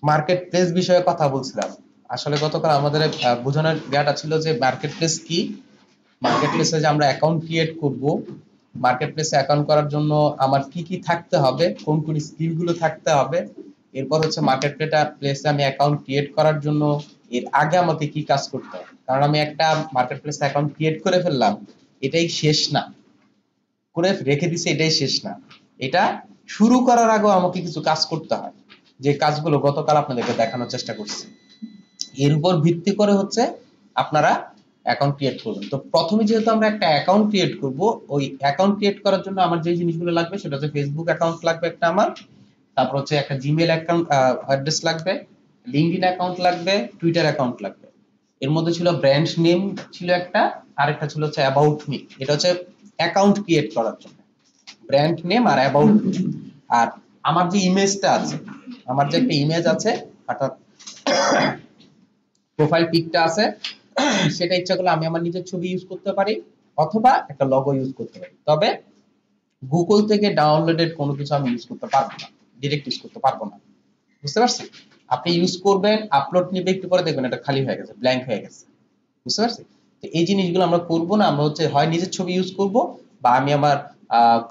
Market place বিষয়ে কথা বলছিলাম। আসলে গতকাল আমাদের বোঝানোর জ্ঞানটা ছিল যে মার্কেট প্লেস কি, মার্কেট প্লেসে যে আমরা অ্যাকাউন্ট ক্রিয়েট করব, মার্কেট প্লেসে অ্যাকাউন্ট করার জন্য আমার কি কি থাকতে হবে, কোন কোন স্কিলগুলো থাকতে হবে, এরপর হচ্ছে মার্কেট প্লেসে আমি অ্যাকাউন্ট ক্রিয়েট করার জন্য এর আগে আমাকে কি কাজ করতে হবে। কারণ আমি একটা মার্কেট প্লেসে অ্যাকাউন্ট ক্রিয়েট করে ফেললাম, এটাই শেষ না, করে রেখে দিছে এটাই শেষ না, এটা শুরু করার আগেও আমাকে কিছু কাজ করতে হয়, যে কাজগুলো গতকাল আপনাদেরকে দেখানোর চেষ্টা করছি। এর উপর ভিত্তি করে হচ্ছে আপনারা অ্যাকাউন্ট ক্রিয়েট করবেন। তো প্রথমে যেহেতু আমরা একটা অ্যাকাউন্ট ক্রিয়েট করব, ওই অ্যাকাউন্ট ক্রিয়েট করার জন্য আমার যে জিনিসগুলো লাগবে সেটা হচ্ছে ফেসবুক অ্যাকাউন্ট লাগবে একটা আমার, তারপর হচ্ছে একটা জিমেল অ্যাকাউন্ট অ্যাড্রেস লাগবে, লিঙ্কডইন অ্যাকাউন্ট লাগবে, টুইটার অ্যাকাউন্ট লাগবে। এর মধ্যে ছিল ব্র্যান্ড নেম ছিল একটা, আরেকটা ছিল হচ্ছে অ্যাবাউট মি। এটা হচ্ছে অ্যাকাউন্ট ক্রিয়েট করার জন্য ব্র্যান্ড নেম আর অ্যাবাউট মি। আর আমার যে ইমেজটা আছে, আমার যে একটা ইমেজ আছে, অর্থাৎ প্রোফাইল পিকটা আছে, সেটা ইচ্ছা করলে আমি আমার নিজের ছবি ইউজ করতে পারি অথবা একটা লগো ইউজ করতে পারি। তবে গুগল থেকে ডাউনলোডেড কোনো কিছু আমি ইউজ করতে পারবো না, ডিরেক্ট ইউজ করতে পারবো না। বুঝতে পারছেন? আপনি ইউজ করবেন, আপলোড নিবে, একটু পরে দেখবেন এটা খালি হয়ে গেছে, ব্ল্যাঙ্ক হয়ে গেছে। বুঝতে পারছেন? তো এই জিনিসগুলো আমরা করব না। আমরা হচ্ছে হয় নিজের ছবি ইউজ করব, বা আমি আমার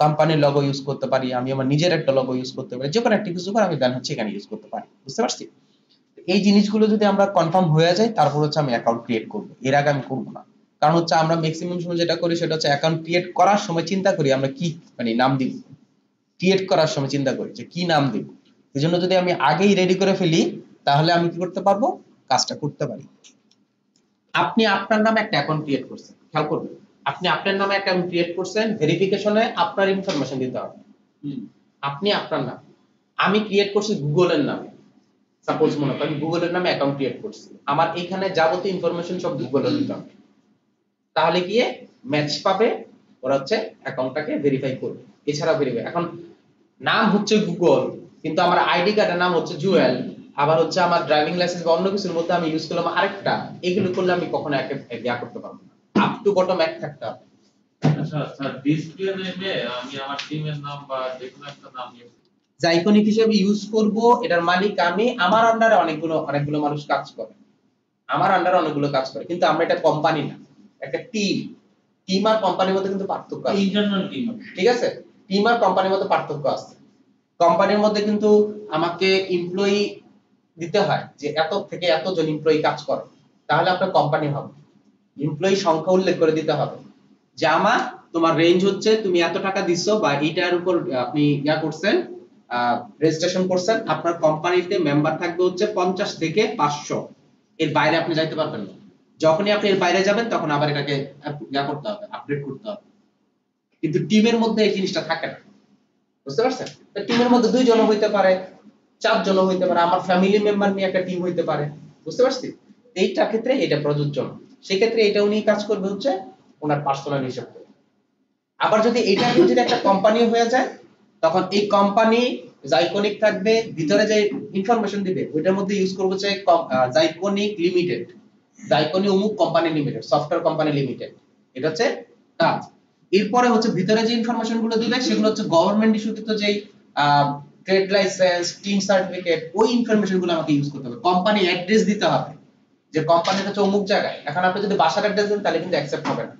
কোম্পানির লগো ইউজ করতে পারি, আমি আমার নিজের একটা লগো ইউজ করতে পারি, যে কোনো একটা কিছু করে আমি দেন হচ্ছে এখানে ইউজ করতে পারি। বুঝতে পারছি? এই জিনিসগুলো যদি আমরা কনফার্ম হয়ে যায়, তারপর হচ্ছে আমি অ্যাকাউন্ট ক্রিয়েট করব, এর আগে আমি করব না। কারণ হচ্ছে আমরা ম্যাক্সিমাম সময় যেটা করি সেটা হচ্ছে অ্যাকাউন্ট ক্রিয়েট করার সময় চিন্তা করি আমরা কি মানে নাম দিব, ক্রিয়েট করার সময় চিন্তা করি যে কি নাম দিব। এই জন্য যদি আমি আগেই রেডি করে ফেলি, তাহলে আমি কি করতে পারবো, কাজটা করতে পারি। আপনি আপনার নামে একটা অ্যাকাউন্ট ক্রিয়েট করছেন, খেয়াল করবেন, আপনি আপনার নামে অ্যাকাউন্ট ক্রিয়েট করছেন, ভেরিফিকেশনে আপনার ইনফরমেশন দিতে হবে। আপনি আপনার নাম, আমি ক্রিয়েট করছি গুগলের নামে। সাপোজ মনে করেন গুগলের নামে অ্যাকাউন্ট ক্রিয়েট করছি, আমার এখানে যাবতীয় ইনফরমেশন সব গুগলের দিতে হবে। তাহলে গিয়ে ম্যাচ পাবে, ওরা হচ্ছে অ্যাকাউন্টটাকে ভেরিফাই করবে। এছাড়া ভেরিফাই, এখন নাম হচ্ছে গুগল, কিন্তু আমার আইডি কার্ডের নাম হচ্ছে জুয়েল, আবার হচ্ছে আমার ড্রাইভিং লাইসেন্স বা অন্য কিছুর মধ্যে আমি ইউজ করলাম আরেকটা, এগুলো করলে আমি কখনো ইয়া করতে পারবো না। আপ টু বটম এক থাকতে হবে। আচ্ছা স্যার, ডিসপ্লে নেমে আমি আমার টিমের নাম বা যে কোনো একটা নাম আইকনিক হিসেবে ইউজ করব, এটার মালিক আমি, আমার আন্ডারে অনেকগুলো মানুষ কাজ করে, আমার আন্ডারে অনেকগুলো কাজ করে, কিন্তু আমরা এটা কোম্পানি না, একটা টিম। টিম আর কোম্পানির মধ্যে কিন্তু পার্থক্য আছে, ইন্টারনাল টিম। ঠিক আছে? টিম আর কোম্পানির মধ্যে পার্থক্য আছে। কোম্পানির মধ্যে কিন্তু আমাকে এমপ্লয়ি দিতে হয় যে এত থেকে এতজন এমপ্লয়ি কাজ করে, তাহলে আপনার কোম্পানি হবে। এমপ্লয়ি সংখ্যা উল্লেখ করে দিতে হবে যে আমার তোমার রেঞ্জ হচ্ছে তুমি এত টাকা দিছো বা এইটার উপর আপনি ইয়া করছেন, রেজিস্ট্রেশন করছেন, আপনার কোম্পানিতে মেম্বার থাকবে হচ্ছে 50 থেকে 500, এর বাইরে আপনি যাইতে পারবেন না। যখনই আপনি এর বাইরে যাবেন তখন আবার এটাকে ইয়া করতে হবে, আপডেট করতে হবে। কিন্তু টিমের মধ্যে এই জিনিসটা থাকে না। বুঝতে পারছেন? তো টিমের মধ্যে 2 জন হইতে পারে, 4 জন হইতে পারে, আমার ফ্যামিলি মেম্বার নিয়ে একটা টিম হইতে পারে। বুঝতে পারছি? এইটার ক্ষেত্রে এটা প্রযোজ্য না। সেই ক্ষেত্রে এটা উনি কাজ করবে হচ্ছে ওনার পার্সোনাল হিসাব করে। আবার যদি এটা যদি একটা কোম্পানি হয়ে যায়, তখন এই কোম্পানি জাইকনিক থাকবে, ভিতরে যে ইনফরমেশন দিবে ওইটার মধ্যে ইউজ করব যে জাইকনিক লিমিটেড, জাইকনি অমুক company limited, software company limited. এটা হচ্ছে কাজ। এরপরে হচ্ছে ভিতরে যে ইনফরমেশন গুলো দিবে সেগুলো হচ্ছে গভর্নমেন্ট ইস্যুকৃত যেই ট্রেড লাইসেন্স, টিম সার্টিফিকেট, ওই ইনফরমেশন গুলো আমাকে ইউজ করতে হবে। কোম্পানি অ্যাড্রেস দিতে হবে যে কোম্পানিটা হচ্ছে অমুক জায়গায়। এখন আপনি যদি বাসার অ্যাড্রেস দেন তাহলে কিন্তু অ্যাকসেপ্ট হবে না,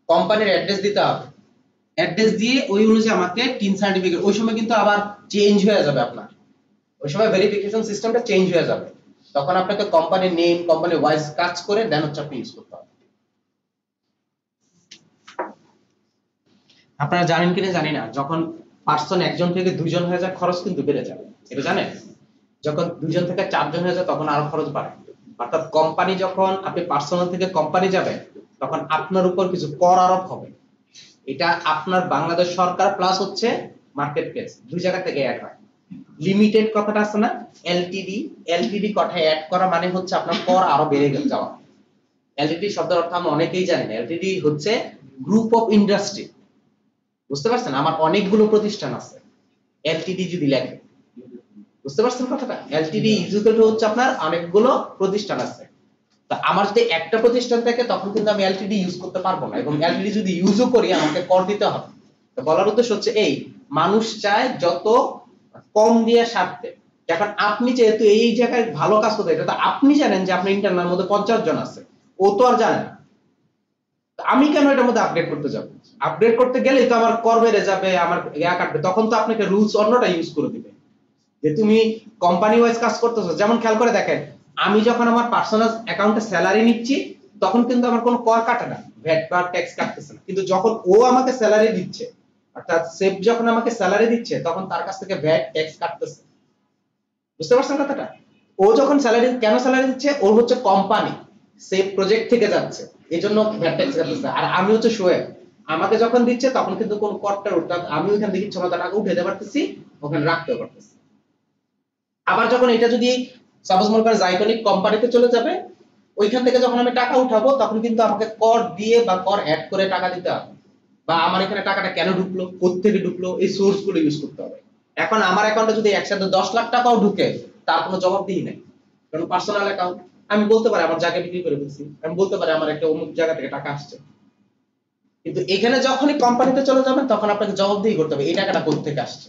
কোম্পানির অ্যাড্রেস দিতে হবে। অ্যাড্রেস দিয়ে ওই অনুযায়ী আমাকে টিন সার্টিফিকেট, ওই সময় কিন্তু আবার চেঞ্জ হয়ে যাবে আপনার, ওই সময় ভেরিফিকেশন সিস্টেমটা চেঞ্জ হয়ে যাবে, তখন আপনাকে কোম্পানির নেম, কোম্পানি ওয়াইজ কাজ করে দেন হচ্ছে আপনি ইউজ করতে হবে। আপনারা জানেন কিনা জানি না, যখন পার্সন একজন থেকে 2 জন হয়ে যায় খরচ কিন্তু বেড়ে যাবে, এটা জানেন? যখন 2 জন থেকে 4 জন হয়ে যায় তখন আরো খরচ বাড়ে। অর্থাৎ কোম্পানি, যখন আপনি পার্সোনাল থেকে কোম্পানি যাবেন তখন আপনার উপর কিছু কর আরোপ হবে। এটা আপনার বাংলাদেশ সরকার প্লাস হচ্ছে মার্কেট প্লেস, দুই জায়গা থেকে অ্যাড হয়। লিমিটেড কথাটা আছে না, এলটিডি, এলটিডি কথায় অ্যাড করা মানে হচ্ছে আপনার কর আরো বেড়ে যাওয়া। এলটিডি শব্দের অর্থ আমরা অনেকেই জানি না। এলটিডি হচ্ছে গ্রুপ অফ ইন্ডাস্ট্রি। বুঝতে পারছেন? আমার অনেকগুলো প্রতিষ্ঠান আছে, এলটিডি যদি লেখে। বুঝতে পারছেন কথাটা? এলটিডি ইকুয়াল টু হচ্ছে আপনার অনেকগুলো প্রতিষ্ঠান আছে। তা আমার যদি একটা প্রতিষ্ঠান থাকে তখন কিন্তু আমি এলটিডি ইউজ করতে পারবো না, এবং এলটিডি যদি ইউজও করি আমাকে কর দিতে হবে। তো বলার উদ্দেশ্য হচ্ছে এই, মানুষ চায় যত কম দিয়ে সারতে, এখন আপনি যেহেতু এই জায়গায় ভালো কাজ করতে, এটা তো আপনি জানেন যে আপনার ইন্টারনাল মধ্যে 50 জন আছে, ও তো আর জানে না। আমি কেন এটার মধ্যে আপডেট করতে যাব? আপডেট করতে গেলেই তো আমার কর বেড়ে যাবে, আমার ইয়া কাটবে, তখন তো আপনাকে রুলস অন্যটা ইউজ করে দিবে যে তুমি কোম্পানি ওয়াইজ কাজ করতেছো। যেমন খেয়াল করে দেখেন, আমি যখন আমার পার্সোনাল অ্যাকাউন্টে স্যালারি নিচ্ছি তখন কিন্তু আমার কোনো কর কাটে না, ভ্যাট বা ট্যাক্স কাটতেছে না। কিন্তু যখন ও আমাকে স্যালারি দিচ্ছে, অর্থাৎ সেফ যখন আমাকে স্যালারি দিচ্ছে, তখন তার কাছ থেকে ভ্যাট ট্যাক্স কাটতেছে। বুঝতে পারছেন কথাটা? ও যখন স্যালারি, কেন স্যালারি দিচ্ছে? ওর হচ্ছে কোম্পানি সেফ প্রজেক্ট থেকে যাচ্ছে, এজন্য ভ্যাট ট্যাক্স কাটতেছে। আর আমি হচ্ছে শোয়েব, আমাকে যখন দিচ্ছে তখন কিন্তু কোন করটা উঠা, আমি ওইখান থেকে ইচ্ছা মতো টাকা উঠাতে পারতেছি, ওখানে রাখতে পারতেছি। আবার যখন এটা যদি সাপোজ মনে করেন জাইকনিক কোম্পানিতে চলে যাবে, ওইখান থেকে যখন আমি টাকা উঠাবো তখন কিন্তু আমাকে কর দিয়ে বা কর অ্যাড করে টাকা দিতে হবে, বা আমার এখানে টাকাটা কেন ঢুকলো, কোত্থেকে ঢুকলো, এই সোর্স গুলো ইউজ করতে হবে। এখন আমার অ্যাকাউন্টে যদি একসাথে 10 লাখ টাকাও ঢুকে, তার কোনো জবাবদিহি নাই, কারণ পার্সোনাল অ্যাকাউন্ট। আমি বলতে পারি আমার জায়গা বিক্রি করে ফেলছি, আমি বলতে পারি আমার একটা অমুক জায়গা থেকে টাকা আসছে। কিন্তু এখানে যখনই কোম্পানিতে চলে যাবেন তখন আপনাকে জবাবদিহি করতে হবে এই টাকাটা কোথা থেকে আসছে,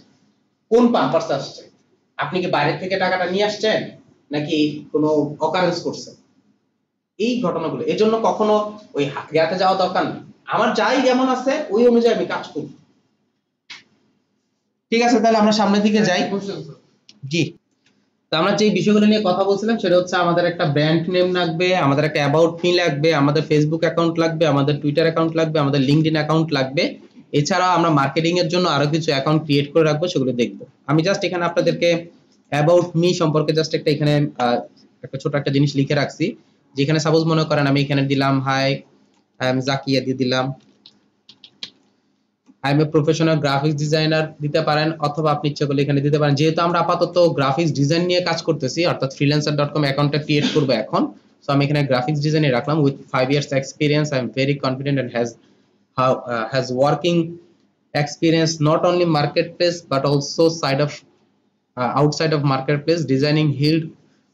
কোন পারপাসে আসছে। আপনি কি বাইরে থেকে টাকাটা নিয়ে আসছেন নাকি কোনো অকারেন্স করছেন, এই ঘটনাগুলো। এজন্য কখনো ওই ইয়াতে যাওয়া দরকার নেই, আমার যাই যেমন আছে ওই অনুযায়ী আমি কাজ করব। ঠিক আছে, তাহলে আমরা সামনের দিকে যাই। জি, তো আমরা যে বিষয়গুলো নিয়ে কথা বলছিলাম সেটা হচ্ছে আমাদের একটা ব্র্যান্ড নেম লাগবে, আমাদের একটা অ্যাবাউট মি লাগবে, আমাদের ফেসবুক অ্যাকাউন্ট লাগবে, আমাদের টুইটার অ্যাকাউন্ট লাগবে, আমাদের লিঙ্কডইন অ্যাকাউন্ট লাগবে। এছাড়া আমরা মার্কেটিং এর জন্য আরো কিছু অ্যাকাউন্ট ক্রিয়েট করে রাখবো, সেগুলো দেখবো। আমি জাস্ট এখানে আপনাদেরকে অ্যাবাউট মি সম্পর্কে জাস্ট একটা এখানে একটা ছোট একটা জিনিস লিখে রাখছি, যেখানে সাপোজ মনে করেন আমি এখানে দিলাম হাই আই এম জাকিয়া দিয়ে দিলাম, I am a professional graphics designer দিতে পারেন, অথবা আপনি ইচ্ছা করলে এখানে দিতে পারেন। যেহেতু আমরা আপাতত গ্রাফিক্স ডিজাইন নিয়ে কাজ করতেছি, অর্থাৎ freelancer.com অ্যাকাউন্টটা ক্রিয়েট করব এখন, সো আমি এখানে গ্রাফিক্স ডিজাইনে রাখলাম with 5 years experience, I am very confident and has working experience not only marketplace but also outside of marketplace designing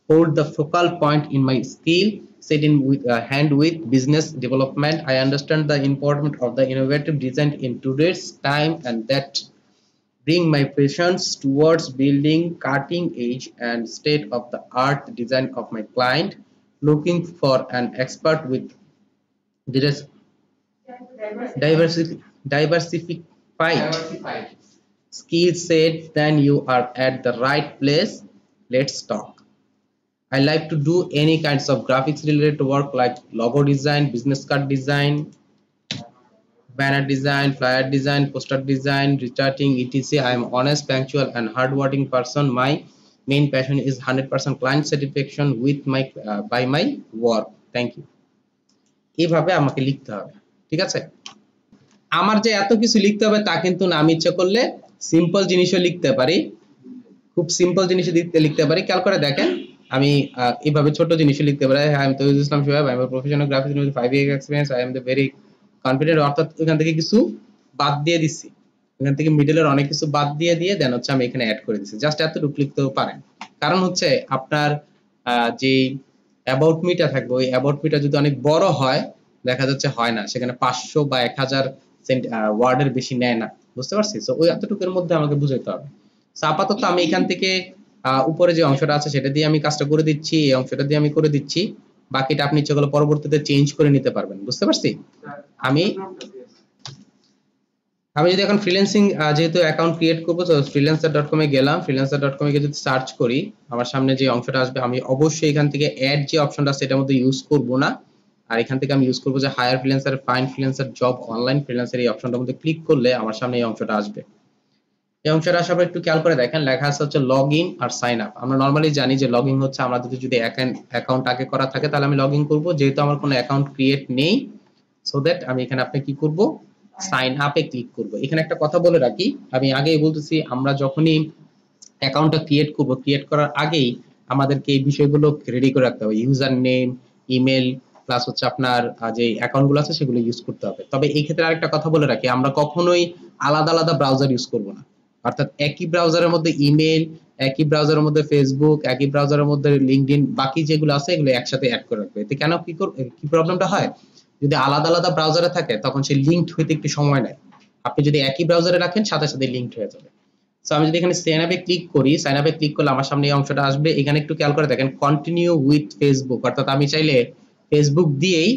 hold the focal point in my skill set in with hand with business development. I understand the importance of the innovative design in today's time and that bring my passions towards building cutting edge and state of the art design of my client, looking for an expert with diversified skill set, then you are at the right place. Let's talk. I like to do any kinds of graphics related work like logo design, business card design, banner design, flyer design, poster design, retouching, etc. I am honest, punctual and hardworking person. My main passion is 100% client satisfaction with my by my work. Thank you. এইভাবে আমাকে লিখতে হবে, ঠিক আছে? আমার যে এত কিছু লিখতে হবে তা কিন্তু না, আমি ইচ্ছা করলে সিম্পল জিনিসও লিখতে পারি, খুব সিম্পল জিনিস লিখতে পারি। খেয়াল করে দেখেন, আমি এইভাবে ছোট জিনিসও লিখতে পারি। I am Tauhidul Islam Soheb, I am a professional graphics with 5 years experience, I am the very confident. অর্থাৎ এখান থেকে কিছু বাদ দিয়ে দিচ্ছি, এখান থেকে মিডলের অনেক কিছু বাদ দিয়ে দেন হচ্ছে আমি এখানে অ্যাড করে দিচ্ছি। জাস্ট এতটুকু লিখতেও পারেন, কারণ হচ্ছে আপনার যে অ্যাবাউট মিটা থাকবে, ওই অ্যাবাউট মিটা যদি অনেক বড় হয়, দেখা যাচ্ছে হয় না, সেখানে 500 বা 1000 ওয়ার্ডের বেশি নেয় না, বুঝতে পারছি? তো ওই এতটুকুর মধ্যে আমাকে বুঝাইতে হবে। আপাতত আমি এখান থেকে উপরে যে অংশটা আছে সেটা দিয়ে আমি কাজটা করে দিচ্ছি, এই অংশটা দিয়ে আমি করে দিচ্ছি, বাকিটা আপনি ইচ্ছা করলে পরবর্তীতে চেঞ্জ করে নিতে পারবেন, বুঝতে পারছি? আমি যদি এখন ফ্রিল্যান্সিং যেহেতু অ্যাকাউন্ট ক্রিয়েট করবো, তো freelancer.com এ গেলাম, freelancer.com এ যদি সার্চ করি, আমার সামনে যে অংশটা আসবে, আমি অবশ্যই এখান থেকে অ্যাড যে অপশনটা আছে এটার মধ্যে ইউজ করব না, আর এখান থেকে আমি ইউজ করবো যে hire freelancer, find freelancer, job online freelancer, এই অপশনটার মধ্যে ক্লিক করলে আমার সামনে এই অংশটা আসবে। এই অংশটা আসার পর একটু খেয়াল করে দেখেন, লেখা আছে হচ্ছে লগ ইন আর সাইন আপ। আমরা নর্মালি জানি যে লগ ইন হচ্ছে আমাদের যদি অ্যাকাউন্ট আগে করা থাকে তাহলে আমি লগ ইন করবো, যেহেতু আমার কোনো অ্যাকাউন্ট ক্রিয়েট নেই, সো দ্যাট আমি এখানে আপনি কি করব, সাইন আপে ক্লিক করব। এখানে একটা কথা বলে রাখি, আমি আগেই বলতেছি, আমরা যখনই অ্যাকাউন্টটা ক্রিয়েট করব, ক্রিয়েট করার আগেই আমাদেরকে এই বিষয়গুলো রেডি করে রাখতে হবে, ইউজার নেম, ইমেল, প্লাস হচ্ছে আপনার যে অ্যাকাউন্টগুলো আছে সেগুলো ইউজ করতে হবে। তবে এই ক্ষেত্রে আরেকটা কথা বলে রাখি, আমরা কখনোই আলাদা আলাদা ব্রাউজার ইউজ করব না, অর্থাৎ একই ব্রাউজারের মধ্যে ইমেল, একই ব্রাউজারের মধ্যে ফেসবুক, একই ব্রাউজারের মধ্যে লিঙ্কডইন, বাকি যেগুলো আছে এগুলো একসাথে অ্যাড করে রাখবে। এতে কেন কি প্রবলেমটা হয়, যদি আলাদা আলাদা ব্রাউজারে থাকে তখন সেই লিঙ্কড হইতে একটু সময় নেয়, আপনি যদি একই ব্রাউজারে রাখেন সাথে সাথে লিঙ্কড হয়ে যাবে। সো আমি যদি এখানে সাইন আপে ক্লিক করি, সাইন আপে ক্লিক করলে আমার সামনে এই অংশটা আসবে। এখানে একটু খেয়াল করে দেখেন কন্টিনিউ উইথ ফেসবুক, অর্থাৎ আমি চাইলে ফেসবুক দিয়েই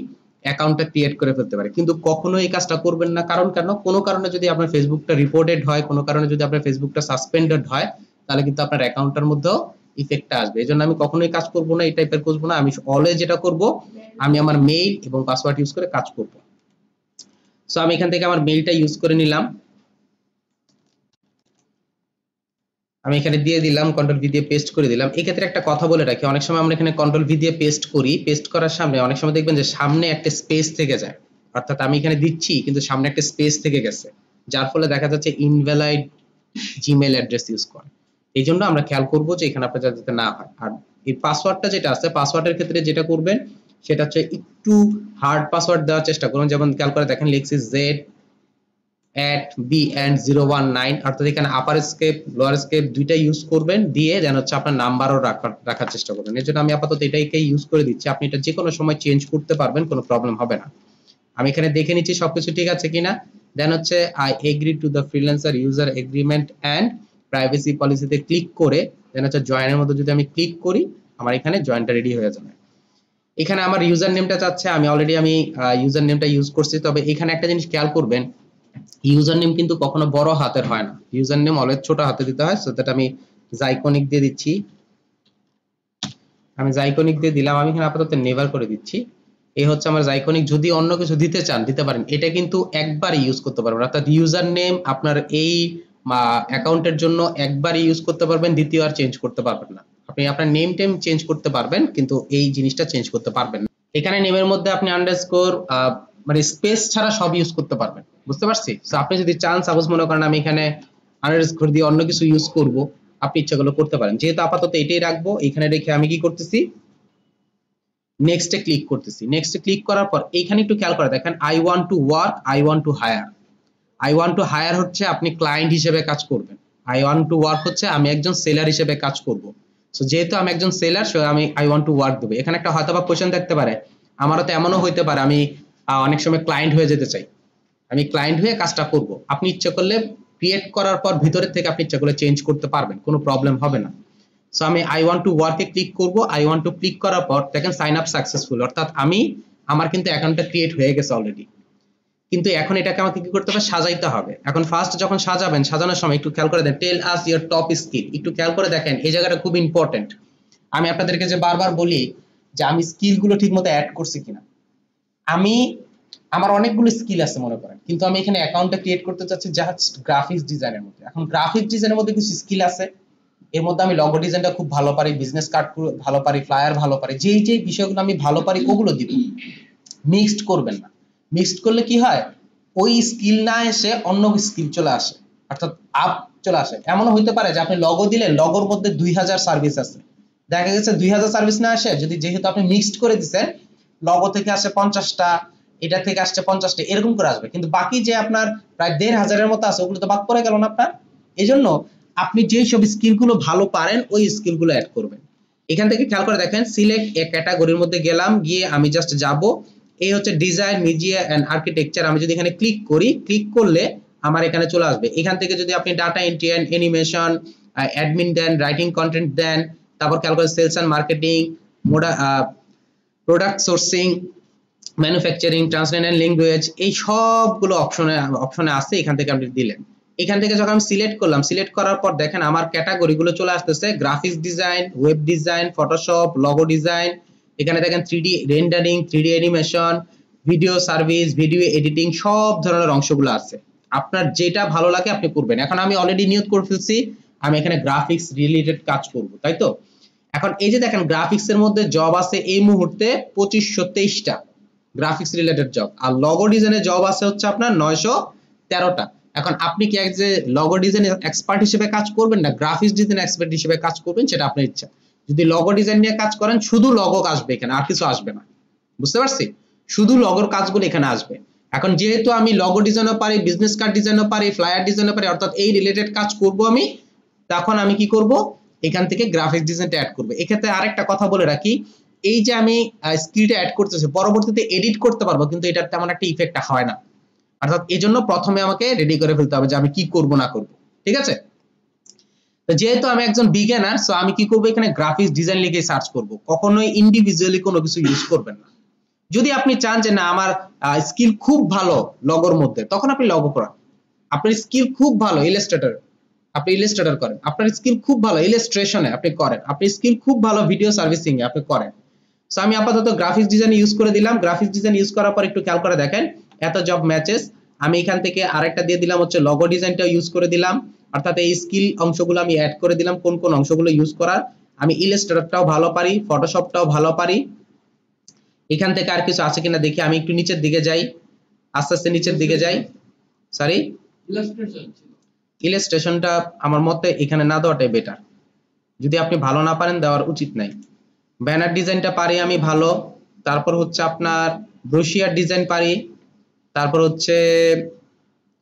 অ্যাকাউন্টটা ক্রিয়েট করে ফেলতে পারি, কিন্তু কখনো এই কাজটা করবেন না। কারণ কেন? কোনো কারণে যদি আপনার ফেসবুকটা রিপোর্টেড হয়, কোনো কারণে যদি আপনার ফেসবুকটা সাসপেন্ডেড হয়, তাহলে কিন্তু আপনার অ্যাকাউন্টটার মধ্যেও ইফেক্টটা আসবে। এই জন্য আমি কখনোই কাজ করবো না, এই টাইপের করবো না। আমি অলওয়েজ যেটা করব, আমি আমার মেইল এবং পাসওয়ার্ড ইউজ করে কাজ করব। সো আমি এখান থেকে আমার মেইলটা ইউজ করে নিলাম, আমি এখানে দিয়ে দিলাম, কন্ট্রোল ভি দিয়ে পেস্ট করে দিলাম। এই ক্ষেত্রে একটা কথা বলে রাখি, অনেক সময় আমরা এখানে কন্ট্রোল ভি দিয়ে পেস্ট করি, পেস্ট করার সামনে অনেক সময় দেখবেন যে সামনে একটা স্পেস থেকে যায়, অর্থাৎ আমি এখানে দিচ্ছি কিন্তু সামনে একটা স্পেস থেকে গেছে, যার ফলে দেখা যাচ্ছে ইনভ্যালিড জিমেইল অ্যাড্রেস ইউজ করে। এই জন্য আমরা খেয়াল করবো যে এখানে আপনার যাতে না হয়। আর এই পাসওয়ার্ডটা যেটা আছে, পাসওয়ার্ডের ক্ষেত্রে যেটা করবেন সেটা হচ্ছে একটু হার্ড পাসওয়ার্ড দেওয়ার চেষ্টা করুন। যেমন খেয়াল করে দেখেন লিখছি Z@BN019, অর্থাৎ এখানে আপার স্কেপ লোয়ার স্কেপ দুইটা ইউজ করবেন, দিয়ে যেন হচ্ছে আপনার নাম্বারও রাখার চেষ্টা করবেন। এর জন্য আমি আপাতত এটাকে ইউজ করে দিচ্ছি। আপনি এটা যে কোনো সময় চেঞ্জ করতে পারবেন, কোনো প্রবলেম হবে না। আমি এখানে দেখে নিচ্ছি সবকিছু ঠিক আছে কিনা। দেন হচ্ছে I agree to the freelancer user agreement and privacy পলিসিতে ক্লিক করে দেন হচ্ছে জয়েনের মধ্যে যদি আমি ক্লিক করি, আমার এখানে জয়েনটা রেডি হয়ে যাবে। এখানে আমার ইউজার নেমটা চাচ্ছে, আমি অলরেডি ইউজার নেমটা ইউজ করছি। তবে এখানে একটা জিনিস খেয়াল করবেন, ইউজার নেম কিন্তু কখনো বড় হাতের হয় না, ইউজার নেম অলওয়েজ ছোট হাতে দিতে হয়। সো দ্যাট আমি জাইকনিক দিয়ে দিচ্ছি, আমি জাইকনিক দিয়ে দিলাম। আমি এখানে আপাতত নেভার করে দিচ্ছি। এই হচ্ছে আমার জাইকনিক। যদি অন্য কিছু দিতে চান দিতে পারেন, এটা কিন্তু একবার ইউজ করতে পারবেন, অর্থাৎ ইউজার নেম আপনার এই অ্যাকাউন্টের জন্য একবারই ইউজ করতে পারবেন, দ্বিতীয়বার চেঞ্জ করতে পারবেন না। আপনি আপনার নেম টেম চেঞ্জ করতে পারবেন, কিন্তু এই জিনিসটা চেঞ্জ করতে পারবেন না। এখানে নেমের মধ্যে আপনি আন্ডারস্কোর মানে স্পেস ছাড়া সব ইউজ করতে পারবেন, বুঝতে পারছি? সো আপনি যদি চান, সাপোজ মনে করেন আমি এখানে আন্ডারস্কোর দিয়ে অন্য কিছু ইউজ করব, আপনি ইচ্ছাগুলো করতে পারেন। যেহেতু আপাতত এটাই রাখবো, এখানে রেখে আমি কি করতেছি, নেক্সটে ক্লিক করতেছি। নেক্সটে ক্লিক করার পর এইখানে একটু খেয়াল করে দেখেন I want to work, I want to hire. I want to hire হচ্ছে আপনি ক্লায়েন্ট হিসেবে কাজ করবেন, আই ওয়ান্ট টু ওয়ার্ক হচ্ছে আমি একজন সেলার হিসেবে কাজ করব। সো যেহেতু আমি একজন সেলার, সো আমি আই ওয়ান্ট টু ওয়ার্ক দেবো। এখানে একটা হয়তো বা কোশ্চেন থাকতে পারে, আমারও তো এমনও হইতে পারে আমি অনেক সময় ক্লায়েন্ট হয়ে যেতে চাই, আমি ক্লায়েন্ট হয়ে কাজটা করব। আপনি ইচ্ছা করলে ক্রিয়েট করার পর ভিতরের থেকে আপনি ইচ্ছা করলে চেঞ্জ করতে পারবেন, কোনো প্রবলেম হবে না। সো আমি আই ওয়ান্ট টু ওয়ার্কে ক্লিক করব। আই ওয়ান্ট টু ক্লিক করার পর দেখেন সাইন আপ সাকসেসফুল, অর্থাৎ আমার কিন্তু অ্যাকাউন্টটা ক্রিয়েট হয়ে গেছে অলরেডি। কিন্তু এখন এটাকে আমাকে কি করতে হবে, সাজাইতে হবে। এখন ফার্স্ট যখন সাজাবেন, সাজানোর সময় একটু খেয়াল করে দেন টেল আস ইওর টপ স্কিল, একটু খেয়াল করে দেখেন এই জায়গাটা খুব ইম্পর্টেন্ট। আমি আপনাদেরকে যে বারবার বলি যে আমি স্কিলগুলো ঠিকমতো অ্যাড করছি কিনা। আমার অনেকগুলো স্কিল আছে মনে করেন, কিন্তু আমি এখানে অ্যাকাউন্টটা ক্রিয়েট করতে চাচ্ছি জাস্ট গ্রাফিক্স ডিজাইনের মধ্যে। এখন গ্রাফিক্স ডিজাইনের মধ্যে কিছু স্কিল আছে, এর মধ্যে আমি লোগো ডিজাইনটা খুব ভালো পারি, বিজনেস কার্ড ভালো পারি, ফ্লায়ার ভালো পারি, যেই বিষয়গুলো আমি ভালো পারি ওগুলো দিব। মিক্সড করবেন না, মিক্সড করলে কি হয়, ওই স্কিল না এসে অন্য স্কিল চলে আসে, অর্থাৎ আপ চলে আসে। এমনও হইতে পারে যে আপনি লগো দিলেন, লগোর মধ্যে 2000 সার্ভিস আছে, দেখা গেছে 2000 সার্ভিস না আসে, যেহেতু আপনি মিক্সড করে দিচ্ছেন, লগো থেকে আসে 50টা, এটা থেকে আসছে 50টা, এরকম করে আসবে। কিন্তু বাকি যে আপনার প্রায় 1500-এর মতো আছে, ওগুলো তো বাদ পড়ে গেল না আপনার। এই জন্য আপনি যেই সব স্কিলগুলো ভালো পারেন ওই স্কিলগুলো অ্যাড করবেন। এখান থেকে খেয়াল করে দেখেন সিলেক্ট এ ক্যাটাগরির মধ্যে গেলাম, গিয়ে আমি জাস্ট যাব, এই হচ্ছে ডিজাইন মিডিয়া এন্ড আর্কিটেকচার। আমি যদি এখানে ক্লিক করি, ক্লিক করলে আমার এখানে চলে আসবে। এখান থেকে যদি আপনি data entry and animation, admin দেন, রাইটিং কন্টেন্ট দেন, তারপর খেয়াল করে sales and marketing, product sourcing, manufacturing, translation and language, এই সবগুলো অপশনে আছে। এখান থেকে আপনি দিলেন, এখান থেকে যখন আমি সিলেক্ট করলাম, সিলেক্ট করার পর দেখেন আমার ক্যাটাগরিগুলো চলে আসতেছে graphics design, web design, Photoshop, logo design. এখানে দেখেন 3D rendering, 3D animation, video service, video editing, সব ধরনের অংশগুলো আছে। আপনার যেটা ভালো লাগে আপনি করবেন। এখন আমি অলরেডি নিয়ত করে ফেলছি আমি এখানে গ্রাফিক্স রিলেটেড কাজ করব, তাই তো? এখন এই যে দেখেন গ্রাফিক্সের মধ্যে জব আছে এই মুহূর্তে 2523টা গ্রাফিক্স রিলেটেড জব, আর লোগো ডিজাইনের জব আছে হচ্ছে আপনার 913টা। এখন আপনি কি এক যে লোগো ডিজাইন এক্সপার্ট হিসেবে কাজ করবেন না গ্রাফিক্স ডিজাইন এক্সপার্ট হিসেবে কাজ করবেন, সেটা আপনার ইচ্ছা। যদি লোগো ডিজাইন নিয়ে কাজ করেন, শুধু লোগো আসবে এখানে, আর কিছু আসবে না, বুঝতে পারছি? শুধু লোগোর কাজগুলো এখানে আসবে। এখন যেহেতু আমি লোগো ডিজাইনও পারি, বিজনেস কার্ড ডিজাইনও পারি, ফ্লায়ার ডিজাইনও পারি, অর্থাৎ এই রিলেটেড কাজ করব আমি, তখন আমি কি করব, এখান থেকে গ্রাফিক্স ডিজাইনটা অ্যাড করব। এক্ষেত্রে আরেকটা কথা বলে রাখি, এই যে আমি স্কিলটা অ্যাড করতেছি, পরবর্তীতে এডিট করতে পারবো, কিন্তু এটার তেমন একটা ইফেক্ট হয় না। অর্থাৎ এই জন্য প্রথমে আমাকে রেডি করে ফেলতে হবে যে আমি কি করব না করব, ঠিক আছে? তো যেহেতু আমি একজন বিগিনার, সো আমি কি করব, এখানে গ্রাফিক্স ডিজাইন লিখে সার্চ করব, কখনোই ইন্ডিভিজুয়ালি কোনো কিছু ইউজ করবেন না। যদি আপনি চান যে না আমার স্কিল খুব ভালো লগোর মধ্যে, তখন আপনি লগো করেন। আপনার স্কিল খুব ভালো ইলাস্ট্রেটর, আপনি ইলাস্ট্রেটর করেন। আপনার স্কিল খুব ভালো ইলাস্ট্রেশনে, আপনি করেন। আপনি স্কিল খুব ভালো ভিডিও সার্ভিসিং এ, আপনি করেন। সো আমি আপাতত গ্রাফিক্স ডিজাইন ইউজ করে দিলাম। গ্রাফিক্স ডিজাইন ইউজ করার পর একটু খেয়াল করে দেখেন এত জব ম্যাচেস। আমি এখান থেকে আরেকটা দিয়ে দিলাম হচ্ছে লগো ডিজাইনটা ইউজ করে দিলাম, অর্থাৎ এই স্কিল অংশগুলো আমি অ্যাড করে দিলাম কোন কোন অংশগুলো ইউজ করার। আমি ইলাস্ট্রেটরটাও ভালো পারি, ফটোশপটাও ভালো পারি। এখান থেকে আর কিছু আছে কিনা দেখি, আমি একটু নিচের দিকে যাই, আস্তে আস্তে নিচের দিকে যাই। সরি, ইলাস্ট্রেশনটা আমার মতে এখানে না দেওয়াটাই বেটার, যদি আপনি ভালো না পারেন দেওয়ার উচিত নাই। ব্যানার ডিজাইনটা পারি আমি ভালো, তারপর হচ্ছে আপনার ব্রোশিয়ার ডিজাইন পারি, তারপর হচ্ছে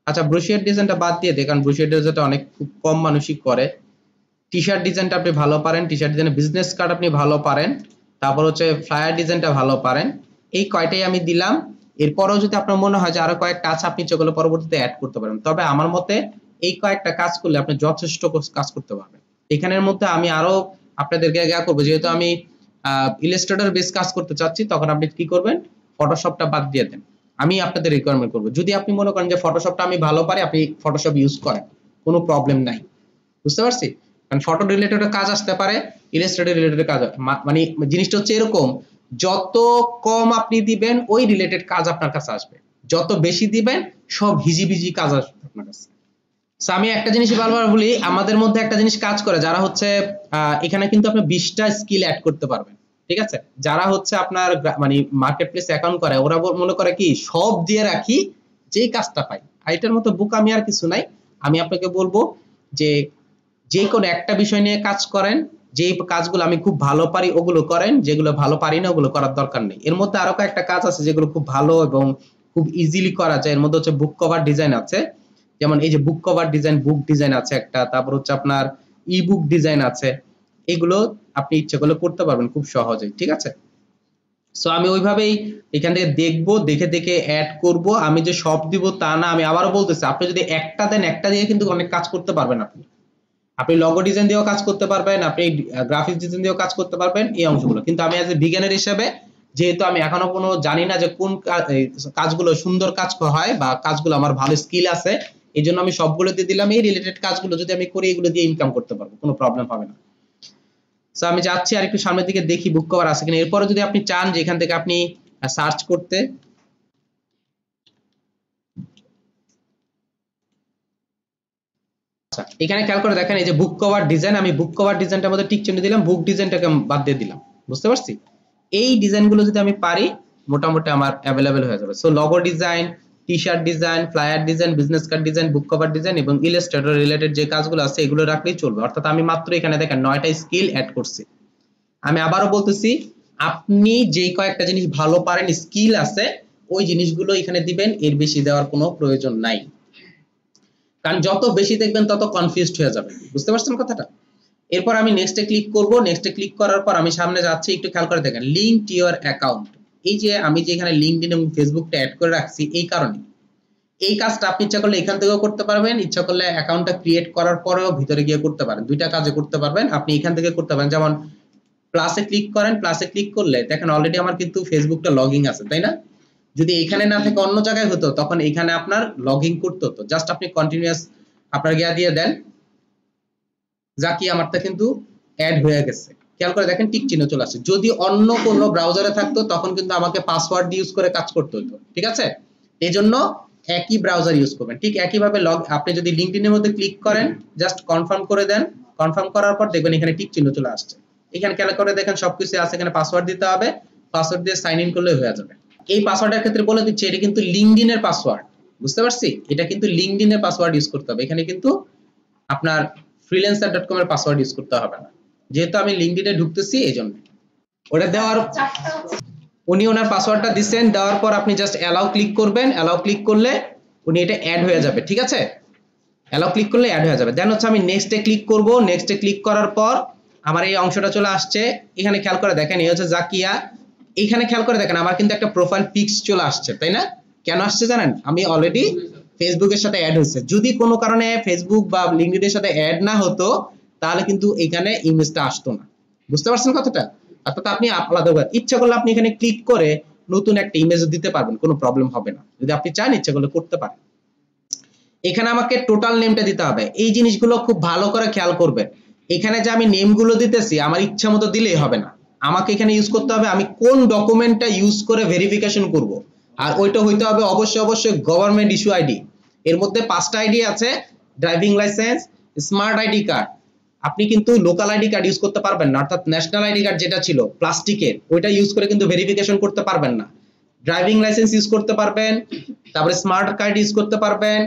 আচ্ছা ব্রোশিয়ার ডিজাইনটা বাদ দিয়ে দেন, কারণ ব্রোশিয়ার ডিজাইনটা অনেক খুব কম মানুষই করে। টি শার্ট ডিজাইনটা আপনি ভালো পারেন, টি শার্ট ডিজাইনে বিজনেস কার্ড আপনি ভালো পারেন, তারপর হচ্ছে ফ্লায়ার ডিজাইনটা ভালো পারেন। এই কয়টাই আমি দিলাম। এরপরও যদি আপনার মনে হয় যে আরো কয়েকটা আছে, আপনি যেগুলো পরবর্তীতে অ্যাড করতে পারেন। তবে আমার মতে এই কয়েকটা কাজ করলে আপনি যথেষ্ট কাজ করতে পারবেন। এখানের মধ্যে আমি আরো আপনাদেরকে আগে করবো, যেহেতু আমি ইলাস্ট্রেটর বেস কাজ করতে চাচ্ছি, তখন আপনি কি করবেন, ফটোশপটা বাদ দিয়ে দেন। আমি আপনাদের রিকোয়ারমেন্ট করবো, যদি আপনি মনে করেন যে ফটোশপটা আমি ভালো পারি, আপনি ফটোশপ ইউজ করেন, কোনো প্রবলেম নাই। বুঝতে পারছি? কারণ ফটো রিলেটেড কাজ আসতে পারে, ইলাস্ট্রেটর রিলেটেড কাজ, মানে জিনিসটা হচ্ছে এরকম, যত কম আপনি দিবেন ওই রিলেটেড কাজ আপনার কাছে আসবে, যত বেশি দিবেন সব হিজিবিজি কাজ আসবে আপনার কাছে। সো আমি একটা জিনিসই বারবার বলি, আমাদের মধ্যে একটা জিনিস কাজ করে, যারা হচ্ছে এখানে কিন্তু আপনি 20টা স্কিল অ্যাড করতে পারবেন, ঠিক আছে? যারা হচ্ছে আপনার মানে মার্কেট প্লেস অ্যাকাউন্ট করে, ওরা মনে করে কি সব দিয়ে রাখি, যেই কাজটা পাই। এটার মতো বুক আমি আর কিছু নাই। আমি আপনাকে বলবো যে যে কোনো একটা বিষয় নিয়ে কাজ করেন, যেই কাজগুলো আমি খুব ভালো পারি ওগুলো করেন, যেগুলো ভালো পারি না ওগুলো করার দরকার নেই। এর মধ্যে আরো কয়েকটা কাজ আছে যেগুলো খুব ভালো এবং খুব ইজিলি করা যায়। এর মধ্যে হচ্ছে বুক কভার ডিজাইন আছে, যেমন এই যে বুক কভার ডিজাইন, বুক ডিজাইন আছে একটা, তারপর হচ্ছে আপনার ই বুক ডিজাইন আছে। এগুলো আপনি ইচ্ছা করলে করতে পারবেন খুব সহজেই, ঠিক আছে? সো আমি ওইভাবেই এখান থেকে দেখবো, দেখে দেখে অ্যাড করব। আমি যে সব দিব তা না, আমি আবারও বলতেছি, আপনি যদি একটা দেন, একটা দিয়ে কিন্তু অনেক কাজ করতে পারবেন। আপনি লগো ডিজাইন দিয়েও কাজ করতে পারবেন, আপনি গ্রাফিক্স ডিজাইন দিয়েও কাজ করতে পারবেন, এই অংশগুলো। কিন্তু আমি অ্যাজ এ বিগিনার হিসেবে, যেহেতু আমি এখনো কোনো জানি না যে কোন কাজগুলো সুন্দর কাজ হয় বা কাজগুলো আমার ভালো স্কিল আছে, এই জন্য আমি সবগুলো দিয়ে দিলাম। এই রিলেটেড কাজগুলো যদি আমি করি, এগুলো দিয়ে ইনকাম করতে পারবো, কোনো প্রবলেম হবে না। সো আমি যাচ্ছি আর একটু সামনের দিকে, দেখি বুক কভার আছে কিনা। এরপরে যদি আপনি চান যে এখান থেকে আপনি সার্চ করতে, এখানে খেয়াল করে দেখেন এই যে বুক কভার ডিজাইন, আমি বুক কভার ডিজাইনটার মধ্যে টিক চিহ্ন দিলাম, বুক ডিজাইনটাকে বাদ দিয়ে দিলাম। বুঝতে পারছি? এই ডিজাইনগুলো যদি আমি পারি, মোটামুটি আমার অ্যাভেলেবেল হয়ে যাবে। So logo design, T shirt design, flyer design, business card design, বুক কভার ডিজাইন এবং ইলাস্ট্রেটর রিলেটেড যে কাজগুলো আছে এগুলো রাখলেই চলবে। অর্থাৎ আমি মাত্র এখানে দেখেন 9টা স্কিল অ্যাড করছি। আমি আবারও বলতেছি, আপনি যে কয়েকটা জিনিস ভালো পারেন, স্কিল আছে, ওই জিনিসগুলো এখানে দিবেন, এর বেশি দেওয়ার কোনো প্রয়োজন নাই। কারণ যত বেশি দেখবেন তত কনফিউজড হয়ে যাবেন। বুঝতে পারছেন কথাটা? এরপর আমি নেক্সটে ক্লিক করব। নেক্সটে ক্লিক করার পর আমি সামনে যাচ্ছি, একটু খেয়াল করে দেখেন লিংক টু ইওর অ্যাকাউন্ট। এই যে আমি যে এখানে লিঙ্কডইন এবং ফেসবুকটা অ্যাড করে রাখছি, এই কারণে এই কাজটা আপনি ইচ্ছা করলে এখান থেকেও করতে পারবেন, ইচ্ছা করলে অ্যাকাউন্টটা ক্রিয়েট করার পরেও ভিতরে গিয়ে করতে পারেন। দুইটা কাজে করতে পারবেন, আপনি এখান থেকে করতে পারেন। যেমন প্লাসে ক্লিক করেন, প্লাসে ক্লিক করলে দেখেন অলরেডি আমার কিন্তু ফেসবুকটা লগইন আছে, তাই না? যদি এখানে না থেকে অন্য জায়গায় হতো, তখন এখানে আপনার লগইন করতে হতো। জাস্ট আপনি কন্টিনিউয়াস আপনার গিয়া দিয়ে দেন, যা কি আমারটা কিন্তু অ্যাড হয়ে গেছে। খেয়াল করে দেখেন টিক চিহ্ন চলে আসছে। যদি অন্য কোনো ব্রাউজারে থাকতো তখন কিন্তু আমাকে পাসওয়ার্ড ইউজ করে কাজ করতে হতো, ঠিক আছে? এই জন্য একই ব্রাউজার ইউজ করবেন। ঠিক একইভাবে আপনি যদি লিঙ্কডইনের মধ্যে ক্লিক করেন, জাস্ট কনফার্ম করে দেন, কনফার্ম করার পর দেখবেন এখানে টিক চিহ্ন চলে আসছে। এখানে খেয়াল করে দেখেন সবকিছু আছে, এখানে পাসওয়ার্ড দিতে হবে, পাসওয়ার্ড দিয়ে সাইন ইন করলে হয়ে যাবে। এই পাসওয়ার্ডের ক্ষেত্রে বলে দিচ্ছি, এটা কিন্তু লিঙ্কডইনের পাসওয়ার্ড। বুঝতে পারছি? এটা কিন্তু লিঙ্কডইনের পাসওয়ার্ড ইউজ করতে হবে, এখানে কিন্তু আপনার freelancer.com এর পাসওয়ার্ড ইউজ করতে হবে না, যেহেতু আমি লিঙ্কডইনে ঢুকতেছি এইজন্য। ওটা দেওয়ার উনি ওনার পাসওয়ার্ডটা দিবেন, দেওয়ার পর আপনি জাস্ট অ্যালাউ ক্লিক করবেন। অ্যালাউ ক্লিক করলে উনি এটা অ্যাড হয়ে যাবে, ঠিক আছে? অ্যালাউ ক্লিক করলে অ্যাড হয়ে যাবে। দেন হচ্ছে আমি নেক্সটে ক্লিক করব। নেক্সটে ক্লিক করার পর আমার এই অংশটা চলে আসছে। এখানে খেয়াল করে দেখেন এই হচ্ছে জাকিয়া। এখানে খেয়াল করে দেখেন আমার কিন্তু একটা প্রোফাইল পিকস চলে আসছে, তাই না? কেন আসছে জানেন? আমি অলরেডি ফেসবুকের সাথে অ্যাড হয়েছে। যদি কোনো কারণে ফেসবুক বা লিঙ্কডইনের সাথে অ্যাড না হতো, তাহলে কিন্তু এখানে ইমেজটা আসতো না। বুঝতে পারছেন কথাটা? অর্থাৎ আপনি আলাদা ইচ্ছা করলে আপনি এখানে ক্লিক করে নতুন একটা ইমেজ দিতে পারবেন, কোনো প্রবলেম হবে না, যদি আপনি চান ইচ্ছা করলে করতে পারেন। এখানে আমাকে টোটাল নেমটা দিতে হবে। এই জিনিসগুলো খুব ভালো করে খেয়াল করবেন। এখানে যে আমি নেমগুলো দিতেছি আমার ইচ্ছা মতো দিলেই হবে না, আমাকে এখানে ইউজ করতে হবে আমি কোন ডকুমেন্টটা ইউজ করে ভেরিফিকেশন করব, আর ওইটা হইতে হবে অবশ্যই গভর্নমেন্ট ইস্যু আইডি। এর মধ্যে 5টা আইডি আছে, driving licence, smart ID card. আপনি কিন্তু লোকাল আইডি কার্ড ইউজ করতে পারবেন না, অর্থাৎ ন্যাশনাল আইডি কার্ড যেটা ছিল প্লাস্টিকের ওইটা ইউজ করে কিন্তু ভেরিফিকেশন করতে পারবেন না। ড্রাইভিং লাইসেন্স ইউজ করতে পারবেন, তারপরে স্মার্ট কার্ড ইউজ করতে পারবেন,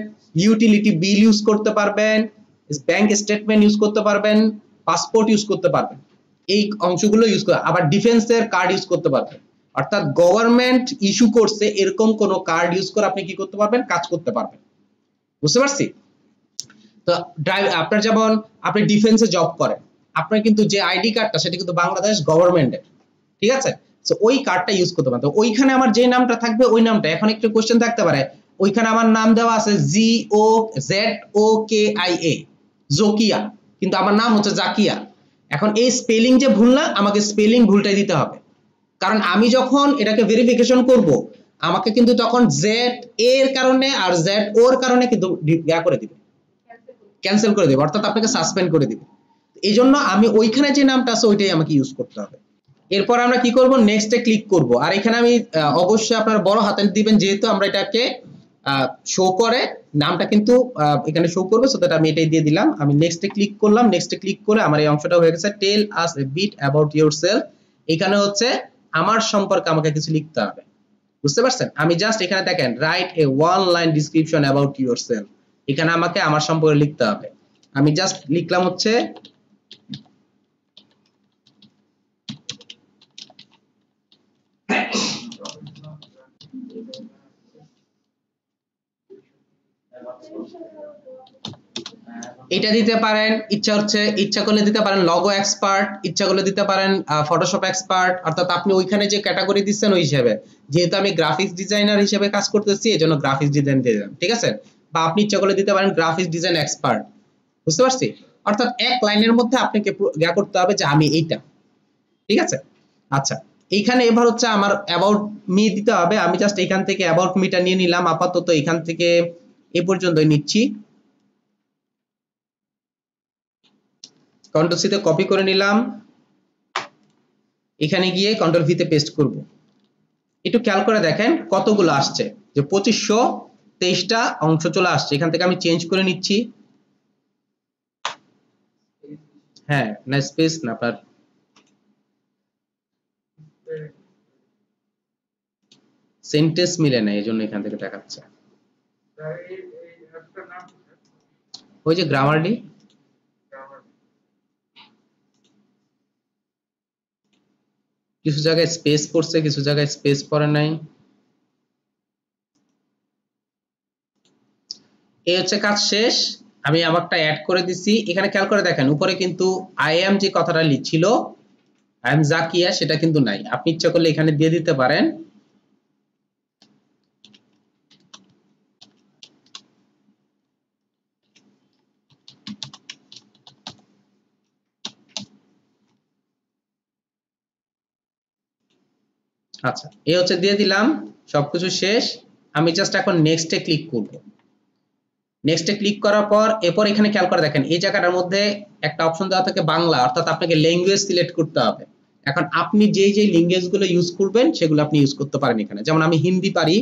ইউটিলিটি বিল ইউজ করতে পারবেন, ব্যাংক স্টেটমেন্ট ইউজ করতে পারবেন, পাসপোর্ট ইউজ করতে পারবেন, এই অংশগুলো ইউজ করে। আবার ডিফেন্সের কার্ড ইউজ করতে পারবেন, অর্থাৎ গভর্নমেন্ট ইস্যু করছে এরকম কোন কার্ড ইউজ করে আপনি কি করতে পারবেন, কাজ করতে পারবেন। বুঝতে পারছি? তো আপনার যেমন আপনি ডিফেন্সে জব করেন, আপনার কিন্তু যে আইডি কার্ডটা সেটা কিন্তু বাংলাদেশ গভর্নমেন্টের, ঠিক আছে? সো ওই কার্ডটা ইউজ করতে পারেন। তো ওইখানে আমার যে নামটা থাকবে ওই নামটা, এখন একটু কোশ্চেন থাকতে পারে ওইখানে আমার নাম দেওয়া আছে ZOKIA, জোকিয়া, কিন্তু আমার নাম হচ্ছে জাকিয়া। এখন এই স্পেলিং যে ভুল না, আমাকে স্পেলিং ভুলটাই দিতে হবে, কারণ আমি যখন এটাকে ভেরিফিকেশন করব আমাকে কিন্তু তখন জেড এর কারণে আর জেড ওর কারণে কিন্তু করে দিবে, ক্যান্সেল করে দিবে, অর্থাৎ আপনাকে সাসপেন্ড করে দিবে। এই জন্য আমি ওইখানে যে নামটা আছে ওইটাই আমাকে ইউজ করতে হবে। এরপর আমরা কি করব, নেক্সটে ক্লিক করব। আর এখানে আমি অবশ্যই আপনারা বড় হাতে দিবেন, যেহেতু আমরা এটাকে শো করে নামটা কিন্তু এখানে শো করবে, সো দ্যাট আমি এটাই দিয়ে দিলাম। আমি নেক্সটে ক্লিক করলাম, নেক্সটে ক্লিক করে আমার এই অংশটা হয়ে গেছে টেল আস এ বিট অ্যাবাউট ইয়োরসেলফ। এখানে হচ্ছে আমার সম্পর্কে আমাকে কিছু লিখতে হবে। বুঝতে পারছেন? আমি জাস্ট এখানে দেখেন write a one line description about yourself, এখানে আমাকে আমার সম্পর্কে লিখতে হবে। আমি জাস্ট লিখলাম হচ্ছে এটা দিতে পারেন, ইচ্ছা করলে দিতে পারেন লগো এক্সপার্ট, ইচ্ছা করলে দিতে পারেন ফটোশপ এক্সপার্ট, অর্থাৎ আপনি ওইখানে যে ক্যাটাগরি দিচ্ছেন ওই হিসেবে। যেহেতু আমি গ্রাফিক্স ডিজাইনার হিসেবে কাজ করতেছি এজন্য গ্রাফিক্স ডিজাইন দিয়ে দিলাম, ঠিক আছে? বা আপনি ইচ্ছা করলে দিতে পারেন গ্রাফিক্স ডিজাইন এক্সপার্ট। বুঝতে পারছি? অর্থাৎ এক লাইনের মধ্যে আপনাকে ইয়া করতে হবে যে আমি এইটা, ঠিক আছে? আচ্ছা, এইখানে এবার হচ্ছে আমার অ্যাবাউট মি দিতে হবে। আমি জাস্ট এখান থেকে অ্যাবাউট মিটা নিয়ে নিলাম, আপাতত এখান থেকে এই পর্যন্তই নিচ্ছি। কন্ট্রোল সি তে কপি করে নিলাম, এখানে গিয়ে কন্ট্রোল ভি তে পেস্ট করব। একটু খেয়াল করে দেখেন কতগুলো আসছে, যে 2523টা অংশ চলে আসছে। এখান থেকে আমি চেঞ্জ করে নিচ্ছি। হ্যাঁ, না স্পেস না, আপনার সেন্টেন্স মিলে না, এজন্য এখান থেকে দেখাচ্ছে। ওই যে গ্রামারলি, কিছু জায়গায় স্পেস পড়ছে, কিছু জায়গায় স্পেস পড়ে নাই। এই হচ্ছে কাজ শেষ। আমি আমারটা অ্যাড করে দিছি। এখানে খেয়াল করে দেখেন উপরে কিন্তু আই এম যে কথাটা লিখছিল আই এম জাকিয়া সেটা কিন্তু নাই। আপনি ইচ্ছা করলে এখানে দিয়ে দিতে পারেন আচ্ছা, এই হচ্ছে দিয়ে দিলাম, সবকিছু শেষ। আমি জাস্ট এখন নেক্সটে ক্লিক করব। নেক্সটে ক্লিক করার পর এরপর এখানে খেয়াল করে দেখেন এই জায়গাটার মধ্যে একটা অপশন দেওয়া থাকে বাংলা, অর্থাৎ আপনাকে ল্যাঙ্গুয়েজ সিলেক্ট করতে হবে। এখন আপনি যেই ল্যাঙ্গুয়েজগুলো ইউজ করবেন সেগুলো আপনি ইউজ করতে পারেন এখানে। যেমন আমি হিন্দি পারি,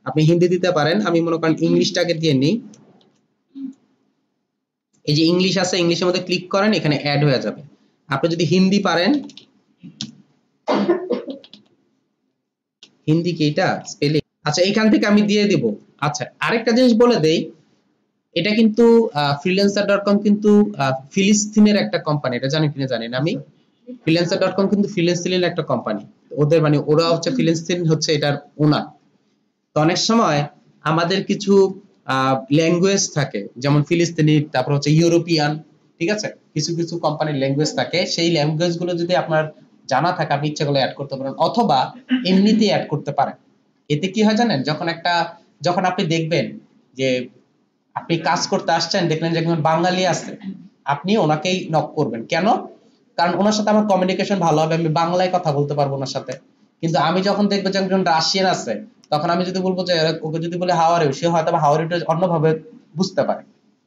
আপনি হিন্দি দিতে পারেন। আমি মনে করেন ইংলিশটাকে দিয়ে নিই। এই যে ইংলিশ আছে, ইংলিশের মধ্যে ক্লিক করেন, এখানে অ্যাড হয়ে যাবে। আপনি যদি হিন্দি পারেন, হিন্দি কি এটা স্পেলিং, আচ্ছা এখান থেকে আমি দিয়ে দিব। আচ্ছা, আরেকটা জিনিস বলে দেই, এটা কিন্তু freelancer.com কিন্তু ফিলিস্তিনের একটা কোম্পানি, এটা জানেন কিনা জানেন আমি। freelancer.com কিন্তু ফিলিস্তিনের একটা কোম্পানি, ওদের মানে ওরা হচ্ছে ফিলিস্তিন হচ্ছে এটার ওনার। তো অনেক সময় আমাদের কিছু ল্যাঙ্গুয়েজ থাকে, যেমন ফিলিস্তিনি, তারপর হচ্ছে ইউরোপিয়ান, ঠিক আছে? কিছু কিছু কোম্পানির ল্যাঙ্গুয়েজ থাকে, সেই ল্যাঙ্গুয়েজ গুলো যদি আপনার জানা থাকে আপনি ইচ্ছা করলে অ্যাড করতে পারেন, অথবা এমনিতেই অ্যাড করতে পারেন। এতে কি হয় জানেন, যখন আপনি দেখবেন যে আপনি কাজ করতে আসছেন, দেখলেন যে একজন বাঙালি আছে, আপনি ওনাকেই নক করবেন। কেন? কারণ ওনার সাথে আমার কমিউনিকেশন ভালো হবে, আমি বাংলায় কথা বলতে পারবো ওনার সাথে। কিন্তু আমি যখন দেখবো যে একজন রাশিয়ান আছে, তখন আমি যদি বলবো যে ওকে যদি বলে হাউ আর ইউ, সে হয়তো হাউ আর ইউটা অন্যভাবে বুঝতে পারে,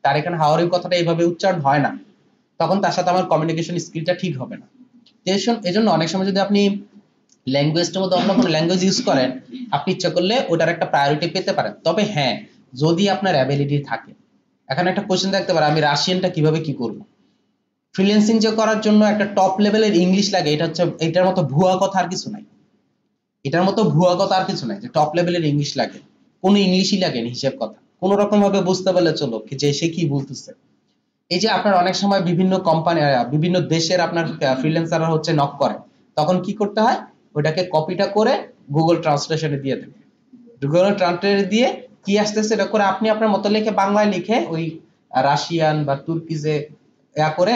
তার এখানে হাউ আর ইউ কথাটা এইভাবে উচ্চারণ হয় না, তখন তার সাথে আমার কমিউনিকেশন স্কিলটা ঠিক হবে না। এজন্য অনেক সময় যদি আপনি ল্যাঙ্গুয়েজটার মধ্যে অন্য কোনো ল্যাঙ্গুয়েজ ইউজ করেন, আপনি ইচ্ছা করলে ওটার একটা প্রায়োরিটি পেতে পারেন। তবে হ্যাঁ, যদি আপনার অ্যাবিলিটি থাকে। এখানে একটা কোশ্চেন থাকতে পারে, আমি রাশিয়ানটা কিভাবে কি করব। ফ্রিল্যান্সিং যে করার জন্য একটা টপ লেভেলের ইংলিশ লাগে, এটা হচ্ছে এটার মতো ভুয়া কথা আর কিছু নাই। এটার মতো ভুয়া কথা আর কিছু নাই যে টপ লেভেলের ইংলিশ লাগে। কোনো ইংলিশই লাগেনি হিসেব কথা, কোন রকম ভাবে বুঝতে পারলে চলো যে সে কি বলতেছে। এই যে আপনার অনেক সময় বিভিন্ন কোম্পানি, বিভিন্ন দেশের আপনার ফ্রিল্যান্সাররা হচ্ছে নক করে, তখন কি করতে হয়, ওটাকে কপিটা করে গুগল ট্রান্সলেশনে দিয়ে দেবে। গুগল ট্রান্সলেটে দিয়ে কি আসতেছে এটা করে আপনি আপনার মতো লিখে বাংলায় লিখে ওই রাশিয়ান বা তুর্কিজে করে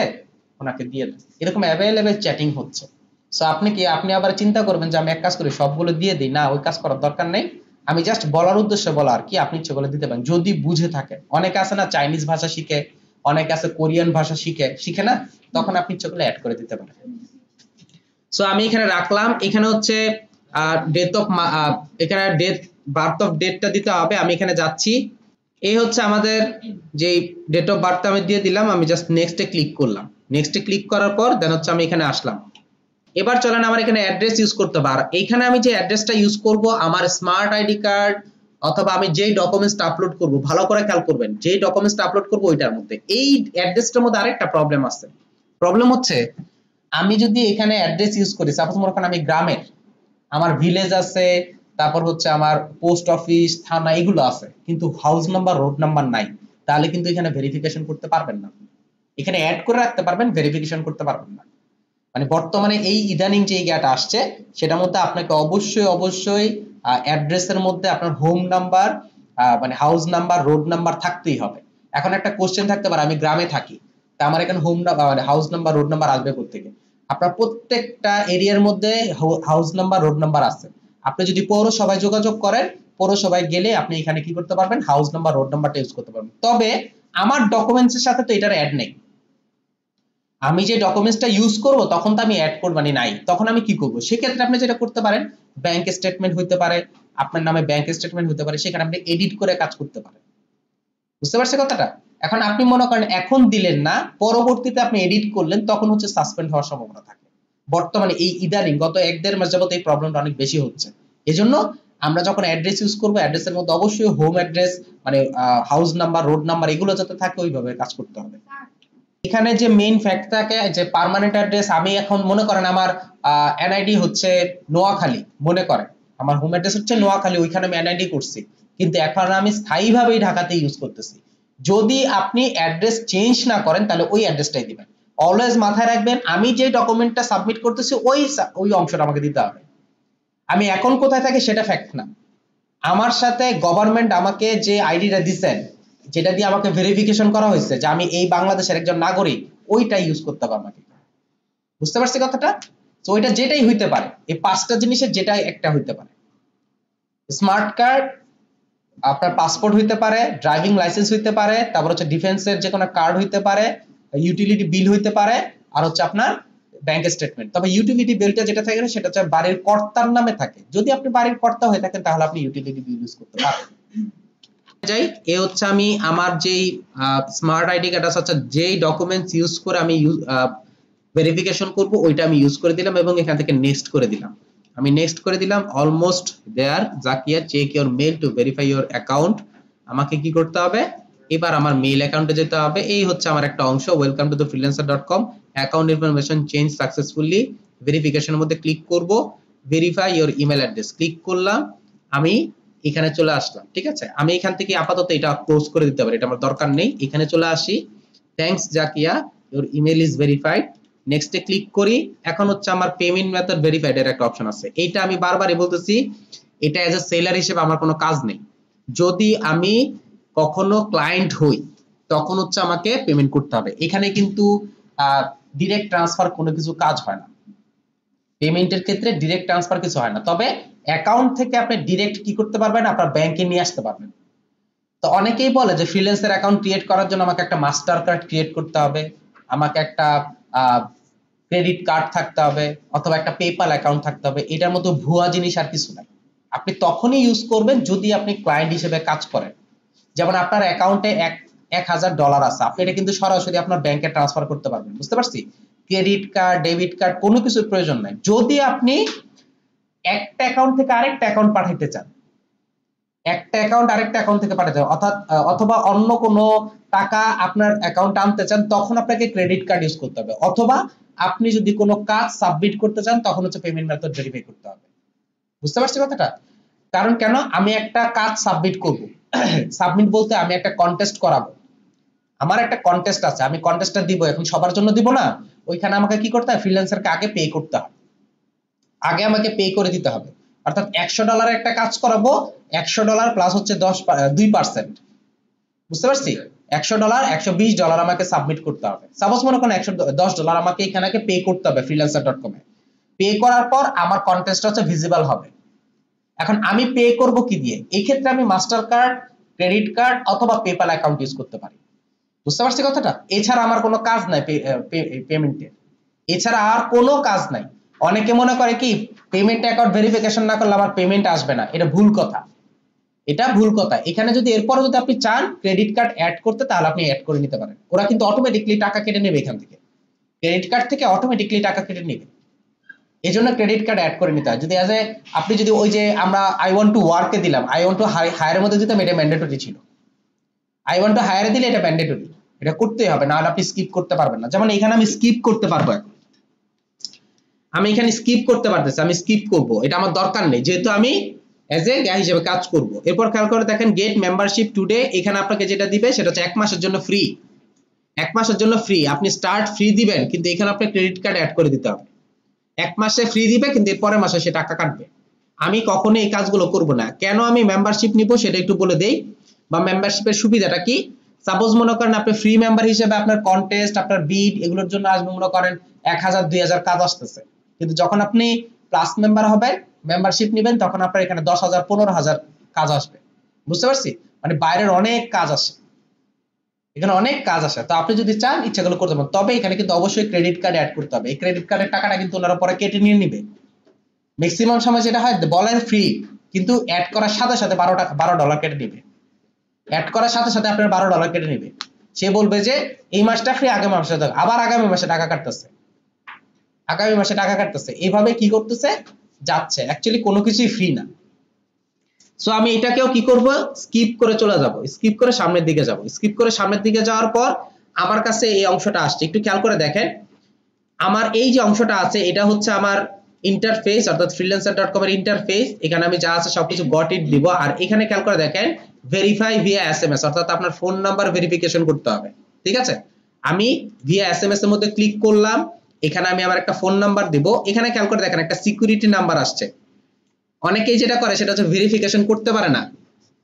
ওনাকে দিয়ে দেন। এরকম অ্যাভেলেবেল চ্যাটিং হচ্ছে। সো আপনি আবার চিন্তা করবেন যে আমি এক কাজ করি সবগুলো দিয়ে দিই, না, ওই কাজ করার দরকার নেই। আমি জাস্ট বলার উদ্দেশ্যে বলা আর কি, আপনি ইচ্ছে করলে দিতে পারেন যদি বুঝে থাকেন। অনেকে আছে না চাইনিজ ভাষা শিখে, অনেকে আছে কোরিয়ান ভাষা শিখে না, তখন আপনি ইচ্ছে করলে অ্যাড করে দিতে পারেন। সো আমি এখানে রাখলাম, এখানে হচ্ছে ডেট অফ, এখানে ডেট বার্থ অফ ডেটটা দিতে হবে। আমি এখানে যাচ্ছি, এই হচ্ছে আমাদের যে ডেট অফ বার্থটা আমি দিয়ে দিলাম। আমি জাস্ট নেক্সটে ক্লিক করলাম। নেক্সটে ক্লিক করার পর দেন হচ্ছে আমি এখানে আসলাম। এবার চলেন আমার এখানে অ্যাড্রেস ইউজ করতে হবে। আর এইখানে আমি যে অ্যাড্রেসটা ইউজ করব, আমার স্মার্ট আইডি কার্ড অথবা আমি যেই ডকুমেন্টসটা আপলোড করব, ভালো করে খেয়াল করবেন, যেই ডকুমেন্টসটা আপলোড করব ওইটার মধ্যে এই অ্যাড্রেসটার মধ্যে আরেকটা প্রবলেম আছে। প্রবলেম হচ্ছে আমি যদি এখানে অ্যাড্রেস ইউজ করি, সাপোজ মনে করেন আমি গ্রামের, আমার ভিলেজ আছে, তারপর হচ্ছে আমার পোস্ট অফিস, থানা এগুলো আছে, কিন্তু হাউস নাম্বার, রোড নাম্বার নাই, তাহলে কিন্তু এখানে ভেরিফিকেশন করতে পারবেন না। এখানে অ্যাড করে রাখতে পারবেন, ভেরিফিকেশন করতে পারবেন না। মানে বর্তমানে এই ইদানিং যে জ্ঞাট আসছে, সেটার মধ্যে আপনাকে অবশ্যই অ্যাড্রেসের মধ্যে আপনার হোম নাম্বার, মানে হাউস নাম্বার, রোড নাম্বার থাকতেই হবে। এখন একটা কোশ্চেন থাকতে পারে, আমি গ্রামে থাকি, তা আমার এখানে হোম নাম্বার, মানে হাউস নাম্বার, রোড নাম্বার আসবে কোত্থেকে? আপনার প্রত্যেকটা এরিয়ার মধ্যে হাউস নাম্বার, রোড নাম্বার আছে। আপনি যদি পৌরসভায় যোগাযোগ করেন, পৌরসভায় গেলে আপনি এখানে কি করতে পারবেন, হাউস নাম্বার, রোড নাম্বারটা ইউজ করতে পারবেন। তবে আমার ডকুমেন্টসের সাথে তো এটার অ্যাড নেই। আমি যে ডকুমেন্টসটা ইউজ করব তখন তো আমি অ্যাড করবানি নাই, তখন আমি কি করব? সেক্ষেত্রে আপনি যেটা করতে পারেন, ব্যাংক স্টেটমেন্ট হইতে পারে, আপনার নামে ব্যাংক স্টেটমেন্ট হতে পারে, সেখানে আপনি এডিট করে কাজ করতে পারেন। বুঝতে পারছেন কথাটা? এখন আপনি মনে করেন এখন দিলেন না, পরবর্তীতে আপনি এডিট করলেন, তখন হচ্ছে সাসপেন্ড হওয়ার সম্ভাবনা থাকে। বর্তমানে এই ইদানিং গত 1-1.5 মাস যাবত এই প্রবলেমটা অনেক বেশি হচ্ছে। এজন্য আমরা যখন অ্যাড্রেস ইউজ করব, অ্যাড্রেসের মধ্যে অবশ্যই হোম অ্যাড্রেস, মানে হাউস নাম্বার, রোড নাম্বার এগুলো যাতে থাকে ওইভাবে কাজ করতে হবে। এখানে যে মেইন ফ্যাক্ট থাকে যে পার্মানেন্ট অ্যাড্রেস, আমি এখন মনে করেন আমার এনআইডি হচ্ছে নোয়াখালী, মনে করেন আমার হোম অ্যাড্রেস হচ্ছে নোয়াখালী, ওইখানে আমি এনআইডি করছি, কিন্তু এখন আমি স্থায়ীভাবেই ঢাকাতে ইউজ করতেছি। যদি আপনি অ্যাড্রেস চেঞ্জ না করেন তাহলে ওই অ্যাড্রেসটাই দিবেন। অলওয়েজ মাথায় রাখবেন, আমি যে ডকুমেন্টটা সাবমিট করতেছি ওই অংশটা আমাকে দিতে হবে। আমি এখন কোথায় থাকি সেটা ফ্যাক্ট না। আমার সাথে গভর্নমেন্ট আমাকে যে আইডিটা দিচ্ছেন, যেটা দিয়ে আমাকে ভেরিফিকেশন করা হয়েছে যে আমি এই বাংলাদেশের একজন নাগরিক, ওইটা ইউজ করতে হবে আমাকে। বুঝতে পারছি কথাটা? তো ওইটা যেটাই হইতে পারে, এই 5টা জিনিসের যেটাই একটা হইতে পারে। স্মার্ট কার্ড, আপনার পাসপোর্ট হইতে পারে, ড্রাইভিং লাইসেন্স হইতে পারে, তারপর হচ্ছে ডিফেন্সের যে কোনো কার্ড হইতে পারে, ইউটিলিটি বিল হইতে পারে, আর হচ্ছে আপনার ব্যাংক স্টেটমেন্ট। তবে ইউটিলিটি বিলটা যেটা থাকে সেটা হচ্ছে বাড়ির কর্তার নামে থাকে। যদি আপনি বাড়ির কর্তা হয়ে থাকেন তাহলে আপনি ইউটিলিটি বিল ইউজ করতে পারেন। যাই, এ হচ্ছে আমি আমার যেই স্মার্ট আইডি কার্ড আছে, যেই ডকুমেন্টস ইউজ করে আমি ভেরিফিকেশন করব ওইটা আমি ইউজ করে দিলাম এবং এখান থেকে নেক্সট করে দিলাম। আমি নেক্সট করে দিলাম। Almost there. Zakia, check your mail to verify your account. আমাকে কি করতে হবে? এবার আমার মেইল অ্যাকাউন্টে যেতে হবে। এই হচ্ছে আমার একটা অংশ, welcome to the freelancer.com, account information change successfully. ভেরিফিকেশনের মধ্যে ক্লিক করব, verify your email address click করলাম, আমি এখানে চলে আসলাম। ঠিক আছে, আমি এখান থেকে আপাতত এটা ক্লোজ করে দিতে পারি, এটা আমার দরকার নেই। এখানে চলে আসি, thanks Zakia, your email is verified. নেক্সটে ক্লিক করি। এখন হচ্ছে আমার পেমেন্ট মেথড ভেরিফাইড এর একটা অপশন আছে। এইটা আমি বারবারই বলতেছি, এটা অ্যাজ এ সেলার হিসেবে আমার কোনো কাজ নেই। যদি আমি কখনো ক্লায়েন্ট হই তখন হচ্ছে আমাকে পেমেন্ট করতে হবে। এখানে কিন্তু ডিরেক্ট ট্রান্সফার কোনো কিছু কাজ হয় না। পেমেন্টের ক্ষেত্রে ডিরেক্ট ট্রান্সফার কিছু হয় না, তবে অ্যাকাউন্ট থেকে আপনি ডিরেক্ট কি করতে পারবেন, আপনার ব্যাংকে নিয়ে আসতে পারবেন। তো অনেকেই বলে যে ফ্রিল্যান্সার অ্যাকাউন্ট ক্রিয়েট করার জন্য আমাকে একটা মাস্টার কার্ড ক্রিয়েট করতে হবে, আমাকে একটা ক্রেডিট কার্ড থাকতে হবে অথবা একটা পেপ্যাল অ্যাকাউন্ট থাকতে হবে, এটার মতো ভুয়া জিনিস আর কিছু নাই। আপনি তখনই ইউজ করবেন যদি আপনি ক্লায়েন্ট হিসেবে কাজ করেন। যেমন আপনার অ্যাকাউন্টে $1000 আছে, আপনি এটা কিন্তু সরাসরি আপনার ব্যাংকে ট্রান্সফার করতে পারবেন, বুঝতে পারছি? ক্রেডিট কার্ড, ডেবিট কার্ড কোনো কিছুর প্রয়োজন নাই। যদি আপনি একটা অ্যাকাউন্ট থেকে আরেকটা অ্যাকাউন্ট পাঠাইতে চান, একটা অ্যাকাউন্ট আরেকটা অ্যাকাউন্ট থেকে পাঠাতে চান, অর্থাৎ অথবা অন্য কোনো টাকা আপনার অ্যাকাউন্টে আনতে চান, তখন আপনাকে ক্রেডিট কার্ড ইউজ করতে হবে। অথবা আপনি যদি কোনো কাজ সাবমিট করতে চান, তখন হচ্ছে পেমেন্ট মেথড ভেরিফাই করতে হবে। বুঝতে পারছি কথাটা? কারণ কেন, আমি একটা কাজ সাবমিট করব, সাবমিট বলতে আমি একটা কন্টেস্ট করাবো, আমার একটা কন্টেস্ট আছে, আমি কন্টেস্টটা দিব, এখন সবার জন্য দিব না, ওইখানে আমাকে কি করতে হয়, ফ্রিল্যান্সারকে আগে পে করতে হবে, আগে আমাকে পে করে দিতে হবে। অর্থাৎ $100 একটা কাজ করাবো, $100 প্লাস হচ্ছে 2%, বুঝতে পারছি? $100 $120 আমাকে সাবমিট করতে হবে। সাপোজ মনে করেন $110 আমাকে এখানে পে করতে হবে freelancer.com এ। পে করার পর আমার কন্টেস্ট হচ্ছে ভিজিবল হবে। এখন আমি পে করব কি দিয়ে? এই ক্ষেত্রে আমি মাস্টার কার্ড, ক্রেডিট কার্ড অথবা পেপ্যাল অ্যাকাউন্ট ইউজ করতে পারি। বুঝতে পারছি কথাটা? এছাড়া আমার কোনো কাজ নাই পেমেন্টের, এছাড়া আর কোনো কাজ নাই। অনেকে মনে করে কি পেমেন্ট অ্যাকাউন্ট ভেরিফিকেশন না করলে আমার পেমেন্ট আসবে না, এটা ভুল কথা, এটা ভুল কথা। এখানে যদি এরপরে যদি আপনি চান ক্রেডিট কার্ড অ্যাড করতে, তাহলে আপনি অ্যাড করে নিতে পারেন, ওরা কিন্তু অটোমেটিকলি টাকা কেটে নেবে এখান থেকে, ক্রেডিট কার্ড থেকে অটোমেটিকলি টাকা কেটে নেবে। এই জন্য ক্রেডিট কার্ড অ্যাড করে নিতে হয়। যদি আপনি যদি ওই যে আমরা আই ওয়ান্ট টু ওয়ার্কে দিলাম, আই ওয়ান্ট টু হায়ারের মধ্যে দিতাম, এটা ম্যান্ডেটরি ছিল। আই ওয়ান্ট টু হায়ারে দিলে এটা ম্যান্ডেটরি, এটা করতেই হবে, না হলে আপনি স্কিপ করতে পারবেন না। যেমন এখানে আমি স্কিপ করতে পারবো, এখন আমি এখানে স্কিপ করতে পারতেছি, আমি স্কিপ করব, এটা আমার দরকার নেই, যেহেতু আমি এজ এ গাই হিসেবে কাজ করব। এরপর খেয়াল করে দেখেন গেট মেম্বারশিপ টুডে, এখানে আপনাকে যেটা দিবে সেটা হচ্ছে 1 মাসের জন্য ফ্রি, 1 মাসের জন্য ফ্রি। আপনি স্টার্ট ফ্রি দিবেন, কিন্তু এখানে আপনি ক্রেডিট কার্ড অ্যাড করে দিতে হবে। 1 মাসে ফ্রি দিবে, কিন্তু এর পরের মাসে সে টাকা কাটবে। আমি কখনো এই কাজগুলো করব না। কেন আমি মেম্বারশিপ নিব সেটা একটু বলে দেই, বা মেম্বারশিপের সুবিধাটা কি। সাপোজ মনে করেন আপনি ফ্রি মেম্বার হিসেবে আপনার কন্টেস্ট, আপনার বিড এগুলোর জন্য আসবে মনে করেন 1000 2000 কাজ আসতেছে, কিন্তু যখন আপনি প্লাস মেম্বার হবেন, মেম্বারশিপ নেবেন, তখন আপনার এখানে 10,000 15,000 কাজ আসবে। বুঝতে পারছি? মানে বাইরের অনেক কাজ আসে, এখানে অনেক কাজ আসে। তো আপনি যদি চান ইচ্ছাগুলো করতে পারেন, তবে এখানে কিন্তু অবশ্যই ক্রেডিট কার্ড অ্যাড করতে হবে। এই ক্রেডিট কার্ডের টাকাটা কিন্তু ওনারা পরে কেটে নিয়ে নিবে। ম্যাক্সিমাম সময় যেটা হয় বলেন ফ্রি, কিন্তু অ্যাড করার সাথে সাথে $12 কেটে নিবে, অ্যাড করার সাথে সাথে আপনার $12 কেটে নিবে। সে বলবে যে এই মাসটা ফ্রি, আগামী মাসে আবার আগামী মাসে টাকা কাটতেছে, আগামী মাসে টাকা কাটতেছে, এইভাবে কি করতেছে যাচ্ছে। অ্যাকচুয়ালি কোনো কিছুই ফ্রি না। সো আমি এটাকেও কি করব, স্কিপ করে চলে যাব, স্কিপ করে সামনের দিকে যাব। স্কিপ করে সামনের দিকে যাওয়ার পর আমার কাছে এই অংশটা আসছে, একটু খেয়াল করে দেখেন। আমার এই যে অংশটা আছে এটা হচ্ছে আমার ইন্টারফেস, অর্থাৎ freelancer.com এর ইন্টারফেস। এখানে আমি যা আছে সবকিছু গট ইট দিব। আর এখানে খেয়াল করে দেখেন ভেরিফাই ভিয়া এসএমএস, অর্থাৎ আপনার ফোন নাম্বার ভেরিফিকেশন করতে হবে। ঠিক আছে, আমি ভিয়া এসএমএস এর মধ্যে ক্লিক করলাম, এখানে আমি আমার একটা ফোন নাম্বার দিব। এখানে খেয়াল করে দেখেন একটা সিকিউরিটি নাম্বার আসছে। অনেকেই যেটা করে সেটা হচ্ছে ভেরিফিকেশন করতে পারে না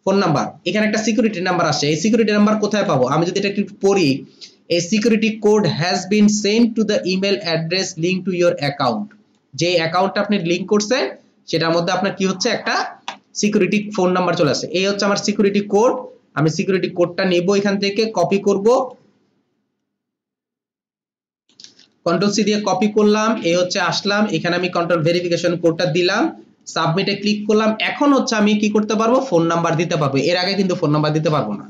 ফোন নাম্বার, এখানে একটা সিকিউরিটি নাম্বার আসছে। এই সিকিউরিটি নাম্বার কোথায় পাবো? আমি যদি এটা একটু পড়ি, a security code has been sent to the email address linked to your account। যে অ্যাকাউন্টটা আপনি লিংক করছেন সেটার মধ্যে আপনার কি হচ্ছে, একটা সিকিউরিটি ফোন নাম্বার চলে আসে। এই হচ্ছে আমার সিকিউরিটি কোড। আমি সিকিউরিটি কোডটা নেব, এখান থেকে কপি করব, কন্ট্রোল সি দিয়ে কপি করলাম, এই হচ্ছে আসলাম, এখানে আমি কন্ট্রোল ভেরিফিকেশন কোডটা দিলাম, সাবমিটে ক্লিক করলাম। এখন হচ্ছে আমি কি করতে পারবো, ফোন নাম্বার দিতে পারবো। এর আগে কিন্তু ফোন নাম্বার দিতে পারবো না।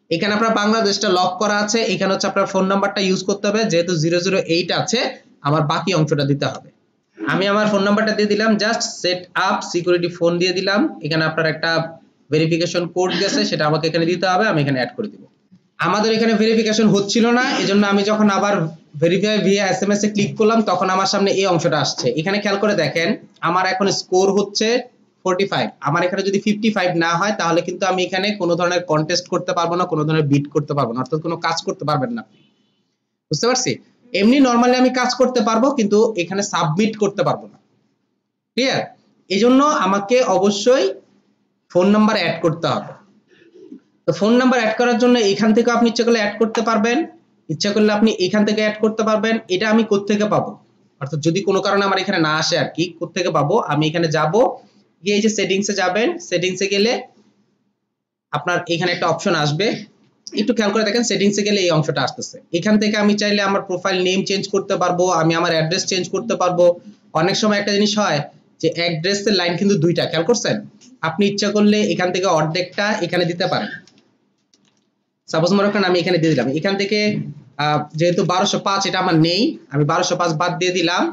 এখানে আপনার বাংলাদেশটা লক করা আছে, এখানে হচ্ছে আপনার ফোন নাম্বারটা ইউজ করতে হবে, যেহেতু 008 আছে আমার বাকি অংশটা দিতে হবে। আমি আমার ফোন নাম্বারটা দিয়ে দিলাম, just set up security phone দিয়ে দিলাম। এখানে আপনার একটা ভেরিফিকেশন কোড গেছে, সেটা আমাকে এখানে দিতে হবে, আমি এখানে অ্যাড করে দিব। আমাদের এখানে ভেরিফিকেশন হচ্ছিল না, এজন্য আমি যখন আবার ভেরিফাই ভিয়া এসএমএস এ ক্লিক করলাম, তখন আমার সামনে এই অংশটা আসছে। এখানে খেয়াল করে দেখেন আমার এখন স্কোর হচ্ছে 45। আমার এখানে যদি 55 না হয়, তাহলে কিন্তু আমি এখানে কোনো ধরনের কন্টেস্ট করতে পারবো না, কোনো ধরনের বিট করতে পারবো না, অর্থাৎ কোনো কাজ করতে পারবেন না আপনি। বুঝতে পারছি? এমনি নরমালি আমি কাজ করতে পারবো, কিন্তু এখানে সাবমিট করতে পারবো না। ক্লিয়ার? এজন্য আমাকে অবশ্যই ফোন নাম্বার অ্যাড করতে হবে। তো ফোন নাম্বার অ্যাড করার জন্য এখান থেকে আপনি ইচ্ছা করলে অ্যাড করতে পারবেন, ইচ্ছা করলে আপনি এখান থেকে অ্যাড করতে পারবেন। এটা আমি কোত্থেকে পাবো, অর্থাৎ যদি কোনো কারণে আমার এখানে না আসে আর কি, কোত্থেকে পাবো, আমি এখানে যাব, গিয়ে এই যে সেটিংসে যাবেন, সেটিংসে গেলে আপনার এখানে একটা অপশন আসবে, একটু খেয়াল করে দেখেন সেটিংসে গেলে এই অংশটা আসতেছে। এখান থেকে আমি চাইলে আমার প্রোফাইল নেম চেঞ্জ করতে পারবো, আমি আমার অ্যাড্রেস চেঞ্জ করতে পারবো। অনেক সময় একটা জিনিস হয় যে অ্যাড্রেসের লাইন কিন্তু দুইটা, খেয়াল করছেন? আপনি ইচ্ছা করলে এখান থেকে অর্ধেকটা এখানে দিতে পারেন। সাপোজ মনে করেন আমি এখানে দিয়ে দিলাম, এখান থেকে যেহেতু 1205 এটা আমার নেই, আমি 1205 বাদ দিয়ে দিলাম।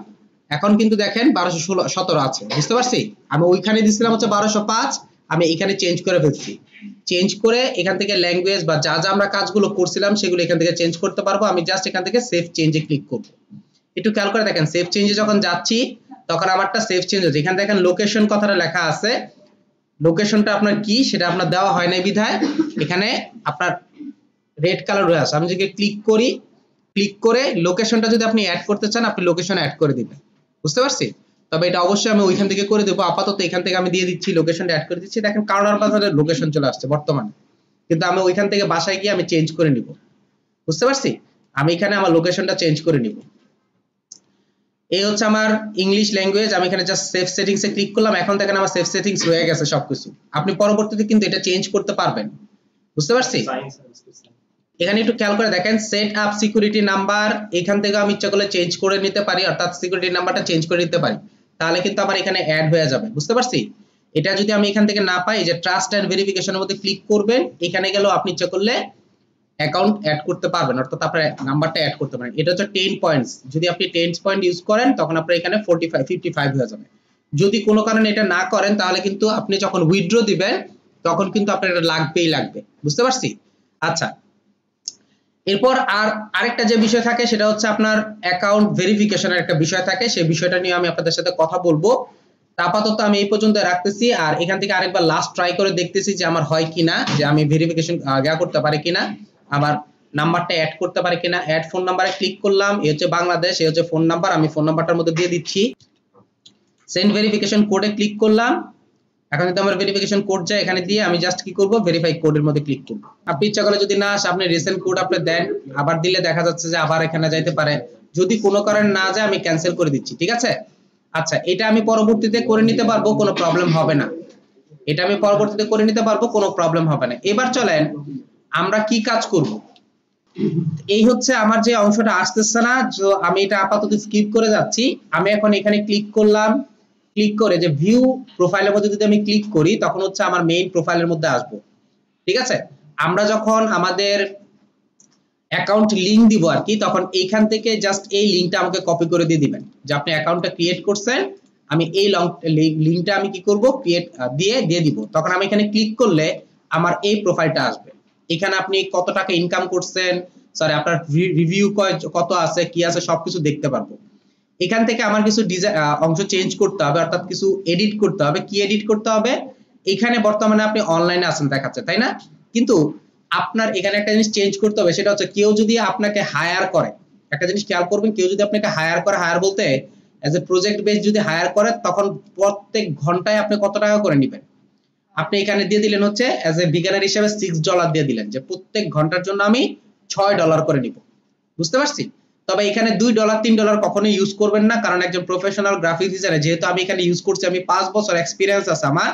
এখন কিন্তু দেখেন 1217 আছে, বুঝতে পারছি? আমি ওইখানে দিছিলাম হচ্ছে 1205, আমি এখানে চেঞ্জ করে ফেলছি। চেঞ্জ করে এখান থেকে ল্যাঙ্গুয়েজ বা যা যা আমরা কাজগুলো করছিলাম সেগুলো এখান থেকে চেঞ্জ করতে পারবো। আমি জাস্ট এখান থেকে সেভ চেঞ্জে ক্লিক করব। একটু খেয়াল করে দেখেন সেভ চেঞ্জে যখন যাচ্ছি তখন আমারটা সেভ চেঞ্জ হচ্ছে। এখানে দেখেন লোকেশন কথাটা লেখা আছে, লোকেশনটা আপনার কি সেটা আপনার দেওয়া হয় নাই বিধায় এখানে আপনার রেড কালার হয়ে আছে। আমি যদি ক্লিক করি, ক্লিক করে লোকেশনটা যদি আপনি অ্যাড করতে চান আপনি লোকেশন অ্যাড করে দিবেন, বুঝতে পারছি? তবে এটা অবশ্যই আমি ওইখান থেকে করে দেবো। আপাতত এখান থেকে আমি দিয়ে দিচ্ছি, লোকেশনটা অ্যাড করে দিচ্ছি। দেখেন কারণ বাজারের লোকেশন চলে আসছে বর্তমানে, কিন্তু আমি ওইখান থেকে বাসায় গিয়ে আমি চেঞ্জ করে নিব, বুঝতে পারছি? আমি এখানে আমার লোকেশনটা চেঞ্জ করে নিব। এই হচ্ছে আমার ইংলিশ ল্যাঙ্গুয়েজ। আমি এখানে জাস্ট সেভ সেটিংস এ ক্লিক করলাম। এখন দেখেন আমার সেভ সেটিংস হয়ে গেছে সবকিছু। আপনি পরবর্তীতে কিন্তু এটা চেঞ্জ করতে পারবেন, বুঝতে পারছি? এখানে একটু খেয়াল করে দেখেন সেট আপ সিকিউরিটি নাম্বার, এখান থেকে আমি ইচ্ছা করলে চেঞ্জ করে নিতে পারি, অর্থাৎ সিকিউরিটি নাম্বারটা চেঞ্জ করে নিতে পারি, তাহলে কিন্তু আমার এখানে অ্যাড হয়ে যাবে, বুঝতে পারছি? এটা যদি আমি এখান থেকে না পাই, যে ট্রাস্ট এন্ড ভেরিফিকেশনের মধ্যে ক্লিক করবেন, এখানে গেলেও আপনি ইচ্ছা করলে অ্যাকাউন্ট অ্যাড করতে পারবেন, অর্থাৎ আপনার নাম্বারটা অ্যাড করতে পারেন। এটা হচ্ছে 10 পয়েন্টস, যদি আপনি 10 পয়েন্ট ইউজ করেন তখন আপনার এখানে 55 হয়ে যাবে। যদি কোনো কারণে এটা না করেন তাহলে কিন্তু আপনি যখন উইথড্র দিবেন তখন কিন্তু আপনার এটা লাগবেই লাগবে, বুঝতে পারছি? আচ্ছা, এরপর আরেকটা যে বিষয় থাকে সেটা হচ্ছে আপনার অ্যাকাউন্ট ভেরিফিকেশনের একটা বিষয় থাকে, সেই বিষয়টা নিয়ে আমি আপনাদের সাথে কথা বলবো। আপাতত আমি এই পর্যন্ত রাখতেছি, আর এখান থেকে আরেকবার লাস্ট ট্রাই করে দেখতেছি যে আমার হয় কিনা, যে আমি ভেরিফিকেশন করতে পারি কিনা, আমার নাম্বারটা অ্যাড করতে পারি কিনা। অ্যাড ফোন নাম্বারে ক্লিক করলাম, এই হচ্ছে বাংলাদেশ, এই হচ্ছে ফোন নাম্বার, আমি ফোন নাম্বারটার মধ্যে দিয়ে দিচ্ছি। সেন্ড ভেরিফিকেশন কোডে ক্লিক করলাম। এখন যদি আমার ভেরিফিকেশন কোড যায়, এখানে দিয়ে আমি জাস্ট কি করব, ভেরিফাই কোডের মধ্যে ক্লিক করব। আপনি ইচ্ছা করলে যদি না আসে আপনি রিসেন্ট কোড আপনি দেন, আবার দিলে দেখা যাচ্ছে যে আবার এখানে যাইতে পারে। যদি কোনো কারণে না যায় আমি ক্যান্সেল করে দিচ্ছি, ঠিক আছে? আচ্ছা, এটা আমি পরবর্তীতে করে নিতে পারবো, কোনো প্রবলেম হবে না। এটা আমি পরবর্তীতে করে নিতে পারবো, কোনো প্রবলেম হবে না। এবার চলেন আমরা কি কাজ করব। এই হচ্ছে আমার যে অংশটা আসতেছে না, তো আমি এটা আপাতত স্কিপ করে যাচ্ছি। আমি এখন এখানে ক্লিক করলাম, ক্লিক করে যে ভিউ প্রোফাইলের মধ্যে যদি আমি ক্লিক করি তখন হচ্ছে আমার মেইন প্রোফাইলের মধ্যে আসবো, ঠিক আছে? আমরা যখন আমাদের অ্যাকাউন্ট লিংক দিব আর কি, তখন এইখান থেকে জাস্ট এই লিংকটা আমাকে কপি করে দিয়ে দিবেন, যে আপনি অ্যাকাউন্টটা ক্রিয়েট করছেন। আমি এই লিংকটা আমি কি করব, ক্রিয়েট দিয়ে দিব। তখন আমি এখানে ক্লিক করলে আমার এই প্রোফাইলটা আসবে। এখানে আপনি কত টাকা ইনকাম করছেন, সরি আপনার রিভিউ কত আছে, কি আছে, সবকিছু দেখতে পারবো। এখান থেকে আমার কিছু অংশ চেঞ্জ করতে হবে, অর্থাৎ কিছু এডিট করতে হবে। কি এডিট করতে হবে? এখানে বর্তমানে আপনি অনলাইনে আছেন দেখাচ্ছে, তাই না? কিন্তু আপনার এখানে একটা জিনিস চেঞ্জ করতে হবে, সেটা হচ্ছে কেউ যদি আপনাকে হায়ার করে, একটা জিনিস খেয়াল করবেন, কেউ যদি আপনাকে হায়ার করে, হায়ার বলতে এজ এ প্রজেক্ট বেস যদি হায়ার করে, তখন প্রত্যেক ঘন্টায় আপনি কত টাকা করে নেবেন। আপনি এখানে দিয়ে দিলেন হচ্ছে এজ এ বিগিনার হিসেবে $6 দিয়ে দিলেন, যে প্রত্যেক ঘন্টার জন্য আমি $6 করে নিব, বুঝতে পারছি? তবে এখানে $2 $3 কখনোই ইউজ করবেন না, কারণ একজন প্রফেশনাল গ্রাফিক ডিজাইনার যেহেতু আমি এখানে ইউজ করছি, আমি 5 বছর এক্সপিরিয়েন্স আছে আমার,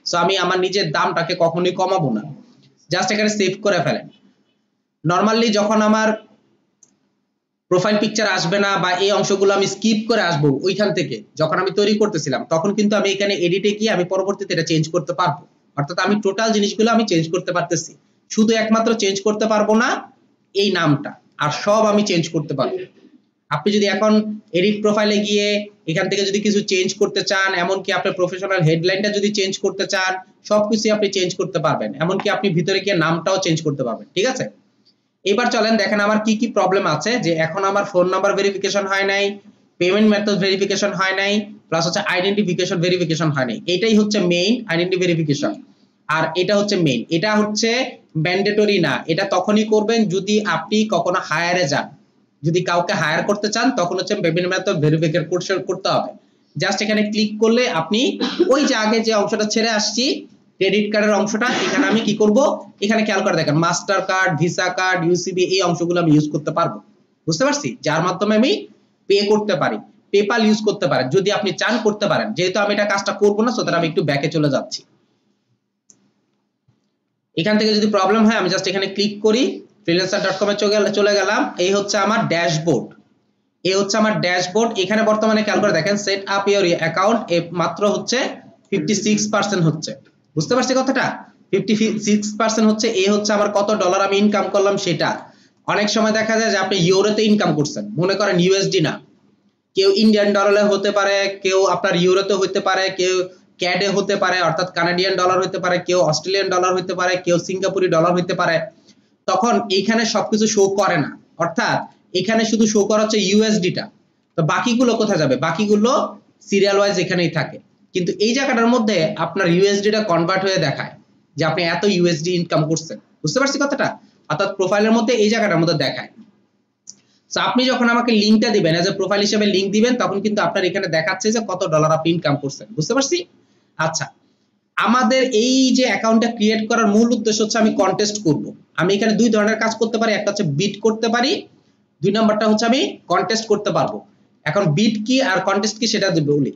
সো আমি আমার নিজের দামটাকে কখনোই কমাবো না। জাস্ট এখানে সেভ করে ফেলেন। নরমালি যখন আমার প্রোফাইল পিকচার আসবে না বা এই অংশগুলো আমি স্কিপ করে আসবো ওইখান থেকে, যখন আমি তৈরি করতেছিলাম তখন কিন্তু আমি এখানে এডিটে গিয়ে আমি পরবর্তীতে এটা চেঞ্জ করতে পারবো, অর্থাৎ আমি টোটাল জিনিসগুলো আমি চেঞ্জ করতে পারতেছি। শুধু একমাত্র চেঞ্জ করতে পারবো না এই নামটা, আর সব আমি চেঞ্জ করতে পারবো। আপনি যদি এখন এডিট প্রোফাইলে গিয়ে এখান থেকে যদি কিছু চেঞ্জ করতে চান, এমনকি আপনার প্রফেশনাল হেডলাইনটা যদি চেঞ্জ করতে চান, সবকিছু আপনি চেঞ্জ করতে পারবেন, এমনকি আপনি ভিতরে গিয়ে নামটাও চেঞ্জ করতে পারবেন, ঠিক আছে? এবার চলেন দেখেন আমার কি কি প্রবলেম আছে। যে এখন আমার ফোন নাম্বার ভেরিফিকেশন হয় নাই, পেমেন্ট মেথড ভেরিফিকেশন হয় নাই, প্লাস হচ্ছে আইডেন্টিফিকেশন ভেরিফিকেশন হয় নাই। এটাই হচ্ছে মেইন আইডেন্টি ভেরিফিকেশন, আর এটা হচ্ছে মেইন। এটা হচ্ছে ম্যান্ডেটরি না, এটা তখনই করবেন যদি আপনি কখনো হায়ারে যান, যদি কাউকে হায়ার করতে চান তখন হচ্ছে পেমেন্ট মেথড ভেরিফিকেশন করতে হবে। জাস্ট এখানে ক্লিক করলে আপনি ওই যে আগে যে অংশটা ছেড়ে আসছি ক্রেডিট কার্ডের অংশটা, এখানে আমি কি করব, এখানে খেয়াল করে দেখেন master card, visa card, UCB, এই অংশগুলো আমি ইউজ করতে পারবো, বুঝতে পারছি? যার মাধ্যমে আমি পে করতে পারি। পেপাল ইউজ করতে পারেন যদি আপনি চান, করতে পারেন। যেহেতু আমি এটা কাজটা করব না, সুতরাং আমি একটু ব্যাকে চলে যাচ্ছি। এখান থেকে যদি প্রবলেম হয় আমি জাস্ট এখানে ক্লিক করি, freelancer.com এ চলে গেলাম। এই হচ্ছে আমার ড্যাশবোর্ড, এই হচ্ছে আমার ড্যাশবোর্ড। এখানে বর্তমানে খেয়াল করে দেখেন সেট আপ ইওর অ্যাকাউন্ট মাত্র হচ্ছে 56% হচ্ছে। বুঝতে পারছি কথাটা? 56% হচ্ছে। এই হচ্ছে আমার কত ডলার আমি ইনকাম করলাম সেটা। অনেক সময় দেখা যায় যে আপনি ইউরোতে ইনকাম করছেন, মনে করেন ইউএসডি না, কেউ ইন্ডিয়ান ডলারে হতে পারে, কেউ আপনার ইউরোতে হতে পারে, কেউ ক্যাডে হতে পারে অর্থাৎ কানাডিয়ান ডলার হতে পারে, কেউ অস্ট্রেলিয়ান ডলার হতে পারে, কেউ সিঙ্গাপুরি ডলার হতে পারে। তখন এইখানে সবকিছু শো করে না, অর্থাৎ এখানে শুধু শো করা হচ্ছে ইউএসডিটা। তো বাকিগুলো কোথায় যাবে? বাকিগুলো সিরিয়াল ওয়াইজ এখানেই থাকে, কিন্তু এই জায়গাটার মধ্যে আপনার ইউএসডিটা কনভার্ট হয়ে দেখায় যে আপনি এত ইউএসডি ইনকাম করছেন। বুঝতে পারছি কথাটা? অর্থাৎ প্রোফাইলের মধ্যে এই জায়গাটার মধ্যে দেখায়। সো আপনি যখন আমাকে লিংকটা দিবেন, এজ এ প্রোফাইল হিসেবে লিংক দিবেন, তখন কিন্তু আপনার এখানে দেখাচ্ছে যে কত ডলার আপনি ইনকাম করছেন। বুঝতে পারছি? আচ্ছা, আমাদের এই যে অ্যাকাউন্টটা ক্রিয়েট করার মূল উদ্দেশ্য হচ্ছে আমি কন্টেস্ট করব। আমি এখানে দুই ধরনের কাজ করতে পারি, একটা হচ্ছে বিট করতে পারি, দুই নাম্বারটা হচ্ছে আমি কন্টেস্ট করতে পারবো। এখন বিট কি আর কন্টেস্ট কি সেটা বলি।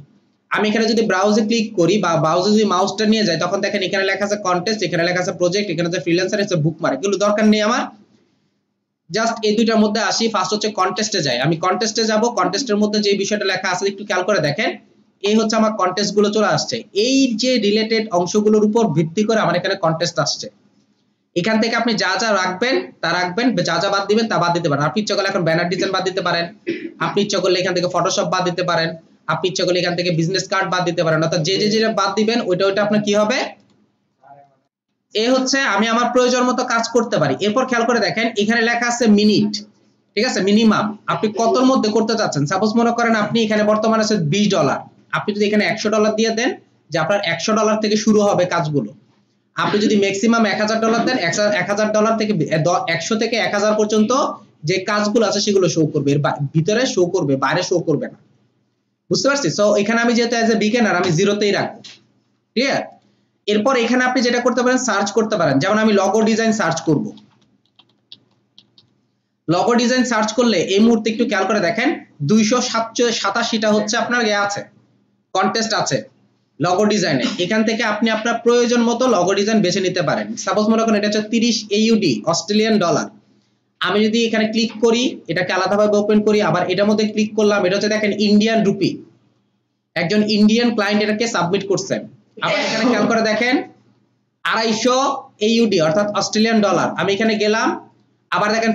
আমি এখানে যদি ব্রাউজে ক্লিক করি বা ব্রাউজে যদি মাউসটা নিয়ে যাই, তখন দেখেন এখানে লেখা আছে কন্টেস্ট, এখানে লেখা আছে প্রজেক্ট, এখানে আছে ফ্রিল্যান্সার, আছে বুকমার্ক। এগুলো দরকার নেই আমার, জাস্ট এই দুইটার মধ্যে আসি। ফার্স্ট হচ্ছে কন্টেস্টে যাই, আমি কন্টেস্টে যাব। কন্টেস্টের মধ্যে যে বিষয়টা লেখা আছে একটু খেয়াল করে দেখেন, এই হচ্ছে আমার কন্টেস্ট গুলো চলে আসছে। এই যে রিলেটেড অংশগুলোর উপর ভিত্তি করে আমার এখানে কন্টেস্ট আসছে। এখান থেকে আপনি যা যা রাখবেন তা রাখবেন, যা যা বাদ দিবেন তা বাদ দিতে পারেন। আপনি ইচ্ছা করলে এখন ব্যানার ডিজাইন বাদ দিতে পারেন, আপনি ইচ্ছা করলে এখান থেকে ফটোশপ বাদ দিতে পারেন, আপনি ইচ্ছা করলে এখান থেকে বিজনেস কার্ড বাদ দিতে পারেন। অর্থাৎ যে যেটা বাদ দিবেন ওইটা আপনার কি হবে, এ হচ্ছে আমি আমার প্রয়োজন মতো কাজ করতে পারি। এরপর খেয়াল করে দেখেন এখানে লেখা আছে মিনিট, ঠিক আছে, মিনিমাম আপনি কতর মধ্যে করতে চাচ্ছেন। সাপোজ মনে করেন আপনি এখানে বর্তমানে আছে $20, আপনি যদি এখানে $100 দিয়ে দেন যে আপনার $100 থেকে শুরু হবে কাজগুলো। আপনি যদি ম্যাক্সিমাম $1000 দেন, $1000 থেকে 100 থেকে 1000 পর্যন্ত যে কাজগুলো আছে সেগুলো শো করবে, এর ভিতরে শো করবে, বাইরে শো করবে না। বুঝতে পারছি? সো এখানে আমি যেহেতু অ্যাজ এ বিগিনার আমি জিরোতেই রাখবো। ক্লিয়ার? এরপর এখানে আপনি যেটা করতে পারেন সার্চ করতে পারেন, যেমন আমি লগো ডিজাইন সার্চ করব। লগো ডিজাইন সার্চ করলে এই মুহূর্তে একটু খেয়াল করে দেখেন 287টা হচ্ছে আপনার ইয়ে আছে, কন্টেস্ট আছে লগো ডিজাইনে। এখান থেকে আপনি আপনার প্রয়োজন মতো লগো ডিজাইন বেছে নিতে পারেন। সাপোজ মনে করেন এটা হচ্ছে 30 AUD, অস্ট্রেলিয়ান ডলার। আমি যদি এখানে ক্লিক করি, এটাকে আলাদাভাবে ওপেন করি, আবার এটার মধ্যে ক্লিক করলাম, এটা হচ্ছে দেখেন ইন্ডিয়ান রুপি, একজন ইন্ডিয়ান ক্লায়েন্ট এটাকে সাবমিট করছেন। আবার এখানে খেয়াল করে দেখেন 250 AUD অর্থাৎ অস্ট্রেলিয়ান ডলার। আমি এখানে গেলাম, আবার দেখেন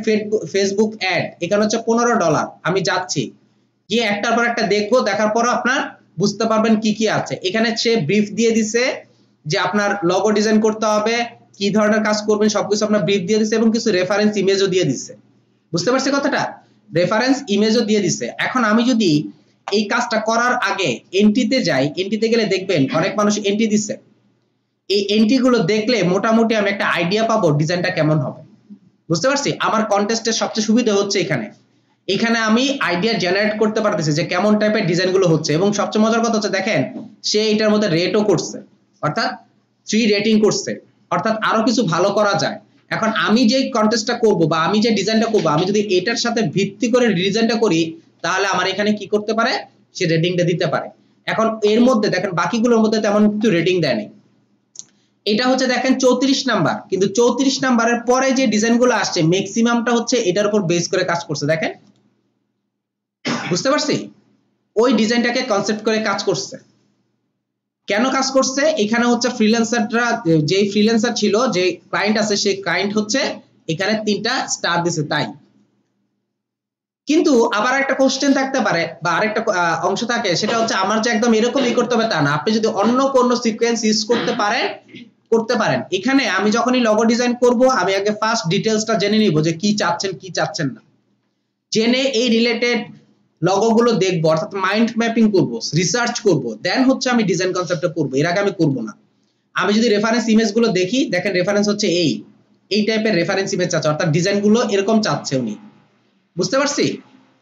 ফেসবুক অ্যাড, এখানে হচ্ছে $15। আমি যাচ্ছি, গিয়ে একটার পর একটা দেখবো, দেখার পর আপনার বুঝতে পারবেন কি কি আছে। এখানে সে ব্রিফ দিয়ে দিছে যে আপনার লগো ডিজাইন করতে হবে, কি ধরনের কাজ করবেন সবকিছু আপনার ব্রিফ দিয়ে দিছে, এবং কিছু রেফারেন্স ইমেজও দিয়ে দিছে। বুঝতে পারছি কথাটা? রেফারেন্স ইমেজও দিয়ে দিছে। এখন আমি যদি এই কাজটা করার আগে এন্ট্রিতে যাই, এন্ট্রিতে গেলে দেখবেন অনেক মানুষ এন্ট্রি দিচ্ছে। এই এন্ট্রি গুলো দেখলে মোটামুটি আমি একটা আইডিয়া পাবো ডিজাইনটা কেমন হবে। বুঝতে পারছি? আমার কন্টেস্টের সবচেয়ে সুবিধা হচ্ছে এখানে আমি আইডিয়া জেনারেট করতে পারতেছি যে কেমন টাইপের ডিজাইন গুলো হচ্ছে। এবং সবচেয়ে মজার কথা হচ্ছে দেখেন সে এটার মধ্যে রেটও করছে, অর্থাৎ 3 রেটিং করছে, অর্থাৎ আরো কিছু ভালো করা যায়। এখন আমি যে কন্টেস্টটা করব বা আমি যে ডিজাইনটা করব, আমি যদি এটার সাথে ভিত্তি করে ডিজাইনটা করি, তাহলে আমার এখানে কি করতে পারে, সে রেটিংটা দিতে পারে। এখন এর মধ্যে দেখেন বাকিগুলোর মধ্যে তেমন কিছু রেটিং দেয় নাই। এটা হচ্ছে দেখেন 34 নাম্বার, কিন্তু 34 নাম্বারের পরে যে ডিজাইনগুলো আসছে ম্যাক্সিমামটা হচ্ছে এটার উপর বেস করে কাজ করছে। দেখেন, বুঝতে পারছি? ওই ডিজাইনটাকে কনসেপ্ট করে কাজ করছে। কেন কাজ করছে? এখানে হচ্ছে ফ্রিল্যান্সাররা, যে ফ্রিল্যান্সার ছিল, যে ক্লায়েন্ট আছে, সেই ক্লায়েন্ট হচ্ছে এখানে 3টা স্টার দিছে তাই। কিন্তু আবার একটা কোশ্চেন থাকতে পারে বা আরেকটা অংশ থাকে, সেটা হচ্ছে আমার যে একদম এরকমই করতে হবে তা না, আপনি যদি অন্য কোনো সিকোয়েন্স ইউজ করতে পারেন। এখানে আমি যখনই লগো ডিজাইন করব, আমি আগে ফার্স্ট ডিটেইলসটা জেনে নিব যে কি চাচ্ছেন কি চাচ্ছেন না, জেনে এই রিলেটেড লগো গুলো দেখবো, অর্থাৎ মাইন্ড ম্যাপিং করব, রিসার্চ করব, দেন হচ্ছে আমি ডিজাইন কনসেপ্টটা করব। এর আগে আমি করব না। আমি যদি রেফারেন্স ইমেজ গুলো দেখি, দেখেন রেফারেন্স হচ্ছে এই টাইপের রেফারেন্স ইমেজ চাচ্ছে, অর্থাৎ ডিজাইন গুলো এরকম চাচ্ছে উনি। বুঝতে পারছি?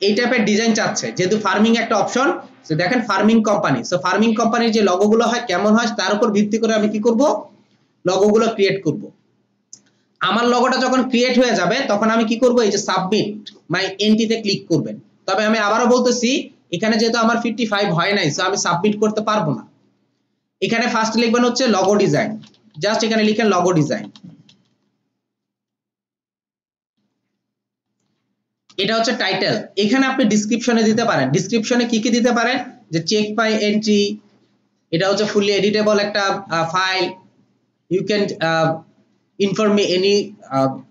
এই টাইপের ডিজাইন চাচ্ছে, যেহেতু ফার্মিং একটা অপশন। সো দেখেন ফার্মিং কোম্পানি, সো ফার্মিং কোম্পানির যে লগো গুলো হয় কেমন হয় তার উপর ভিত্তি করে আমি কি করব, লগো গুলো ক্রিয়েট করব। আমার লগোটা যখন ক্রিয়েট হয়ে যাবে তখন আমি কি করব, এই যে সাবমিট মাই এন্ট্রিতে ক্লিক করবেন। তবে আমি আবারও বলতেছি, এখানে যেহেতু আমার 55 হয় নাই, সো আমি সাবমিট করতে পারবো না। এখানে ফার্স্ট লিখবেন হচ্ছে লগো ডিজাইন, জাস্ট এখানে লিখেন লগো ডিজাইন। এটা হচ্ছে টাইটেল। এখানে আপনি ডেসক্রিপশনে দিতে পারেন। ডেসক্রিপশনে কি কি দিতে পারেন, যে চেক বাই এন্ট্রি, এটা হচ্ছে ফুললি এডিটেবল একটা file, you can inform me any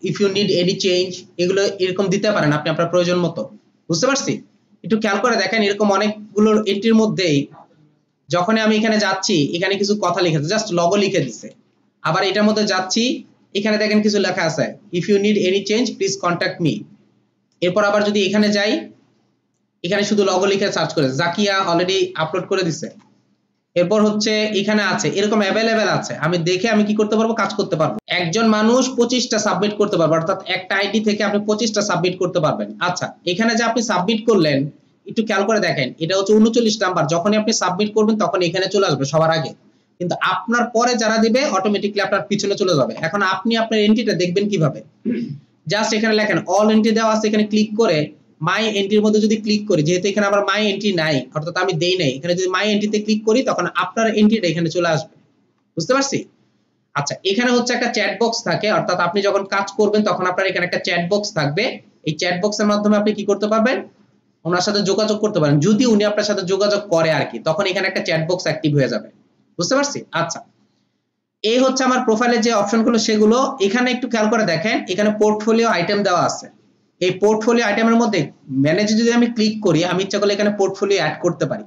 if you need any change, এগুলো এরকম দিতে পারেন আপনি আপনার প্রয়োজন মতো। বুঝতে পারছি? একটু খেয়াল করে দেখেন, এরকম অনেকগুলো এন্ট্রির মধ্যেই যখন আমি এখানে যাচ্ছি, এখানে কিছু কথা লিখেছে, জাস্ট লগো লিখে দিছে। আবার এটার মধ্যে যাচ্ছি, এখানে দেখেন কিছু লেখা আছে, if you need any change please contact me. এরপর আবার যদি এখানে যাই, এখানে শুধু লগো লিখে সার্চ করে, জাকিয়া অলরেডি আপলোড করে দিছে। এরপর হচ্ছে এখানে আছে, এরকম অ্যাভেলেবেল আছে, আমি দেখে আমি কি করতে পারবো, কাজ করতে পারবো। একজন মানুষ 25টা সাবমিট করতে পারবে, অর্থাৎ একটা আইডি থেকে আপনি 25টা সাবমিট করতে পারবেন। আচ্ছা, এখানে যে আপনি সাবমিট করলেন, একটু খেয়াল করে দেখেন, এটা হচ্ছে 39 নাম্বার, যখনই আপনি সাবমিট করবেন তখন এখানে চলে আসবে সবার আগে, কিন্তু আপনার পরে যারা দিবে অটোমেটিক্যালি আপনার পিছনে চলে যাবে। এখন আপনি আপনার এন্ট্রিটা দেখবেন কিভাবে, জাস্ট এখানে লেখেন অল এন্ট্রি দেওয়া আছে, এখানে ক্লিক করে মাই এন্ট্রির মধ্যে যদি ক্লিক করি, যেহেতু এখানে আমার মাই এন্ট্রি নাই, অর্থাৎ আমি দেই নাই, এখানে যদি মাই এন্ট্রিতে ক্লিক করি তখন আপনার এন্ট্রিটা এখানে চলে আসবে। বুঝতে পারছি? আচ্ছা, এখানে হচ্ছে একটা চ্যাট বক্স থাকে, অর্থাৎ আপনি যখন কাজ করবেন তখন আপনার এখানে একটা চ্যাট বক্স থাকবে। এই চ্যাট বক্সের মাধ্যমে আপনি কি করতে পারবেন, ওনার সাথে যোগাযোগ করতে পারেন, যদি উনি আপনার সাথে যোগাযোগ করে আর কি, তখন এখানে একটা চ্যাট বক্স অ্যাক্টিভ হয়ে যাবে। বুঝতে পারছি? আচ্ছা, এই হচ্ছে আমার প্রোফাইলের যে অপশনগুলো সেগুলো। এখানে একটু খেয়াল করে দেখেন, এখানে পোর্টফোলিও আইটেম দেওয়া আছে। এই পোর্টফোলিও আইটেমের মধ্যে ম্যানেজে যদি আমি ক্লিক করি, আমি ইচ্ছা করলে এখানে পোর্টফোলিও অ্যাড করতে পারি।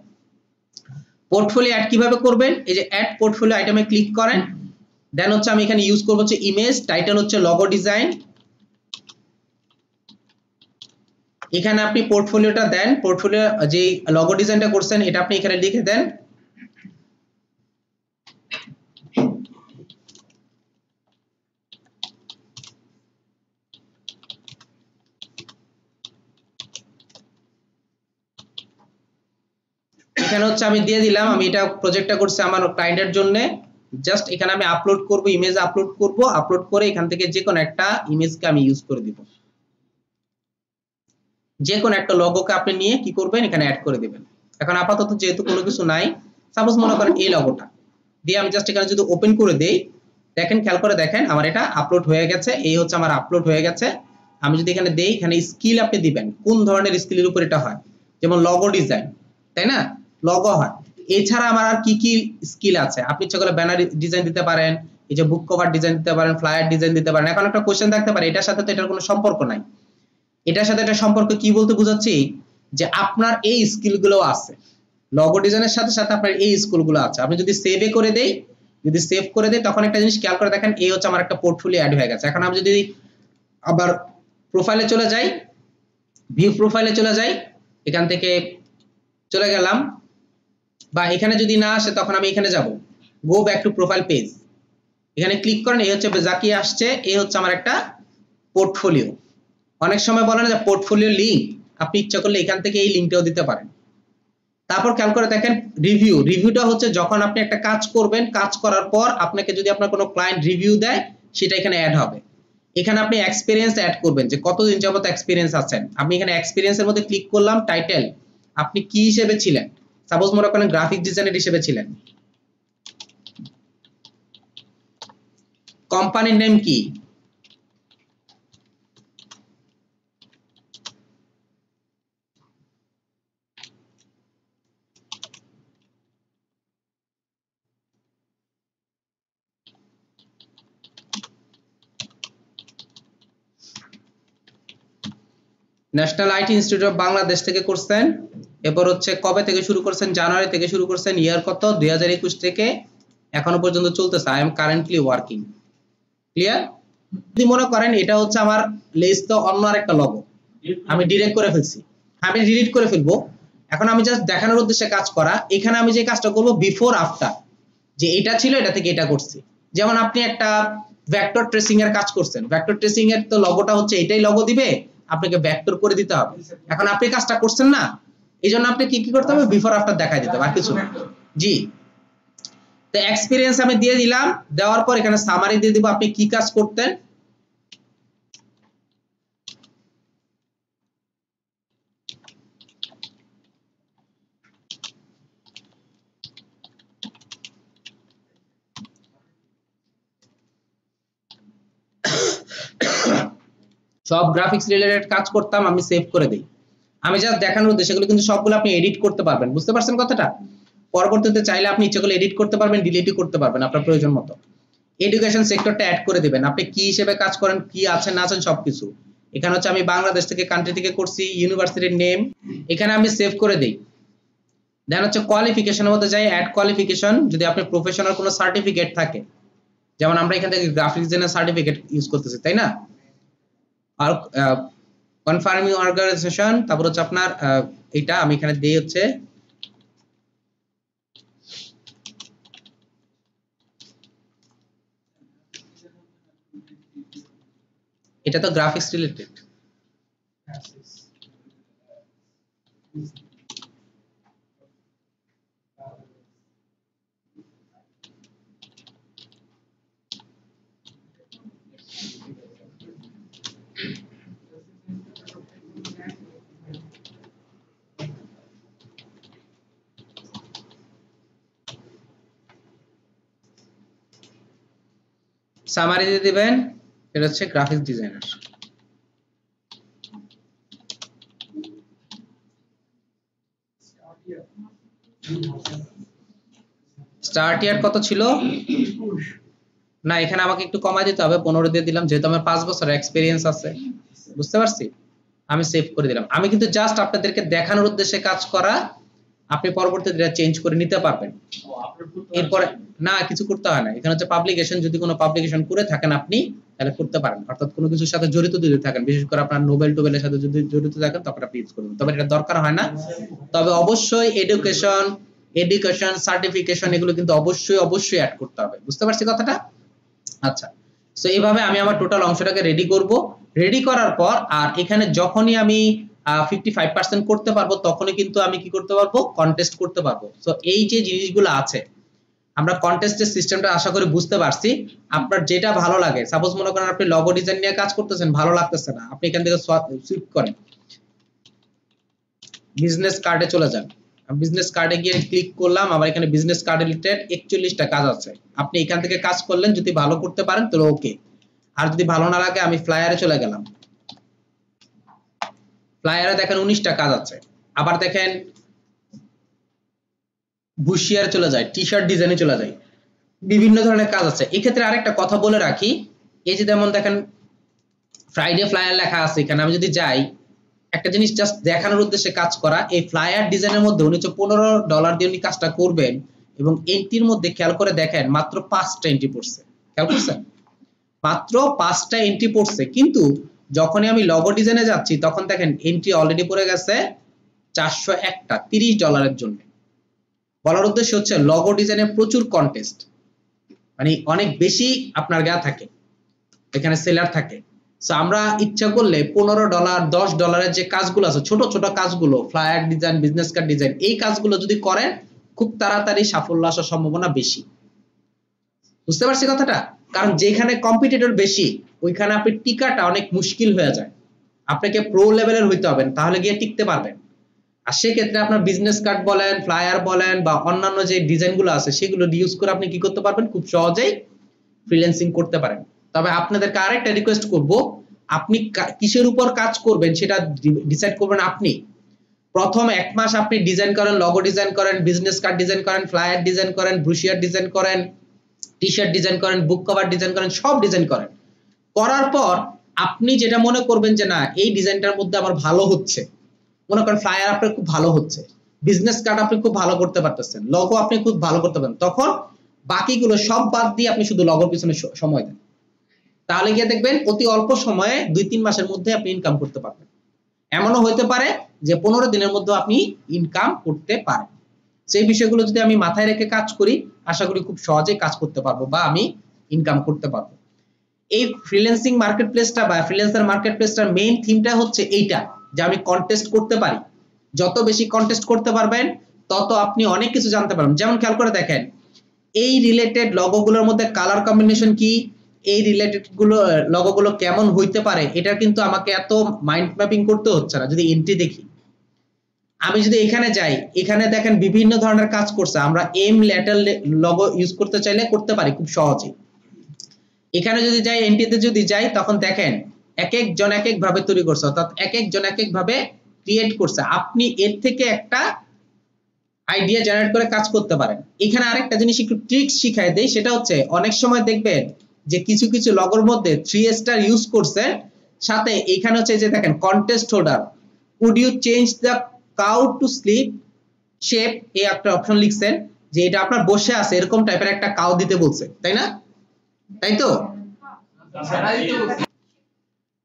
পোর্টফোলিও অ্যাড কিভাবে করবেন, এই যে অ্যাড পোর্টফোলিও আইটেমে ক্লিক করেন, দেন হচ্ছে আমি এখানে ইউজ করব হচ্ছে ইমেজ, টাইটেল হচ্ছে লগো ডিজাইন। এখানে আপনি পোর্টফোলিওটা দেন, পোর্টফোলিও যে লগো ডিজাইনটা করছেন এটা আপনি এখানে লিখে দেন। এখানে হচ্ছে আমি দিয়ে দিলাম, আমি এটা প্রজেক্টটা করছি আমার ক্লায়েন্টের জন্য। জাস্ট এখানে আমি আপলোড করব, ইমেজ আপলোড করব, আপলোড করে এখান থেকে যে কোনো একটা ইমেজকে আমি ইউজ করে দিব। যে কোনো একটা লগোকে আপনি নিয়ে কি করবেন, এখানে অ্যাড করে দিবেন। এখন আপাতত যেহেতু কোনো কিছু নাই, সাপোজ মনে করেন এই লগোটা দিয়ে আমি জাস্ট এখানে যদি ওপেন করে দেই, দেখেন খেয়াল করে দেখেন আমার এটা আপলোড হয়ে গেছে। এই হচ্ছে আমার আপলোড হয়ে গেছে। আমি যদি এখানে দেই, এখানে স্কিল আপনি দিবেন, কোন ধরনের স্কিলের উপর এটা হয়, যেমন লগো ডিজাইন, তাই না, লগো হয়। এছাড়া আমার আর কি কি স্কিল আছে, আপনি ইচ্ছা করলে ব্যানার ডিজাইন দিতে পারেন, এই যে বুক কভার ডিজাইন দিতে পারেন, ফ্লায়ার ডিজাইন দিতে পারেন। এখন একটা কোশ্চেন থাকতে পারে, এটার সাথে তো এটার কোনো সম্পর্ক নাই। এটার সাথে এটা সম্পর্ক কি বলতে বুঝাচ্ছি, যে আপনার এই স্কিলগুলো আছে, লগো ডিজাইনের সাথে সাথে আপনার এই স্কিলগুলো আছে। আপনি যদি সেভে করে দেই, যদি সেভ করে দেই, তখন একটা জিনিস খেয়াল করে দেখেন, এই হচ্ছে আমার একটা পোর্টফোলিও অ্যাড হয়ে গেছে। এখন আমি যদি আবার প্রোফাইলে চলে যাই, ভিউ প্রোফাইলে চলে যাই, এখান থেকে চলে গেলাম, বা এখানে যদি না আসে তখন আমি এখানে যাব, go back to profile page, এখানে ক্লিক করেন, এই হচ্ছে জাকি আসছে, এই হচ্ছে আমার একটা পোর্টফোলিও। অনেক সময় বলেন যে পোর্টফোলিও লিংক, আপনি ইচ্ছা করলে এখান থেকে এই লিংকটাও দিতে পারেন। তারপর খেয়াল করে দেখেন রিভিউ, রিভিউটা হচ্ছে যখন আপনি একটা কাজ করবেন, কাজ করার পর আপনাকে যদি আপনার কোনো ক্লায়েন্ট রিভিউ দেয়, সেটা এখানে অ্যাড হবে। এখানে আপনি এক্সপেরিয়েন্স অ্যাড করবেন, যে কতদিন যাবত এক্সপেরিয়েন্স আছেন। আমি এখানে এক্সপেরিয়েন্সের মধ্যে ক্লিক করলাম, টাইটেল আপনি কি হিসেবে ছিলেন, সাপোজ মনে করেন গ্রাফিক ডিজাইনার হিসেবে ছিলেন, কোম্পানির নেম কি, national IT institute of Bangladesh থেকে করছেন। এরপর হচ্ছে কবে থেকে শুরু করছেন, জানুয়ারি থেকে শুরু করছেন, ইয়ার কত, 2021 থেকে এখনো পর্যন্ত চলতেছে। I am currently working. Clear? যদি মনে করেন এটা হচ্ছে আমার লেস তো অন্য আরেকটা লগো, আমি ডিরেক্ট করে ফেলছি, আমি ডিলিট করে ফেলবো। এখন আমি জাস্ট দেখানোর উদ্দেশ্যে কাজ করা, এখানে আমি যে কাজটা করব বিফোর আফটার, যে এটা ছিল এটা থেকে এটা করছি। যেমন আপনি একটা ভেক্টর ট্রেসিং এর কাজ করছেন, ভেক্টর ট্রেসিং এর তো লগোটা হচ্ছে এটাই লগো দিবে, আপনাকে ভেক্টর করে দিতে হবে। এখন আপনি কাজটা করছেন না, এইজন্য আপনি কি কি করতে হবে, বিফোর আফটার দেখাই দিতে হবে, আর কিছু না। জি, তো এক্সপেরিয়েন্স আমি দিয়ে দিলাম, দেওয়ার পর এখানে সামারি দিয়ে দিব আপনি কি কাজ করতেন। সব গ্রাফিক্স রিলেটেড কাজ করতাম, আমি সেভ করে দেই। আমি জাস্ট দেখানোর উদ্দেশ্যে, এগুলো কিন্তু সবগুলো আপনি এডিট করতে পারবেন, বুঝতে পারছেন কথাটা? পরবর্তীতে চাইলে আপনি ইচ্ছা করলে এডিট করতে পারবেন, ডিলিটও করতে পারবেন আপনার প্রয়োজন মতো। এডুকেশন সেক্টরটা অ্যাড করে দিবেন, আপনি কি হিসেবে কাজ করেন, কি আছেন না আছেন সবকিছু। এখানে হচ্ছে আমি বাংলাদেশ থেকে, কান্ট্রি থেকে করছি, ইউনিভার্সিটির নেম এখানে আমি সেভ করে দেই। দেন হচ্ছে কোয়ালিফিকেশনের মধ্যে যাই, অ্যাড কোয়ালিফিকেশন। যদি আপনার প্রফেশনাল কোনো সার্টিফিকেট থাকে, যেমন আমরা এখান থেকে গ্রাফিক্স ডিজাইনের সার্টিফিকেট ইউজ করতেছি, তাই না? আর কনফার্মিং অর্গানাইজেশন, তারপর হচ্ছে আপনার এটা আমি এখানে দেই হচ্ছে এটা তো গ্রাফিক্স রিলেটেড। সামারি দিয়ে দিবেন, এটা হচ্ছে গ্রাফিক্স ডিজাইনার। স্টার্ট ইয়ার কত ছিল? না, এখানে আমাকে একটু কমাই দিতে হবে, 15 দিয়ে দিলাম, যেহেতু আমার 5 বছরের এক্সপেরিয়েন্স আছে। বুঝতে পারছি, আমি সেভ করে দিলাম। আমি কিন্তু জাস্ট আপনাদেরকে দেখানোর উদ্দেশ্যে কাজ করা, আপনি পরবর্তীতে এটা চেঞ্জ করে নিতে পারবেন। এরপরে না, কিছু করতে হয় না। এখানে হচ্ছে পাবলিকেশন, যদি কোনো পাবলিকেশন করে থাকেন আপনি, তাহলে করতে পারেন, অর্থাৎ কোনো কিছুর সাথে জড়িত যদি থাকেন, বিশেষ করে আপনার নোবেল টোবেলের সাথে যদি জড়িত থাকেন, তখন আপনি ইউজ করবেন। তবে এটা দরকার হয় না। তবে অবশ্যই এডুকেশন সার্টিফিকেশন এগুলো কিন্তু অবশ্যই অ্যাড করতে হবে। বুঝতে পারছি কথাটা? আচ্ছা, সো এইভাবে আমি আমার টোটাল অংশটাকে রেডি করব। রেডি করার পর আর এখানে যখনই আমি 55% করতে পারবো, তখনই কিন্তু আমি কি করতে পারবো, কন্টেস্ট করতে পারবো। সো এই যে জিনিসগুলো আছে, আমরা কন্টেস্টের সিস্টেমটা আশা করি বুঝতে পারছি। আপনার যেটা ভালো লাগে, সাপোজ মনে করেন আপনি লোগো ডিজাইন নিয়ে কাজ করতেছেন, ভালো লাগতেছে না, আপনি এখান থেকে সুইপ করেন, বিজনেস কার্ডে চলে যান। বিজনেস কার্ডে গিয়ে ক্লিক করলাম, আমার এখানে বিজনেস কার্ড রিলেটেড 41টা কাজ আছে। আপনি এখান থেকে কাজ করলেন, যদি ভালো করতে পারেন তাহলে ওকে, আর যদি ভালো না লাগে আমি ফ্লায়ারে চলে গেলাম। ফ্লায়ারে দেখেন 19টা কাজ আছে। আবার দেখেন বুশিয়ার চলে যায়, টি শার্ট ডিজাইনে চলে যায়, বিভিন্ন ধরনের কাজ আছে। এই ক্ষেত্রে আরেকটা কথা বলে রাখি, এই যে যেমন দেখেন ফ্রাইডে ফ্লায়ার লেখা আছে এখানে, আমি যদি যাই, একটা জিনিস জাস্ট দেখানোর উদ্দেশ্যে কাজ করা, এই ফ্লায়ার ডিজাইনের মধ্যে উনি $15 দিয়ে উনি কাজটা করবেন, এবং এন্ট্রির মধ্যে খেয়াল করে দেখেন মাত্র 5টা এন্ট্রি পড়ছে। খেয়াল করছেন? মাত্র 5টা এন্ট্রি পড়ছে, কিন্তু যখনই আমি লোগো ডিজাইনে যাচ্ছি, তখন দেখেন এন্ট্রি অলরেডি পড়ে গেছে 401টা, $30 জন্য। বলার উদ্দেশ্য হচ্ছে লোগো ডিজাইনে প্রচুর কন্টেস্ট, মানে অনেক বেশি আপনার গা থাকে, এখানে সেলার থাকে। সো আমরা ইচ্ছা করলে $15, $10 যে কাজগুলো আছে, ছোট ছোট কাজগুলো, flyer design, business card design, এই কাজগুলো যদি করেন, খুব তাড়াতাড়ি সাফল্য আসার সম্ভাবনা বেশি। বুঝতে পারছি কথাটা? কারণ যেখানে কম্পিটিটর বেশি, ওইখানে আপনি টিকাটা অনেক মুশকিল হয়ে যায়। আপনাকে প্রো লেভেলের হইতে হবে, তাহলে গিয়ে টিকতে পারবেন। আর সেক্ষেত্রে আপনার বিজনেস কার্ড বলেন, ফ্লায়ার বলেন, বা অন্যান্য যে ডিজাইনগুলো আছে, সেগুলো ইউজ করে আপনি কি করতে পারবেন, খুব সহজেই ফ্রিল্যান্সিং করতে পারেন। তবে আপনাদেরকে আরেকটা রিকোয়েস্ট করব, আপনি কিসের উপর কাজ করবেন সেটা ডিসাইড করবেন আপনি। প্রথম 1 মাস আপনি ডিজাইন করেন, লোগো ডিজাইন করেন, বিজনেস কার্ড ডিজাইন করেন, ফ্লায়ার ডিজাইন করেন, ব্রোশিয়ার ডিজাইন করেন, টি শার্ট ডিজাইন করেন, বুক কভার ডিজাইন করেন, সব ডিজাইন করেন। করার পর আপনি যেটা মনে করবেন যে না, এই ডিজাইনটার মধ্যে আমার ভালো হচ্ছে, মনে করেন ফ্লায়ার আপনার খুব ভালো হচ্ছে, বিজনেস কার্ড আপনি খুব ভালো করতে পারতেছেন, লোগো আপনি খুব ভালো করতে পারেন, তখন বাকিগুলো সব বাদ দিয়ে আপনি শুধু লোগোর পিছনে সময় দেন। তাহলে গিয়ে দেখবেন অতি অল্প সময়ে 2-3 মাসের মধ্যে আপনি ইনকাম করতে পারবেন। এমনও হতে পারে যে 15 দিনের মধ্যে আপনি ইনকাম করতে পারেন। সেই বিষয়গুলো যদি আমি মাথায় রেখে কাজ করি, আশা করি খুব সহজেই কাজ করতে পারবো বা আমি ইনকাম করতে পারবো। এই ফ্রিল্যান্সিং মার্কেট প্লেসটা বা ফ্রিল্যান্সার মার্কেট প্লেসটার মেইন থিমটা হচ্ছে এইটা, যে আমি কন্টেস্ট করতে পারি। যত বেশি কন্টেস্ট করতে পারবেন, তত আপনি অনেক কিছু জানতে পারবেন। যেমন খেয়াল করে দেখেন, এই রিলেটেড লোগোগুলোর মধ্যে কালার কম্বিনেশন কি, এই রিলেটেড লোগোগুলো কেমন হইতে পারে, এটা কিন্তু আমাকে এত মাইন্ড ম্যাপিং করতে হচ্ছে না। যদি এন্ট্রি দেখি, আমি যদি এখানে যাই, এখানে দেখেন বিভিন্ন ধরনের কাজ করছে। আমরা এম লেটার লোগো ইউজ করতে চাইলে করতে পারি খুব সহজেই। এখানে যদি যাই, এন্ট্রিতে যদি যাই, তখন দেখেন এক একজন এক এক ভাবে তৈরি করছে, অর্থাৎ এক একজন এক এক ভাবে ক্রিয়েট করছে। আপনি এর থেকে একটা আইডিয়া জেনারেট করে কাজ করতে পারেন। এখানে আরেকটা জিনিস একটু ট্রিক্স শিখাই দেই, সেটা হচ্ছে অনেক সময় দেখবেন যে কিছু কিছু লগোর মধ্যে 3 স্টার ইউজ করছেন, সাথে এখানে হচ্ছে যে দেখেন contest holder, would you change the cow to sleep shape, এই একটা অপশন লিখছেন যে এটা আপনার বসে আছে এরকম টাইপের একটা কাউ দিতে বলছে, তাই না? তাই তো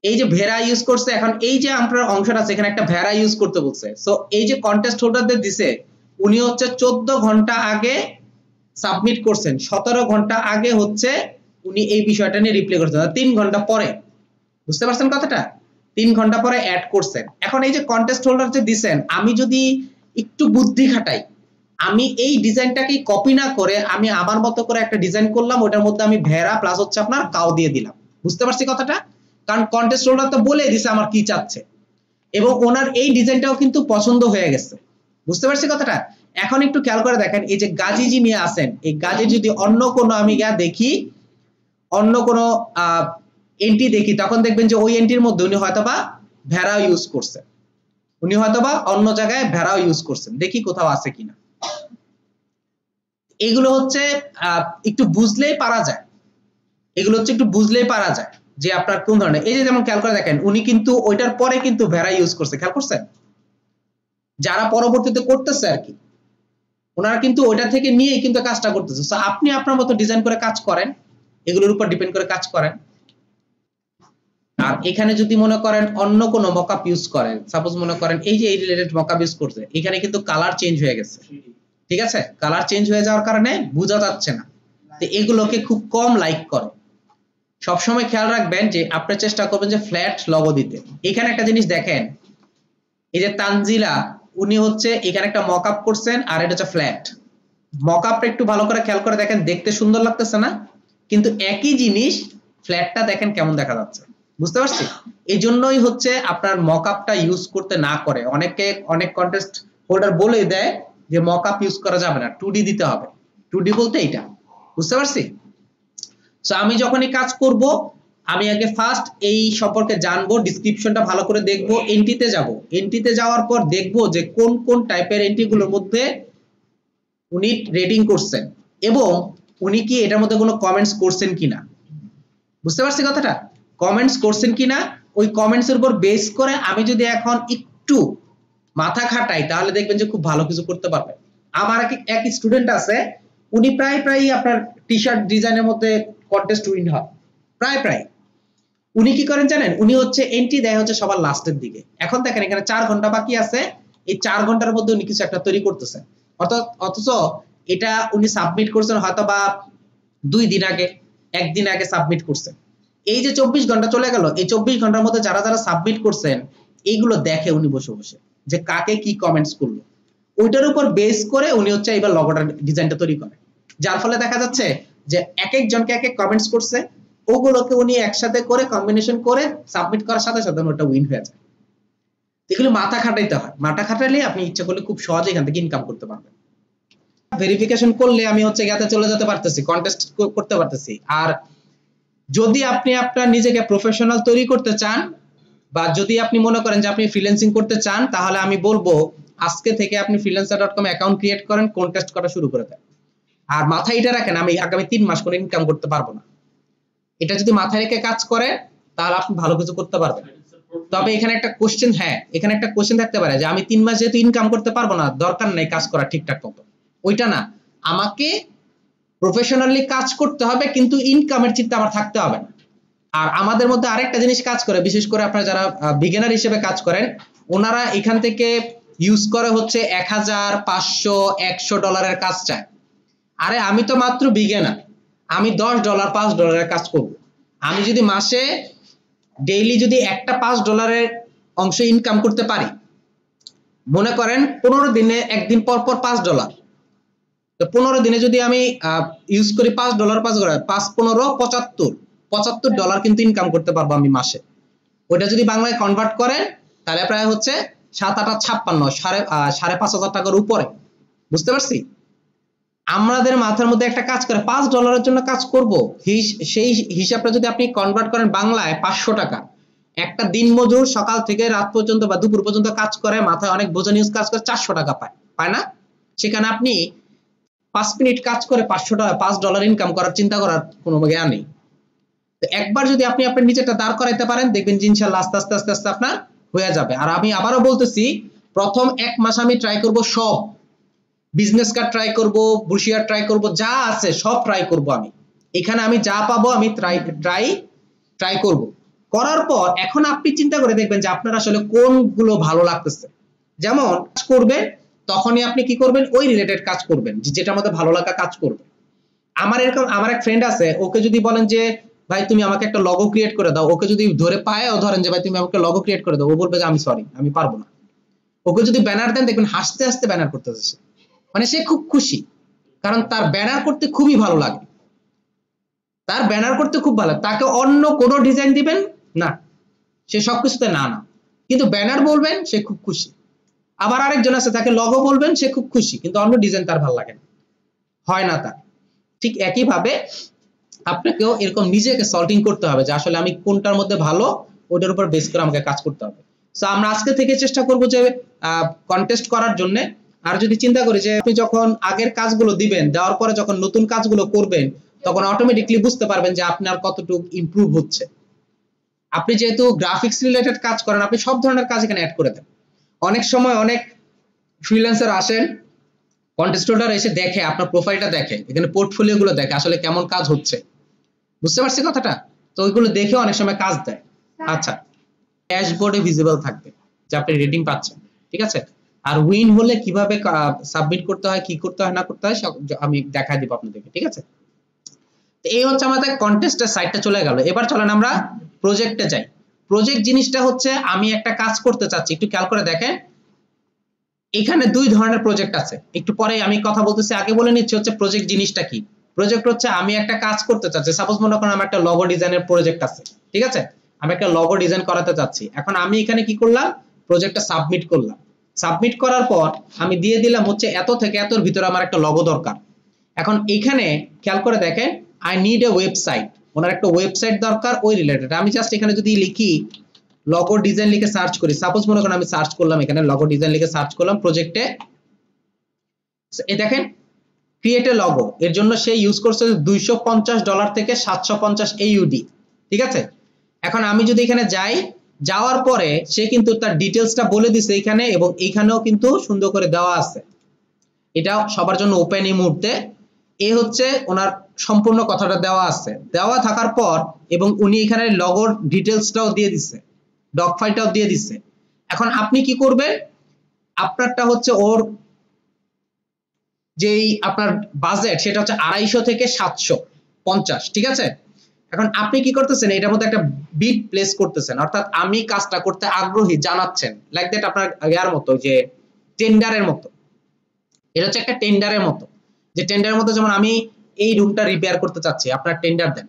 এই যে ভেড়া ইউজ করছে, এখন এই যে আপনার অংশটা আছে এখানে একটা ভেড়া ইউজ করতে বলছে। সো এই যে কন্টেস্ট হোল্ডারদের দিছে উনি হচ্ছে 14 ঘন্টা আগে সাবমিট করছেন, 17 ঘন্টা আগে হচ্ছে উনি এই বিষয়টা নিয়ে রিপ্লাই করছেন, 3 ঘন্টা পরে। বুঝতে পারছেন কথাটা? 3 ঘন্টা পরে অ্যাড করছেন। এখন এই যে কন্টেস্ট হোল্ডার যে দিছেন, আমি যদি একটু বুদ্ধি খাটাই, আমি এই ডিজাইনটাকে কপি না করে আমি আমার মতো করে একটা ডিজাইন করলাম, ওটার মধ্যে আমি ভেড়া প্লাস হচ্ছে আপনার কাউ দিয়ে দিলাম। বুঝতে পারছি কথাটা? কারণ কন্টেস্ট হোল্ডার তো বলে দিছে আমার কি চাচ্ছে, এবং ওনার এই ডিজাইনটাও কিন্তু পছন্দ হয়ে গেছে। বুঝতে পারছি কথাটা? এখন একটু খেয়াল করে দেখেন, এই যে গাজী যিনি আছেন, এই গাজী যদি অন্য কোনো আমি দেখি, অন্য কোনো এন্ট্রি দেখি, তখন দেখবেন যে ওই এন্ট্রির মধ্যে উনি হয়তোবা ভেড়াও ইউজ করছেন, উনি হয়তোবা অন্য জায়গায় ভেড়াও ইউজ করছেন, দেখি কোথাও আছে কিনা। এগুলো হচ্ছে একটু বুঝলেই পারা যায়, এগুলো হচ্ছে একটু বুঝলেই পারা যায় যে আপনার কোন ধরনের। এই যে যেমন খেয়াল করে দেখেন, উনি কিন্তু ওইটার পরে কিন্তু ভেড়া ইউজ করছে, খেয়াল করছেন? যারা পরবর্তীতে করতেছে আর কি, ওনারা কিন্তু ওইটা থেকে নিয়ে কিন্তু কাজটা করতেছে। সো আপনি আপনার মতো ডিজাইন করে কাজ করেন, এগুলোর উপর ডিপেন্ড করে কাজ করেন। আর এখানে যদি মনে করেন অন্য কোনো মকআপ ইউজ করেন, সাপোজ মনে করেন এই যে এই রিলেটেড মকআপ ইউজ করছে, এখানে কিন্তু কালার চেঞ্জ হয়ে গেছে, ঠিক আছে? কালার চেঞ্জ হয়ে যাওয়ার কারণে বোঝা যাচ্ছে না, তো এগুলোকে খুব কম লাইক করে। সবসময় খেয়াল রাখবেন যে আপনি চেষ্টা করবেন যে ফ্ল্যাট লগো দিতে। এখানে একটা জিনিস দেখেন, এই যে তানজিলা, উনি হচ্ছে এখানে একটা মকআপ করছেন, আর এটা হচ্ছে ফ্ল্যাট। মকআপটা একটু ভালো করে খেয়াল করে দেখেন, দেখতে সুন্দর লাগতেছে না? কিন্তু একই জিনিস ফ্ল্যাটটা দেখেন কেমন দেখা যাচ্ছে। বুঝতে পারছি? এই জন্যই হচ্ছে আপনার মকআপটা ইউজ করতে না করে অনেকে, অনেক কন্টেস্ট হোল্ডার বলে দেয় যে মকআপ ইউজ করা যাবে না, 2D দিতে হবে। 2D বলতে এইটা, বুঝতে পারছি? সো আমি যখনই কাজ করব, আমি আগে ফার্স্ট এই সম্পর্কে জানবো, ডেসক্রিপশনটা ভালো করে দেখবো, এন্ট্রিতে যাব, এন্ট্রিতে যাওয়ার পর দেখবো যে কোন কোন টাইপের এন্ট্রিগুলোর মধ্যে উনি রেটিং করছেন, এবং উনি কি এটার মধ্যে কোনো কমেন্টস করছেন কিনা। বুঝতে পারছি কথাটা? কমেন্টস করছেন কিনা, ওই কমেন্টস এর উপর বেস করে আমি যদি এখন একটু মাথা খাটাই, তাহলে দেখবেন যে খুব ভালো কিছু করতে পারবেন। আমার এক স্টুডেন্ট আছে, উনি প্রায় আপনার টি শার্ট ডিজাইনের মধ্যে কন্টেস্ট উইন হয়, প্রায়। উনি কি করেন জানেন? উনি হচ্ছে এন্ট্রি দেয় হচ্ছে সবার লাস্টের দিকে। এখন দেখেন এখানে 4 ঘন্টা বাকি আছে, এই 4 ঘন্টার মধ্যে উনি কিছু একটা তৈরি করতেছেন, অথচ এটা উনি সাবমিট করছেন হয়তো বা 2 দিন আগে, 1 দিন আগে সাবমিট করছেন। এই যে 24 ঘন্টা চলে গেল, এই 24 ঘন্টার মধ্যে যারা যারা সাবমিট করছেন এইগুলো দেখে উনি বসে বসে যে কাকে কি কমেন্টস করলো, ওইটার উপর বেস করে উনি হচ্ছে এবার লগোটার ডিজাইনটা তৈরি করে। যার ফলে দেখা যাচ্ছে যে এক একজনকে এক এক কমেন্টস করছে, ওগুলোকে উনি একসাথে করে কম্বিনেশন করে সাবমিট করার সাথে সাথে ওটা উইন হয়ে যায়। এগুলো মাথা খাটাইতে হয়, মাথা খাটাইলে আপনি ইচ্ছা করলে খুব সহজে এখান থেকে ইনকাম করতে পারবেন। ভেরিফিকেশন করলে আমি হচ্ছে ইয়াতে চলে যেতে পারতেছি, কন্টেস্ট করতে পারতেছি। আর যদি আপনি আপনার নিজেকে প্রফেশনাল তৈরি করতে চান, বা যদি আপনি মনে করেন যে আপনি ফ্রিল্যান্সিং করতে চান, তাহলে আমি বলবো আজকে থেকে আপনি freelancer.com অ্যাকাউন্ট ক্রিয়েট করেন, কন্টেস্ট করা শুরু করে দেন। আর মাথায় এটা রাখেন, আমি আগামী 3 মাস করে ইনকাম করতে পারবো না। এটা যদি মাথায় রেখে কাজ করে তাহলে আপনি ভালো কিছু করতে পারবেন। তবে এখানে একটা কোশ্চেন, এখানে একটা কোশ্চেন থাকতে পারে যে আমি 3 মাস যেহেতু ইনকাম করতে পারবো না, দরকার নাই কাজ করা ঠিকঠাক মতো। ওইটা না, আমাকে প্রফেশনালি কাজ করতে হবে, কিন্তু ইনকামের চিন্তা আমার থাকতে হবে না। আর আমাদের মধ্যে আরেকটা জিনিস কাজ করে, বিশেষ করে আপনারা যারা বিগিনার হিসেবে কাজ করেন, ওনারা এখান থেকে ইউজ করে হচ্ছে 1000, 500, $100 কাজ চায়। আরে আমি তো মাত্র বিগিনার, আমি $10, $5 কাজ করব। আমি যদি মাসে ডেইলি যদি একটা $5 অংশ ইনকাম করতে পারি, মনে করেন 15 দিনে একদিন পর পর $5, তো 15 দিনে যদি আমি ইউজ করি $5, 5 15 $75 কিন্তু ইনকাম করতে পারবো আমি মাসে। ওইটা যদি বাংলায় কনভার্ট করেন তাহলে প্রায় হচ্ছে 7 8 56, 5,500 টাকার উপরে। বুঝতে পারছি? আমাদের মাথার মধ্যে একটা কাজ করে $5 জন্য কাজ করব, সেই হিসাবটা যদি আপনি কনভার্ট করেন বাংলায় 500 টাকা, একটা দিনমজুর সকাল থেকে রাত পর্যন্ত বা দুপুর পর্যন্ত কাজ করে, মাথায় অনেক বোঝা নিউজ কাজ করে, 400 টাকা পায়, পায় না? সেখানে আপনি 5 মিনিট কাজ করে $5 ইনকাম করার চিন্তা করার কোনো জ্ঞান নেই। তো একবার যদি আপনি আপনার নিজেরটা দাঁড় করাইতে পারেন, দেখবেন যে ইনশাআল্লাহ আস্তে আস্তে আস্তে আস্তে আপনার হয়ে যাবে। আর আমি আবারও বলতেছি, প্রথম 1 মাস আমি ট্রাই করব, সব বিজনেস কার্ড ট্রাই করব, ব্রোশিয়ার ট্রাই করব, যা আছে সব ট্রাই করব। আমি এখানে আমি যা পাবো আমি ট্রাই করব। করার পর এখন আপনি চিন্তা করে দেখবেন যে আপনার আসলে কোনগুলো ভালো লাগতেছে। যেমন কাজ করবেন, তখনই আপনি কি করবেন, ওই রিলেটেড কাজ করবেন যেটা আমাদের ভালো লাগা কাজ করবে। আমার এক ফ্রেন্ড আছে, ওকে যদি বলেন যে ভাই তুমি আমাকে একটা লগো ক্রিয়েট করে দাও, ওকে যদি ধরে পায়েও ধরেন যে ভাই তুমি আমাকে লগো ক্রিয়েট করে দাও, ও বলবে যে আমি সরি, আমি পারবো না। ওকে যদি ব্যানার দেন, দেখবেন হাসতে হাসতে ব্যানার করতেছে সে, মানে সে খুব খুশি, কারণ তার ব্যানার করতে খুবই ভালো লাগে, তার ব্যানার করতে খুব ভালো। তাকে অন্য কোনো ডিজাইন দিবেন না, সে সবকিছুতে না না, কিন্তু ব্যানার বলবেন সে খুব খুশি। আবার আরেকজন আছে, তাকে লগো বলবেন সে খুব খুশি, কিন্তু অন্য ডিজাইন তার ভালো লাগে না, হয় না তার। ঠিক একইভাবে আপনাকেও এরকম নিজেকে সল্টিং করতে হবে যে আসলে আমি কোনটার মধ্যে ভালো, ওটার উপর বেস করে আমাকে কাজ করতে হবে। সো আমরা আজকে থেকে চেষ্টা করব যে কন্টেস্ট করার জন্য। আর যদি চিন্তা করি যে আপনি যখন আগের কাজগুলো দিবেন, দেওয়ার পরে যখন নতুন কাজগুলো করবেন, তখন অটোমেটিকলি বুঝতে পারবেন যে আপনার কতটুকু ইমপ্রুভ হচ্ছে। আপনি যেহেতু গ্রাফিক্স রিলেটেড কাজ করেন, আপনি সব ধরনের কাজ এখানে অ্যাড করে দেন। অনেক সময় অনেক ফ্রিল্যান্সার আসেন, কন্টেস্ট হোল্ডার এসে দেখে আপনার প্রোফাইলটা, দেখে এখানে পোর্টফোলিও গুলো দেখে আসলে কেমন কাজ হচ্ছে, বুঝতে পারছি কথাটা? তো ওইগুলো দেখে অনেক সময় কাজ দেয়। আচ্ছা, ড্যাশবোর্ডে ভিজিবল থাকবে যে আপনি রেটিং পাচ্ছেন, ঠিক আছে? আর উইন হলে কিভাবে সাবমিট করতে হয়, কি করতে হয় না করতে হয় আমি দেখাই দিব আপনাদেরকে, ঠিক আছে? তো এই হচ্ছে আমাদের কন্টেস্টের সাইটটা চলে গেল। এবার চলেন আমরা প্রজেক্টে যাই। প্রজেক্ট জিনিসটা হচ্ছে আমি একটা কাজ করতে চাচ্ছি, একটু খেয়াল করে দেখেন, এখানে 2 ধরনের প্রজেক্ট আছে, একটু পরে আমি কথা বলতেছি, আগে বলে নিচ্ছি হচ্ছে প্রজেক্ট জিনিসটা কি। প্রজেক্ট হচ্ছে আমি একটা কাজ করতে চাচ্ছি, সাপোজ মনে করেন আমার একটা লগো ডিজাইনের প্রজেক্ট আছে, ঠিক আছে? আমি একটা লগো ডিজাইন করাতে চাচ্ছি। এখন আমি এখানে কি করলাম, প্রজেক্টটা সাবমিট করলাম। সাবমিট করার পর আমি দিয়ে দিলাম হচ্ছে এত থেকে এতর ভিতরে আমার একটা লগো দরকার। এখন এখানে খেয়াল করে দেখেন, আই নিড এ ওয়েবসাইট, ওনার একটা ওয়েবসাইট দরকার ওই রিলেটেড। আমি জাস্ট এখানে যদি লিখি লগো ডিজাইন লিখে সার্চ করি, সাপোজ মনে করেন আমি সার্চ করলাম এখানে লগো ডিজাইন লিখে সার্চ করলাম প্রজেক্টে, এই দেখেন ক্রিয়েট এ লগো, এর জন্য সে ইউজ করছে $250 থেকে 750 AUD, ঠিক আছে? এখন আমি যদি এখানে যাই, যাওয়ার পরে সে কিন্তু তার ডিটেইলসটা বলে দিছে এখানে, এবং এইখানেও কিন্তু সুন্দর করে দেওয়া আছে, এটা সবার জন্য ওপেন এই মুহূর্তে। এ হচ্ছে ওনার সম্পূর্ণ কথাটা দেওয়া আছে, দেওয়া থাকার পর এবং উনি এখানে লগোর ডিটেইলসটাও দিয়ে দিছে, ডক ফাইলটাও দিয়ে দিছে। এখন আপনি কি করবেন, আপনারটা হচ্ছে ওর যেই আপনার বাজেট সেটা হচ্ছে 250 থেকে 750, ঠিক আছে? এখন আপনি কি করতেছেন, এটার মধ্যে একটা বিড প্লেস করতেছেন, অর্থাৎ আমি কাজটা করতে আগ্রহী জানাচ্ছেন, লাইক দ্যাট আপনার ইয়ার মতো, যে টেন্ডারের মতো। এটা হচ্ছে একটা টেন্ডারের মতো, যে টেন্ডারের মতো, যেমন আমি এই রুমটা রিপেয়ার করতে চাচ্ছি, আপনার টেন্ডার দেন।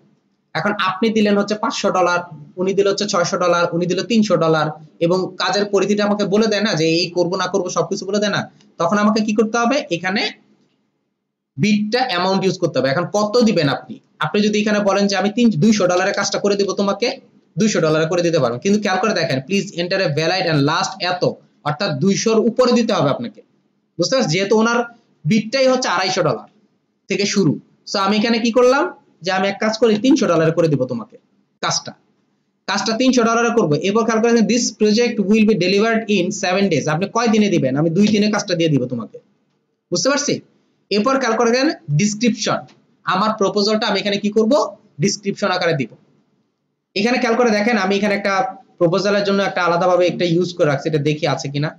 এখন আপনি দিলেন হচ্ছে $500, উনি দিল হচ্ছে $600, উনি দিল $300, এবং কাজের পরিধিটা আমাকে বলে দেয় না যে এই করব না করব, সবকিছু বলে দেয় না। তখন আমাকে কি করতে হবে, এখানে বিটটা অ্যামাউন্ট ইউজ করতে হবে। এখন কত দিবেন আপনি, আপনি যদি এখানে বলেন যে আমি $200 কাজটা করে দেব তোমাকে, $200 করে দিতে পারবেন, কিন্তু খেয়াল করে দেখেন, please enter a valid and last এত, অর্থাৎ 200 এর উপরে দিতে হবে আপনাকে, বুঝতে পারছেন? যেহেতু ওনার বিটটাই হচ্ছে $250 থেকে শুরু। সো আমি এখানে কি করলাম, যে আমি এক কাজ করি $300 করে দিব তোমাকে, কাজটা $300 করব। এবার খেয়াল করেন, this project will be delivered in 7 days, আপনি কয় দিনে দিবেন, আমি 2 দিনে কাজটা দিয়ে দিব তোমাকে, বুঝতে পারছি? এরপর খেয়াল করেন ডেসক্রিপশন, আমার প্রপোজালটা আমি এখানে কি করব, ডেসক্রিপশন আকারে দিব। এখানে খেয়াল করে দেখেন, আমি এখানে একটা প্রপোজালের জন্য একটা আলাদাভাবে একটা ইউজ করে রাখছি, এটা দেখি আছে কিনা।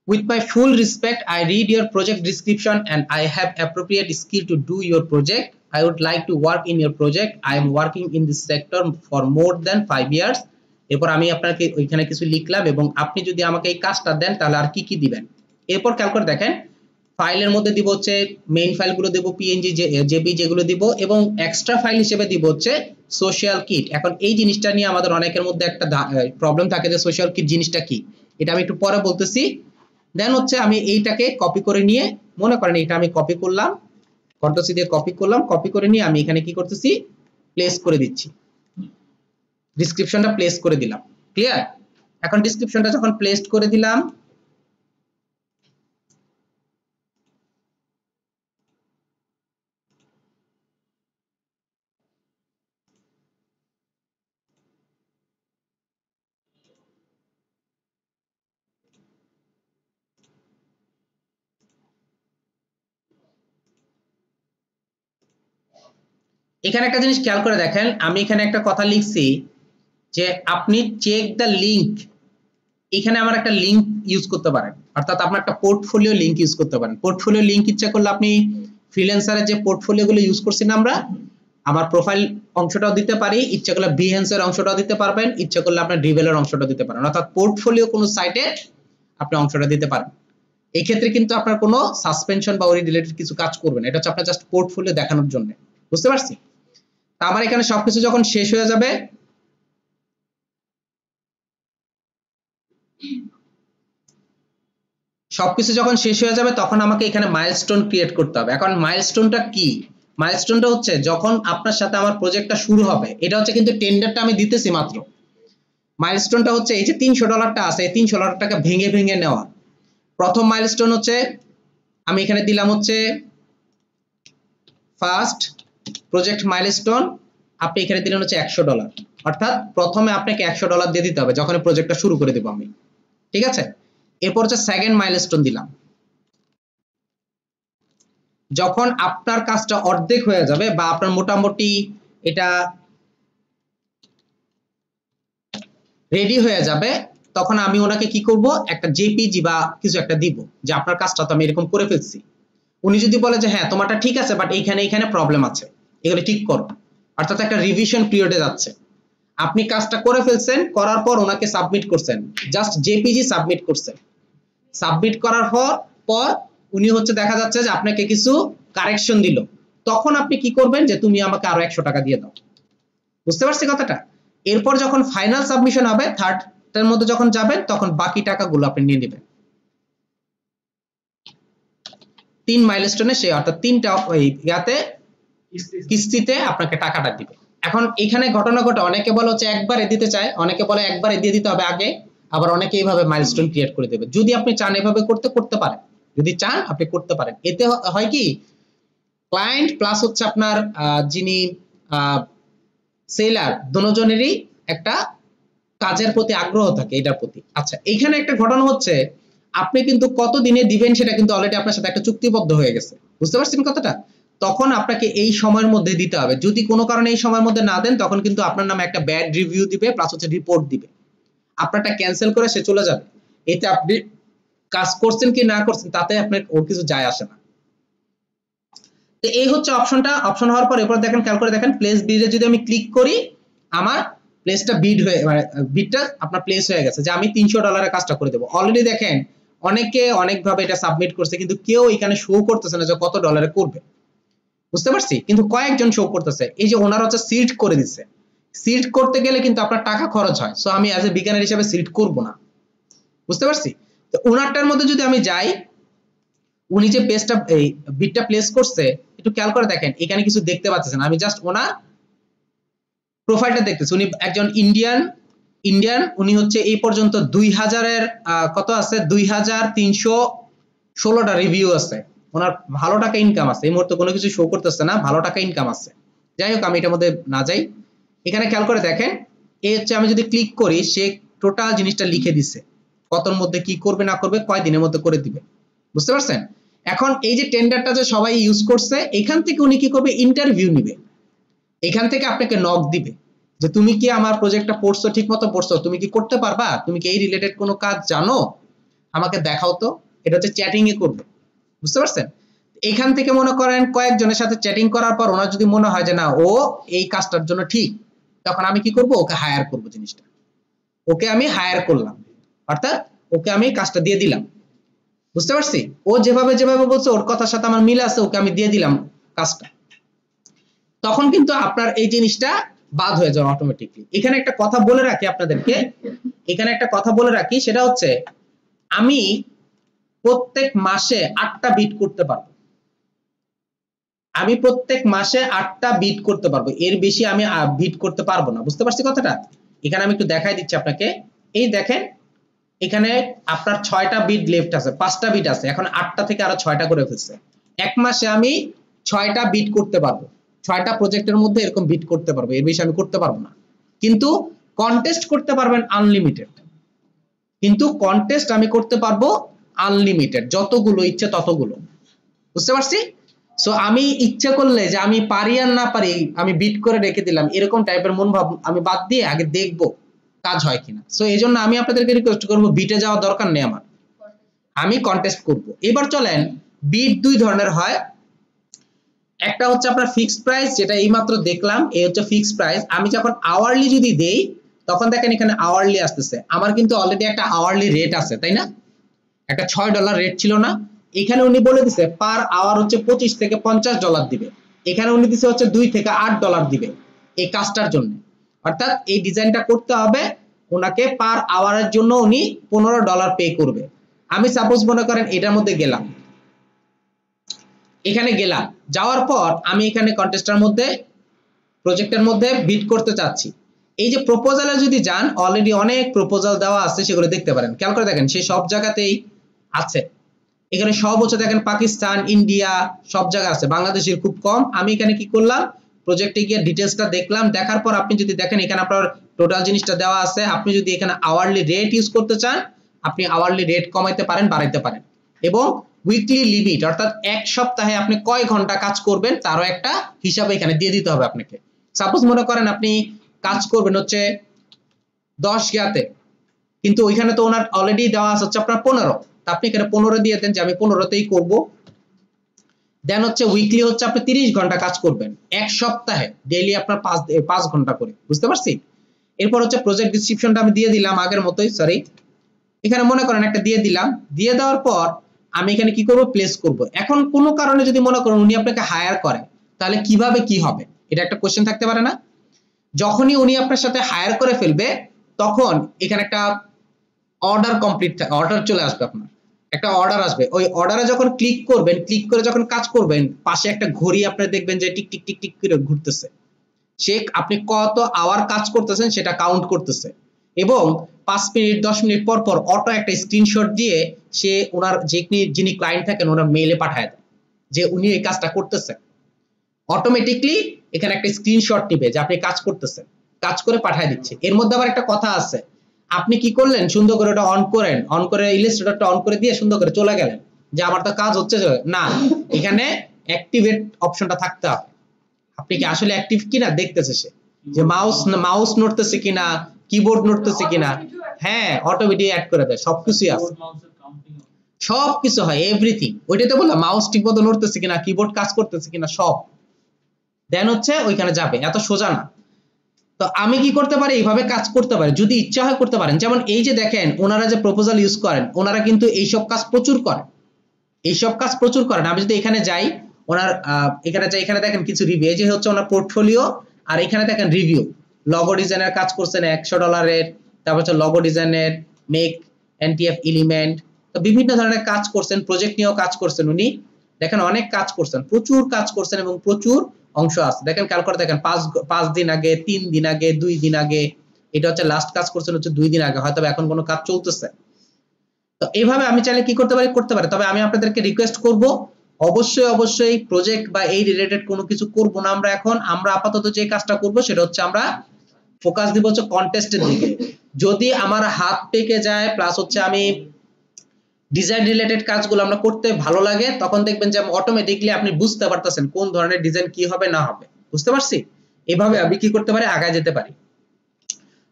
With my full respect, I read your project description and I have appropriate skill to do your project. I would like to work in your project. I am working in this sector for more than 5 years. এরপর আমি আপনাকে ওইখানে কিছু লিখলাম, এবং আপনি যদি আমাকে এই কাজটা দেন তাহলে আর কি কি দিবেন। এরপর খেয়াল করে দেখেন, ফাইলের মধ্যে দিব হচ্ছে মেইন ফাইলগুলো দিব, পিএনজি জেপি যেগুলো দিব, এবং এক্সট্রা ফাইল হিসেবে দিব হচ্ছে সোশ্যাল কিট। এখন এই জিনিসটা নিয়ে আমাদের অনেকের মধ্যে একটা প্রবলেম থাকে যে সোশ্যাল কিট জিনিসটা কি, এটা আমি একটু পরে বলতেছি। দেন হচ্ছে আমি এইটাকে কপি করে নিয়ে, মনে করেন এটা আমি কপি করলাম, কন্ট্রোল সি দিয়ে কপি করলাম, কপি করে নিয়ে আমি এখানে কি করতেছি, প্লেস করে দিচ্ছি। ডেসক্রিপশনটা প্লেস করে দিলাম। ক্লিয়ার? এখন ডেসক্রিপশনটা যখন প্লেস করে দিলাম, এখানে একটা জিনিস খেয়াল করে দেখেন, আমি এখানে একটা কথা লিখছি যে আপনি চেক দ্য লিংক। এখানে আমার একটা লিংক ইউজ করতে পারেন, অর্থাৎ আপনার একটা পোর্টফোলিও লিংক ইউজ করতে পারেন। পোর্টফোলিও লিংক ইচ্ছা করলে আপনি ফ্রিল্যান্সারের যে পোর্টফোলিও গুলো ইউজ করছি না আমরা, আমার প্রোফাইল অংশটাও দিতে পারি, ইচ্ছা করলে বিহেন্সের অংশটাও দিতে পারবেন, ইচ্ছা করলে আপনার ড্রিভেলের অংশটাও দিতে পারেন, অর্থাৎ পোর্টফোলিও কোনো সাইটে আপনি অংশটা দিতে পারেন। এই ক্ষেত্রে কিন্তু আপনার কোনো সাসপেনশন বা ওই রিলেটেড কিছু কাজ করবে না, এটা হচ্ছে আপনার জাস্ট পোর্টফোলিও দেখানোর জন্য। বুঝতে পারছি? তা আমার এখানে সবকিছু যখন শেষ হয়ে যাবে, তখন আমাকে এখানে মাইলস্টোন ক্রিয়েট করতে হবে। এখন মাইলস্টোনটা কি? মাইলস্টোনটা হচ্ছে যখন আপনার সাথে আমার প্রজেক্টটা শুরু হবে, এটা হচ্ছে কিন্তু টেন্ডারটা আমি দিতেছি মাত্র। মাইলস্টোনটা হচ্ছে এই যে $300 আছে, এই $300 ভেঙে ভেঙে নেওয়া। প্রথম মাইলস্টোন হচ্ছে আমি এখানে দিলাম হচ্ছে ফার্স্ট প্রজেক্ট মাইলস্টোন, আপনি এখানে দিলেন হচ্ছে $100, অর্থাৎ প্রথমে আপনাকে $100 দিয়ে দিতে হবে যখন প্রজেক্টটা শুরু করে দেব আমি। ঠিক আছে? এরপর হচ্ছে সেকেন্ড মাইলস্টোন দিলাম, যখন আপনার কাজটা অর্ধেক হয়ে যাবে বা আপনার মোটামুটি এটা রেডি হয়ে যাবে, তখন আমি ওনাকে কি করব, একটা জেপিজি বা কিছু একটা দিব যে আপনার কাজটা তো আমি এরকম করে ফেলছি। উনি যদি বলে যে হ্যাঁ তোমারটা ঠিক আছে বাট এইখানে প্রবলেম আছে, এগুলো ঠিক করো, অর্থাৎ একটা রিভিশন পিরিয়ডে যাচ্ছে। আপনি কাজটা করে ফেলছেন, করার পর ওনাকে সাবমিট করছেন, জাস্ট জেপিজি সাবমিট করছেন। সাবমিট করার পর উনি হচ্ছে দেখা যাচ্ছে যে আপনাকে কিছু কারেকশন দিল, তখন আপনি কি করবেন যে তুমি আমাকে আরো $100 দিয়ে দাও। বুঝতে পারছি কথাটা? এরপর যখন ফাইনাল সাবমিশন হবে, থার্ডটার মধ্যে যখন যাবেন, তখন বাকি টাকাগুলো আপনি নিয়ে নেবেন। 3 মাইলস্টোনে সে অর্থাৎ 3টা ইয়াতে কিস্তিতে আপনাকে টাকাটা দিবে। এখন এখানে ঘটনা ঘটে, অনেকে বলে হচ্ছে একবারে দিতে চায়, অনেকে বলে একবারে দিয়ে দিতে হবে আগে, আবার অনেকে এইভাবে মাইলস্টোন ক্রিয়েট করে দেবে। যদি আপনি চান এভাবে করতে পারেন, যদি চান আপনি করতে পারেন। এতে হয় কি, ক্লায়েন্ট প্লাস হচ্ছে আপনার যিনি সেলার, দুজনেরই একটা কাজের প্রতি আগ্রহ থাকে এটার প্রতি। আচ্ছা, এইখানে একটা ঘটনা হচ্ছে, আপনি কিন্তু কত দিনে দিবেন সেটা কিন্তু অলরেডি আপনার সাথে একটা চুক্তিবদ্ধ হয়ে গেছে। বুঝতে পারছেন কথাটা? তখন আপনাকে এই সময়ের মধ্যে দিতে হবে। যদি কোনো কারণে এই সময়ের মধ্যে না দেন, তখন কিন্তু আপনার নামে একটা ব্যাড রিভিউ দিবে, প্লাস হচ্ছে রিপোর্ট দিবে, আপনারটা ক্যান্সেল করে সে চলে যাবে। এতে আপনি কাজ করছেন কি না করছেন তাতে আপনার ওর কিছু যায় আসে না। তো এই হচ্ছে অপশনটা। অপশন হওয়ার পর এরপর দেখেন, খেয়াল করে দেখেন, প্লেস বিডে যদি আমি ক্লিক করি, আমার প্লেসটা বিড হয়ে মানে বিডটা আপনার প্লেস হয়ে গেছে যে আমি $300 কাজটা করে দেব। অলরেডি দেখেন অনেকে অনেকভাবে এটা সাবমিট করছে, কিন্তু কেউ এখানে শো করতেছে না যে কত ডলারে করবে। বুঝতে পারছি? কিন্তু কয়েকজন শো করতেছে। এই যে ওনারা হচ্ছে সিল্ড করে দিচ্ছে, সিল্ড করতে গেলে কিন্তু আপনার টাকা খরচ হয়। সো আমি অ্যাজ এ বিগিনার হিসেবে সিল্ড করব না। বুঝতে পারছি? তো ওনারটার মধ্যে যদি আমি যাই, উনি যে পেজটা এই বিটটা প্লেস করছে, একটু খেয়াল করে দেখেন, এখানে কিছু দেখতে পাচ্ছেন। আমি জাস্ট ওনার প্রোফাইলটা দেখতেছি। উনি একজন ইন্ডিয়ান, উনি হচ্ছে এই পর্যন্ত 2000 এর কত আছে, 2316টা রিভিউ আছে। ওনার ভালো টাকা ইনকাম আছে। এই মুহূর্তে কোনো কিছু শো করতেছে না, ভালো টাকা ইনকাম আছে। যাই হোক, আমি এটার মধ্যে না যাই। এখানে খেয়াল করে দেখেন, এই হচ্ছে আমি যদি ক্লিক করি, সে টোটাল জিনিসটা লিখে দিছে, কতর মধ্যে কি করবে না করবে, কয় দিনের মধ্যে করে দিবে। বুঝতে পারছেন? এখন এই যে টেন্ডারটা যে সবাই ইউজ করছে, এখান থেকে উনি কি করবে, ইন্টারভিউ নিবে। এখান থেকে আপনাকে নক দিবে যে তুমি কি আমার প্রজেক্টটা পড়ছো, ঠিক মতো পড়ছো, তুমি কি করতে পারবা, তুমি কি এই রিলেটেড কোনো কাজ জানো, আমাকে দেখাও তো। এটা হচ্ছে চ্যাটিং এ করবে। বুঝতে পারছেন? এখান থেকে মনে করেন কয়েকজনের সাথে চ্যাটিং করার পর ওনার যদি মনে হয় যে না ও এই কাজটার জন্য ঠিক, তখন আমি কি করব, ওকে হায়ার করব। জিনিসটা ওকে আমি হায়ার করলাম, অর্থাৎ ওকে আমি কাজটা দিয়ে দিলাম। বুঝতে পারছি? ও যেভাবে বলছে ওর কথার সাথে আমার মিল আছে, ওকে আমি দিয়ে দিলাম কাজটা। তখন কিন্তু আপনার এই জিনিসটা বাদ হয়ে যাবে অটোমেটিকলি। এখানে একটা কথা বলে রাখি আপনাদেরকে, সেটা হচ্ছে আমি প্রত্যেক মাসে 8টা বিট করতে পারবো। এর বেশি আমি বিট করতে পারবো না। বুঝতে পারছি কথাটা? এখানে আমি একটু দেখাই দিচ্ছি আপনাকে। এই দেখেন এখানে আপনার 6টা বিট লেফট আছে, 5টা বিট আছে, এখন 8টা থেকে আরো 6টা করে ফেলছে। এক মাসে আমি 6টা বিট করতে পারবো, 6টা প্রজেক্টের মধ্যে এরকম বিট করতে পারবো, এর বেশি আমি করতে পারবো না। কিন্তু কন্টেস্ট করতে পারবেন আনলিমিটেড, কিন্তু কন্টেস্ট আমি করতে পারবো আনলিমিটেড, যতগুলো ইচ্ছে ততগুলো। বুঝতে পারছি? সো আমি ইচ্ছা করলে যে আমি পারি আর না পারি আমি বিট করে রেখে দিলাম, এরকম টাইপের মনোভাব আমি বাদ দিয়ে আগে দেখবো কাজ হয় কিনা। সো এই জন্য আমি আপনাদেরকে রিকোয়েস্ট করবো, বিটে যাওয়ার দরকার নেই আমার, আমি কন্টেস্ট করব। এবার চলেন, বিট দুই ধরনের হয়, একটা হচ্ছে আপনার ফিক্সড প্রাইস, যেটা এইমাত্র দেখলাম, এই হচ্ছে ফিক্সড প্রাইস। আমি যখন আওয়ারলি যদি দেই তখন দেখেন এখানে আওয়ারলি আসতেছে, আমার কিন্তু অলরেডি একটা আওয়ারলি রেট আছে, তাই না? একটা $6 রেট ছিল না? এখানে উনি বলে দিছে পার আওয়ার হচ্ছে $25 থেকে $50 দিবে, এখানে উনি দিছে হচ্ছে $2 থেকে $8 দিবে এই কাজটার জন্য। অর্থাৎ এই ডিজাইনটা করতে হবে ওনাকে পার আওয়ারের জন্য উনি $15 পে করবে। আমি সাপোজ মনে করেন এটার মধ্যে গেলাম, এখানে গেলাম, যাওয়ার পর আমি এখানে কন্টেস্টের মধ্যে প্রজেক্টের মধ্যে বিড করতে চাচ্ছি। এই যে প্রপোজালে যদি যান, অলরেডি অনেক প্রপোজাল দেওয়া আছে, সেগুলো দেখতে পারেন, খেয়াল করে দেখেন, সেই সব জায়গাতেই আছে। এখানে সব হচ্ছে দেখেন পাকিস্তান, ইন্ডিয়া, সব জায়গা আছে, বাংলাদেশের খুব কম। আমি এখানে কি করলাম, প্রজেক্টে গিয়ে ডিটেইলসটা দেখলাম, দেখার পর আপনি যদি দেখেন এখানে আপনার টোটাল জিনিসটা দেওয়া আছে। আপনি যদি এখানে আওয়ারলি রেট ইউজ করতে চান, আপনি আওয়ারলি রেট কমাইতে পারেন, বাড়াইতে পারেন, এবং উইকলি লিমিট, অর্থাৎ এক সপ্তাহে আপনি কয় ঘন্টা কাজ করবেন তারও একটা হিসাব এখানে দিয়ে দিতে হবে আপনাকে। সাপোজ মনে করেন আপনি কাজ করবেন হচ্ছে 10 ইয়াতে, কিন্তু ওইখানে তো ওনার অলরেডি দেওয়া আছে হচ্ছে আপনার 15, আপনি এখানে 15 দিয়ে দেন যে আমি 15তেই করব। দেন হচ্ছে উইকলি হচ্ছে আপনি 30 ঘন্টা কাজ করবেন, এক সপ্তাহে ডেইলি আপনার 5 ঘন্টা করে। বুঝতে পারছি? এরপর হচ্ছে প্রজেক্ট ডেসক্রিপশনটা আমি দিয়ে দিলাম আগের মতোই, সরি, এখানে মনে করেন একটা দিয়ে দিলাম। দিয়ে দেওয়ার পর আমি এখানে কি করব, প্লেস করব। এখন কোনো কারণে যদি মনে করেন উনি আপনাকে হায়ার করে, তাহলে কিভাবে কি হবে, এটা একটা কোশ্চেন থাকতে পারে না? যখনই উনি আপনার সাথে হায়ার করে ফেলবে, তখন এখানে একটা অর্ডার কমপ্লিট, অর্ডার চলে আসবে, আপনার একটা অর্ডার আসবে। ওই অর্ডারে যখন ক্লিক করবেন, ক্লিক করে যখন কাজ করবেন, পাশে একটা ঘড়ি আপনি দেখবেন যে টিক টিক টিক টিক করে ঘুরতেছে, সে আপনি কত আওয়ার কাজ করতেছেন সেটা কাউন্ট করতেছে, এবং 5 মিনিট 10 মিনিট পর পর অটো একটা স্ক্রিনশট দিয়ে সে ওনার যিনি ক্লায়েন্ট থাকেন ওনার মেইলে পাঠায় দেয় যে উনি এই কাজটা করতেছেন। অটোমেটিকলি এখানে একটা স্ক্রিনশট নিবে যে আপনি কাজ করতেছেন, কাজ করে পাঠিয়ে দিচ্ছে। এর মধ্যে আবার একটা কথা আছে, আপনি কি করলেন, সুন্দর করে ওটা অন করেন, অন করে ইলাস্ট্রেটরটা অন করে দিয়ে সুন্দর করে চলে গেলেন যে আমার তো কাজ হচ্ছে না, এখানে অ্যাক্টিভেট অপশনটা থাকতে হবে। আপনি কি আসলে অ্যাক্টিভ কিনা দেখতেছে সে, যে মাউস নড়তেছে কিনা, কিবোর্ড নড়তেছে কিনা। হ্যাঁ, অটোমেটিক অ্যাড করে দেয়, সবকিছুই আছে, সবকিছু হয়, এভরিথিং। ওইটাতে বললাম মাউস ঠিকমতো নড়তেছে কিনা, কিবোর্ড কাজ করতেছে কিনা, সব দেন হচ্ছে ওইখানে যাবে। এত সোজা না। তো আমি কি করতে পারি, এইভাবে কাজ করতে পারি, যদি ইচ্ছা হয় করতে পারেন। যেমন এই যে দেখেন ওনারা যে প্রপোজাল ইউজ করেন, ওনারা কিন্তু এইসব কাজ প্রচুর করেন, এইসব কাজ প্রচুর করেন। আমি যদি এখানে যাই, ওনার এখানে যাই, এখানে দেখেন কিছু রিভিউ, এই যে হচ্ছে ওনার পোর্টফোলিও, আর এখানে দেখেন রিভিউ, লগো ডিজাইনের কাজ করছেন $100, তারপর হচ্ছে লগো ডিজাইনের, মেক এনটিএফ এলিমেন্ট, তো বিভিন্ন ধরনের কাজ করছেন, প্রজেক্ট নিয়েও কাজ করছেন উনি। দেখেন অনেক কাজ করছেন, প্রচুর কাজ করছেন, এবং প্রচুর অংশ আছে। দেখেন খেয়াল করে দেখেন, 5 দিন আগে, 3 দিন আগে, 2 দিন আগে, এটা হচ্ছে লাস্ট কাজ করছেন হচ্ছে 2 দিন আগে, হয়তো এখন কোনো কাজ চলতেছে। তো এইভাবে আমি চাইলে কি করতে পারি। তবে আমি আপনাদেরকে রিকোয়েস্ট করব, অবশ্যই প্রজেক্ট বা এই রিলেটেড কোনো কিছু করব না আমরা এখন। আমরা আপাতত যে কাজটা করব সেটা হচ্ছে আমরা ফোকাস দিব হচ্ছে কন্টেস্টের দিকে। যদি আমার হাত পেকে যায়, প্লাস হচ্ছে আমি ডিজাইন রিলেটেড কাজগুলো আমরা করতে ভালো লাগে, তখন দেখবেন যে অটোমেটিকলি আপনি বুঝতে পারতেছেন কোন ধরনের ডিজাইন কি হবে না হবে। বুঝতে পারছি? এভাবে আমি কি করতে পারি, আগায় যেতে পারি।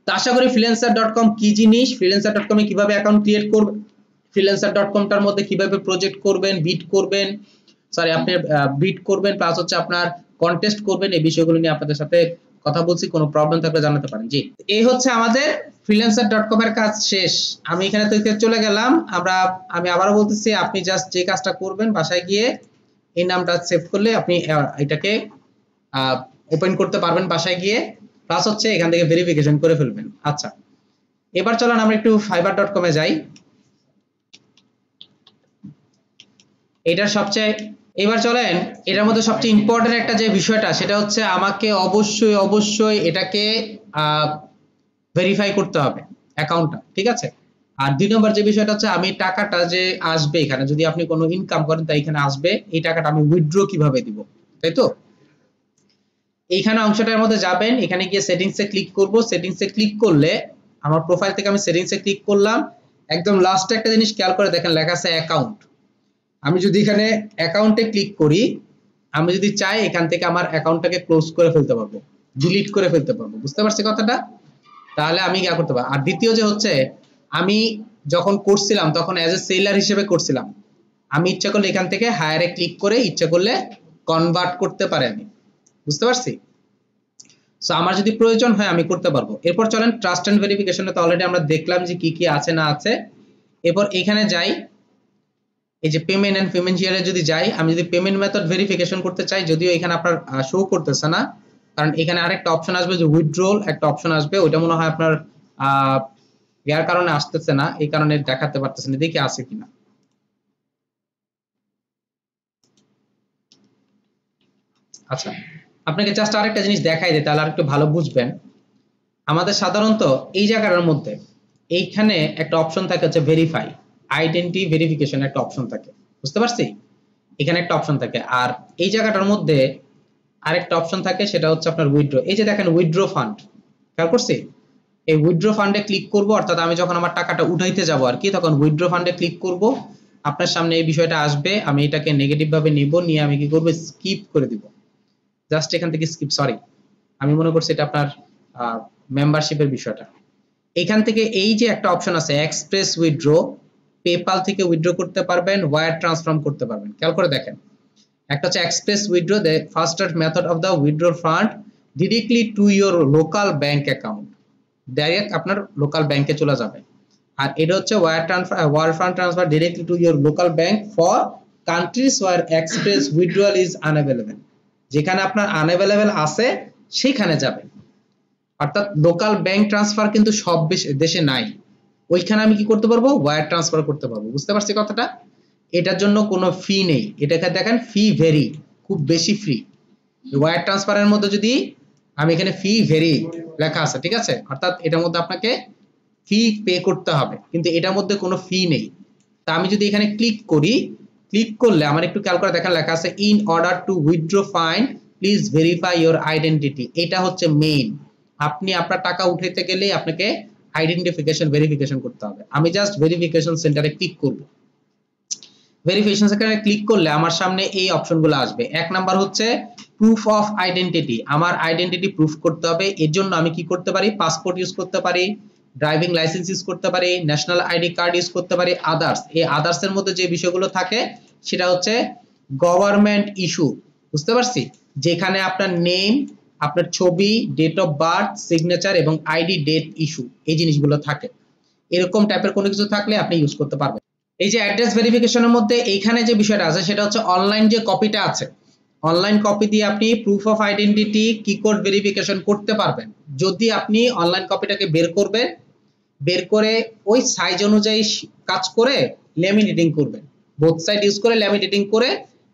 তো আশা করি freelancer.com কি জিনিস, freelancer.com এ কিভাবে অ্যাকাউন্ট ক্রিয়েট করবেন, freelancer.com টার মধ্যে কিভাবে প্রজেক্ট করবেন, বিড করবেন, আপনি বিড করবেন, প্লাস হচ্ছে আপনার কন্টেস্ট করবেন, এই বিষয়গুলো নিয়ে আপনাদের সাথে কথা বলছি। কোনো প্রবলেম থাকলে জানাতে পারেন। জি, এই হচ্ছে আমাদের freelancer.com এর কাজ শেষ। আমি এখানে থেকে চলে গেলাম। আমি আবারও বলতেছি, আপনি জাস্ট যে কাজটা করবেন, বাসায় গিয়ে এই নামটা সেভ করলে আপনি এটাকে ওপেন করতে পারবেন বাসায় গিয়ে, প্লাস হচ্ছে এখান থেকে ভেরিফিকেশন করে ফেলবেন। আচ্ছা, এবার চলেন আমরা একটু fiverr.com এ যাই। এবার চলেন, এটার মধ্যে সবচেয়ে ইম্পর্টেন্ট একটা যে বিষয়টা, সেটা হচ্ছে আমাকে অবশ্যই এটাকে ভেরিফাই করতে হবে অ্যাকাউন্টটা, ঠিক আছে। আর 2 নম্বর যে বিষয়টা হচ্ছে আমি টাকাটা যে আসবে এখানে, যদি আপনি কোনো ইনকাম করেন তাই এখানে আসবে, এই টাকাটা আমি উইথড্র কিভাবে দিব, তাই তো। এইখানে অংশটার মধ্যে যাবেন, এখানে গিয়ে সেটিংসে ক্লিক করব, সেটিংসে ক্লিক করলে আমার প্রোফাইল থেকে আমি সেটিংসে ক্লিক করলাম, একদম লাস্টে একটা জিনিস খেয়াল করে দেখেন লেখা আছে অ্যাকাউন্ট। আমি যদি এখানে অ্যাকাউন্টে ক্লিক করি, আমি যদি চাই এখান থেকে আমার অ্যাকাউন্টটাকে ক্লোজ করে ফেলতে পারবো, ডিলিট করে ফেলতে পারবো, বুঝতে পারছি কথাটা। তাহলে আমি কি করতে পারবো। আর দ্বিতীয় যে হচ্ছে, আমি যখন করছিলাম তখন অ্যাজ এ সেলার হিসেবে করছিলাম, আমি ইচ্ছা করলে এখান থেকে হায়ারে ক্লিক করে ইচ্ছা করলে কনভার্ট করতে পারি আমি, বুঝতে পারছি। সো আমার যদি প্রয়োজন হয় আমি করতে পারবো। এরপর চলেন ট্রাস্ট এন্ড ভেরিফিকেশনে, তো অলরেডি আমরা দেখলাম যে কি কি আছে না আছে। এরপর এখানে যাই, এই যে পেমেন্ট এন্ড ফিনান্সিয়ালে যদি যাই, আমি যদি পেমেন্ট মেথড ভেরিফিকেশন করতে চাই, যদিও এখানে আপনার শো করতেছে না, কারণ এখানে আরেকটা অপশন আসবে যে উইথড্রল একটা অপশন আসবে, ওইটা মনে হয় আপনার ইয়ার কারণে আসতেছে না, এই কারণে দেখাতে পারতেছে না, দেখি আছে কিনা। আচ্ছা, আপনাকে জাস্ট আরেকটা জিনিস দেখাই দিই তাহলে আরেকটু ভালো বুঝবেন। আমাদের সাধারণত এই জায়গাটার মধ্যে এইখানে একটা অপশন থাকে হচ্ছে ভেরিফাই, আইডেন্টি ভেরিফিকেশন একটা অপশন থাকে, বুঝতে পারছি। এখানে একটা অপশন থাকে, আর এই জায়গাটার মধ্যে আরেকটা অপশন থাকে, সেটা হচ্ছে আপনার উইথড্র। এই যে দেখেন উইথড্র ফান্ড, খেয়াল করছি। এই উইথড্র ফান্ডে ক্লিক করব, অর্থাৎ আমি যখন আমার টাকাটা উঠাইতে যাব আর কি, তখন উইথড্র ফান্ডে ক্লিক করব, আপনার সামনে এই বিষয়টা আসবে, আমি এটাকে নেগেটিভ ভাবে নিব, নিয়ে আমি কি করব, স্কিপ করে দিব, জাস্ট এখান থেকে স্কিপ, সরি আমি মনে করছি এটা আপনার মেম্বারশিপের বিষয়টা। এখান থেকে এই যে একটা অপশন আছে এক্সপ্রেস উইথড্র, পেপাল থেকে উইথড্র করতে পারবেন, ওয়্যার ট্রান্সফার করতে পারবেন, খেয়াল করে দেখেন। একটা হচ্ছে express withdraw, the fastest method of the withdraw fund directly to your local bank account, direct আপনার লোকাল ব্যাংকে চলে যাবে। আর এটা হচ্ছে wire fund transfer directly to your local bank for countries wire express withdrawal is unavailable, যেখানে আপনার unavailable আছে সেখানে যাবেন। অর্থাৎ লোকাল ব্যাংক ট্রান্সফার কিন্তু সব দেশে নাই, ওইখানে আমি কি করতে পারবো, ওয়্যার ট্রান্সফার করতে পারবো, বুঝতে পারছি কথাটা। এটার জন্য কোনো ফি নেই, এটাকে দেখেন ফি ভেরি, খুব বেশি ফ্রি। ওয়্যার ট্রান্সফারের মধ্যে যদি আমি এখানে ফি ভেরি লেখা আছে, ঠিক আছে, অর্থাৎ এটার মধ্যে আপনাকে ফি পে করতে হবে, কিন্তু এটার মধ্যে কোনো ফি নেই। তা আমি যদি এখানে ক্লিক করি, ক্লিক করলে আমার একটু খেয়াল করে দেখেন লেখা আছে in order to withdraw fund please verify your identity. এটা হচ্ছে মেইন, আপনি আপনার টাকা উঠাইতে গেলে আপনাকে আইডেন্টিফিকেশন ভেরিফিকেশন করতে হবে। আমি জাস্ট ভেরিফিকেশন সেন্টারে ক্লিক করব, ভেরিফিকেশন সেন্টারে ক্লিক করলে আমার সামনে এই অপশনগুলো আসবে। এক নাম্বার হচ্ছে প্রুফ অফ আইডেন্টিটি, আমার আইডেন্টিটি প্রুফ করতে হবে, এর জন্য আমি কি করতে পারি, পাসপোর্ট ইউজ করতে পারি, ড্রাইভিং লাইসেন্স ইউজ করতে পারি, ন্যাশনাল আইডি কার্ড ইউজ করতে পারি, আদার্স। এই আদার্স এর মধ্যে যে বিষয়গুলো থাকে সেটা হচ্ছে গভর্নমেন্ট ইস্যু, বুঝতে পারছি, যেখানে আপনার নেম, আপনার ছবি, ডেট অফ বার্থ, সিগনেচার এবং আইডি ডেট ইস্যু, এই জিনিসগুলো থাকে। এরকম টাইপের কোনো কিছু থাকলে আপনি ইউজ করতে পারবেন। এই যে অ্যাড্রেস ভেরিফিকেশনের মধ্যে এইখানে যে বিষয়টা আছে সেটা হচ্ছে অনলাইন যে কপিটা আছে, অনলাইন কপি দিয়ে আপনি প্রুফ অফ আইডেন্টিটি কি কোড ভেরিফিকেশন করতে পারবেন। যদি আপনি অনলাইন কপিটাকে বের করবেন, বের করে ওই সাইজ অনুযায়ী কাজ করে ল্যামিনেটিং করবেন, বোথ সাইড ইউজ করে ল্যামিনেটিং করে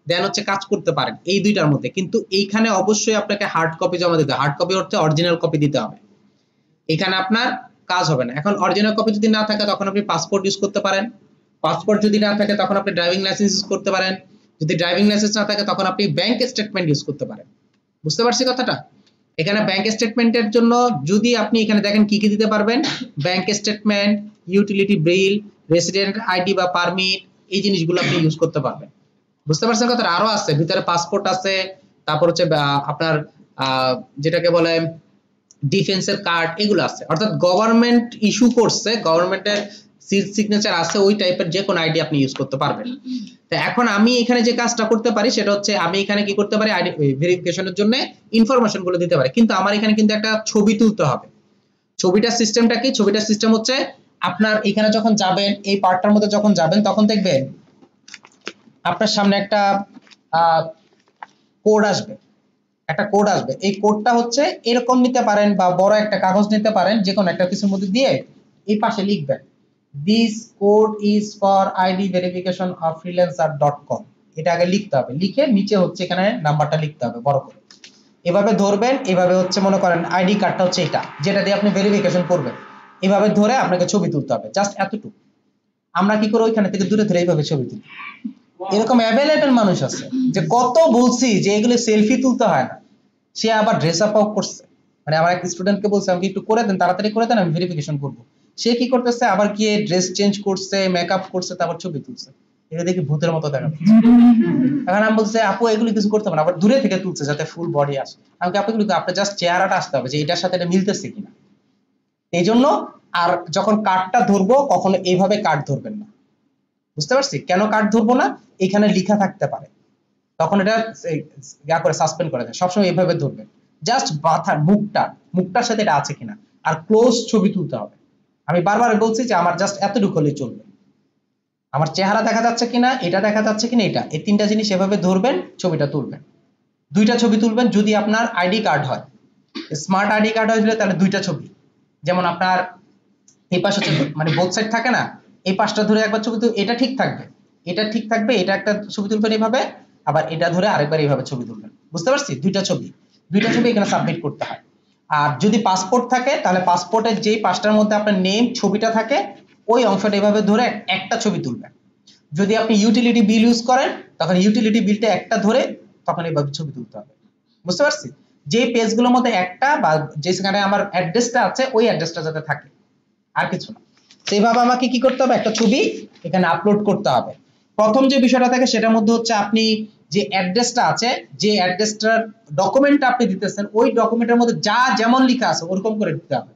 দেন হচ্ছে কাজ করতে পারেন এই দুইটার মধ্যে। কিন্তু এইখানে অবশ্যই আপনাকে হার্ড কপি জমা দিতে হবে, হার্ড কপি অর্থে অরিজিনাল কপি দিতে হবে, এখানে আপনার কাজ হবে না। এখন অরিজিনাল কপি যদি না থাকে তখন আপনি পাসপোর্ট ইউজ করতে পারেন, পাসপোর্ট যদি না থাকে তখন আপনি ড্রাইভিং লাইসেন্স ইউজ করতে পারেন, যদি ড্রাইভিং লাইসেন্স না থাকে তখন আপনি ব্যাংক স্টেটমেন্ট ইউজ করতে পারেন, বুঝতে পারছি কথাটা। এখানে ব্যাংক স্টেটমেন্টের জন্য যদি আপনি এখানে দেখেন কি কি দিতে পারবেন, bank statement, utility bill, resident ID বা পারমিট, এই জিনিসগুলো আপনি ইউজ করতে পারবেন, বুঝতে পারছেন কথাটা। আরো আছে ভিতরে পাসপোর্ট আছে, তারপর হচ্ছে আপনার যেটাকে বলে ডিফেন্সের কার্ড, এগুলো আছে। অর্থাৎ গভর্নমেন্ট ইস্যু করছে, গভর্নমেন্টের সিল সিগনেচার আছে, ওই টাইপের যে কোনো আইডি আপনি ইউজ করতে পারবেন। তো এখন আমি এখানে যে কাজটা করতে পারি সেটা হচ্ছে আমি এখানে কি করতে পারি, আইডি ভেরিফিকেশনের জন্য ইনফরমেশন গুলো দিতে পারি, কিন্তু আমার এখানে কিন্তু একটা ছবি তুলতে হবে। ছবিটার সিস্টেমটা কি, ছবিটার সিস্টেম হচ্ছে আপনার এখানে যখন যাবেন, এই পার্টটার মধ্যে যখন যাবেন তখন দেখবেন আপনার সামনে একটা কোড আসবে, একটা কোড আসবে। এই কোডটা হচ্ছে এরকম নিতে পারেন বা বড় একটা কাগজ নিতে পারেন, যে কোনো একটা কিছুর মধ্যে দিয়ে এই পাশে লিখবেন this code is for ID verification of freelancer.com, এটা আগে লিখতে হবে, লিখে নিচে হচ্ছে এখানে নাম্বারটা লিখতে হবে বড় করে। এভাবে ধরবেন, এভাবে হচ্ছে মনে করেন আইডি কার্ডটা হচ্ছে এটা, যেটা দিয়ে আপনি ভেরিফিকেশন করবেন, এভাবে ধরে আপনাকে ছবি তুলতে হবে, জাস্ট এতটুকু। আমরা কি করব, ওইখানে থেকে দূরে দূরে এইভাবে ছবি তুলি। এরকম অ্যাভেলেবেল মানুষ আছে যে কত বলছি যে এগুলো সেলফি তুলতে হয় না, সে আবার ড্রেস আপ করছে। মানে আমার এক স্টুডেন্টকে বলছে আমাকে একটু করে দেন, তাড়াতাড়ি করে দেন, আমি ভেরিফিকেশন করব। সে কি করতেছে, আবার গিয়ে ড্রেস চেঞ্জ করছে, মেকআপ করছে, তারপর ছবি তুলছে। এটা দেখি ভূতের মতো দেখা যাচ্ছে। এখন আমি বলছে আপু এগুলো কিছু করতে হবে না, আবার দূরে থেকে তুলছে যাতে ফুল বডি আসে। আমি আপনি এগুলো আপনি জাস্ট চেহারাটা আসতে হবে যে এটার সাথে এটা মিলতেছে কিনা। এই জন্য আর যখন কার্ডটা ধরবো কখনো এইভাবে কার্ড ধরবেন না, বুঝতে পারছি কেন কার্ড ধরবো না, এখানে লেখা থাকতে পারে, তখন এটা করে সাসপেন্ড করা যায়। সবসময় এইভাবে ধরবেন, জাস্ট মাথার মুখটার সাথে এটা আছে কিনা, আর ক্লোজ ছবি তুলতে হবে। আমি বারবার বলছি যে আমার জাস্ট এতটুকু হলেই চলবে, আমার চেহারা দেখা যাচ্ছে কিনা, এটা দেখা যাচ্ছে কিনা, এটা, এই তিনটা জিনিস এভাবে ধরবেন, ছবিটা তুলবেন। দুইটা ছবি তুলবেন যদি আপনার আইডি কার্ড হয়, স্মার্ট আইডি কার্ড হয়েছিল তাহলে দুইটা ছবি, যেমন আপনার এই পাশে হচ্ছে মানে বোথ সাইড থাকে না, এই পাশটা ধরে একবার ছবি তুল, এটা ঠিক থাকবে, এটা ঠিক থাকবে, এটা একটা ছবি তুলবেন এইভাবে, আবার এটা ধরে আরেকবার এইভাবে ছবি তুলবেন। বুঝতে পারছি, দুইটা ছবি এখানে সাবমিট করতে হয়। আর যদি পাসপোর্ট থাকে তাহলে পাসপোর্টের যেই পাঁচটার মধ্যে আপনার নেম ছবিটা থাকে, ওই অংশটা এইভাবে ধরে একটা ছবি তুলবেন। যদি আপনি ইউটিলিটি বিল ইউজ করেন তখন ইউটিলিটি বিলটা একটা ধরে তখন এইভাবে ছবি তুলতে হবে। বুঝতে পারছি, যে পেজগুলোর মধ্যে একটা বা যেখানে আমার অ্যাড্রেসটা আছে ওই অ্যাড্রেসটা যাতে থাকে, আর কিছু না। সেইভাবে আমাকে কি করতে হবে, একটা ছবি এখানে আপলোড করতে হবে। প্রথম যে বিষয়টা থাকে সেটার মধ্যে হচ্ছে আপনি যে অ্যাড্রেসটা আছে, যে অ্যাড্রেসটার ডকুমেন্টটা আপনি দিতেছেন, ওই ডকুমেন্টের মধ্যে যা যেমন লেখা আছে ওরকম করে দিতে হবে।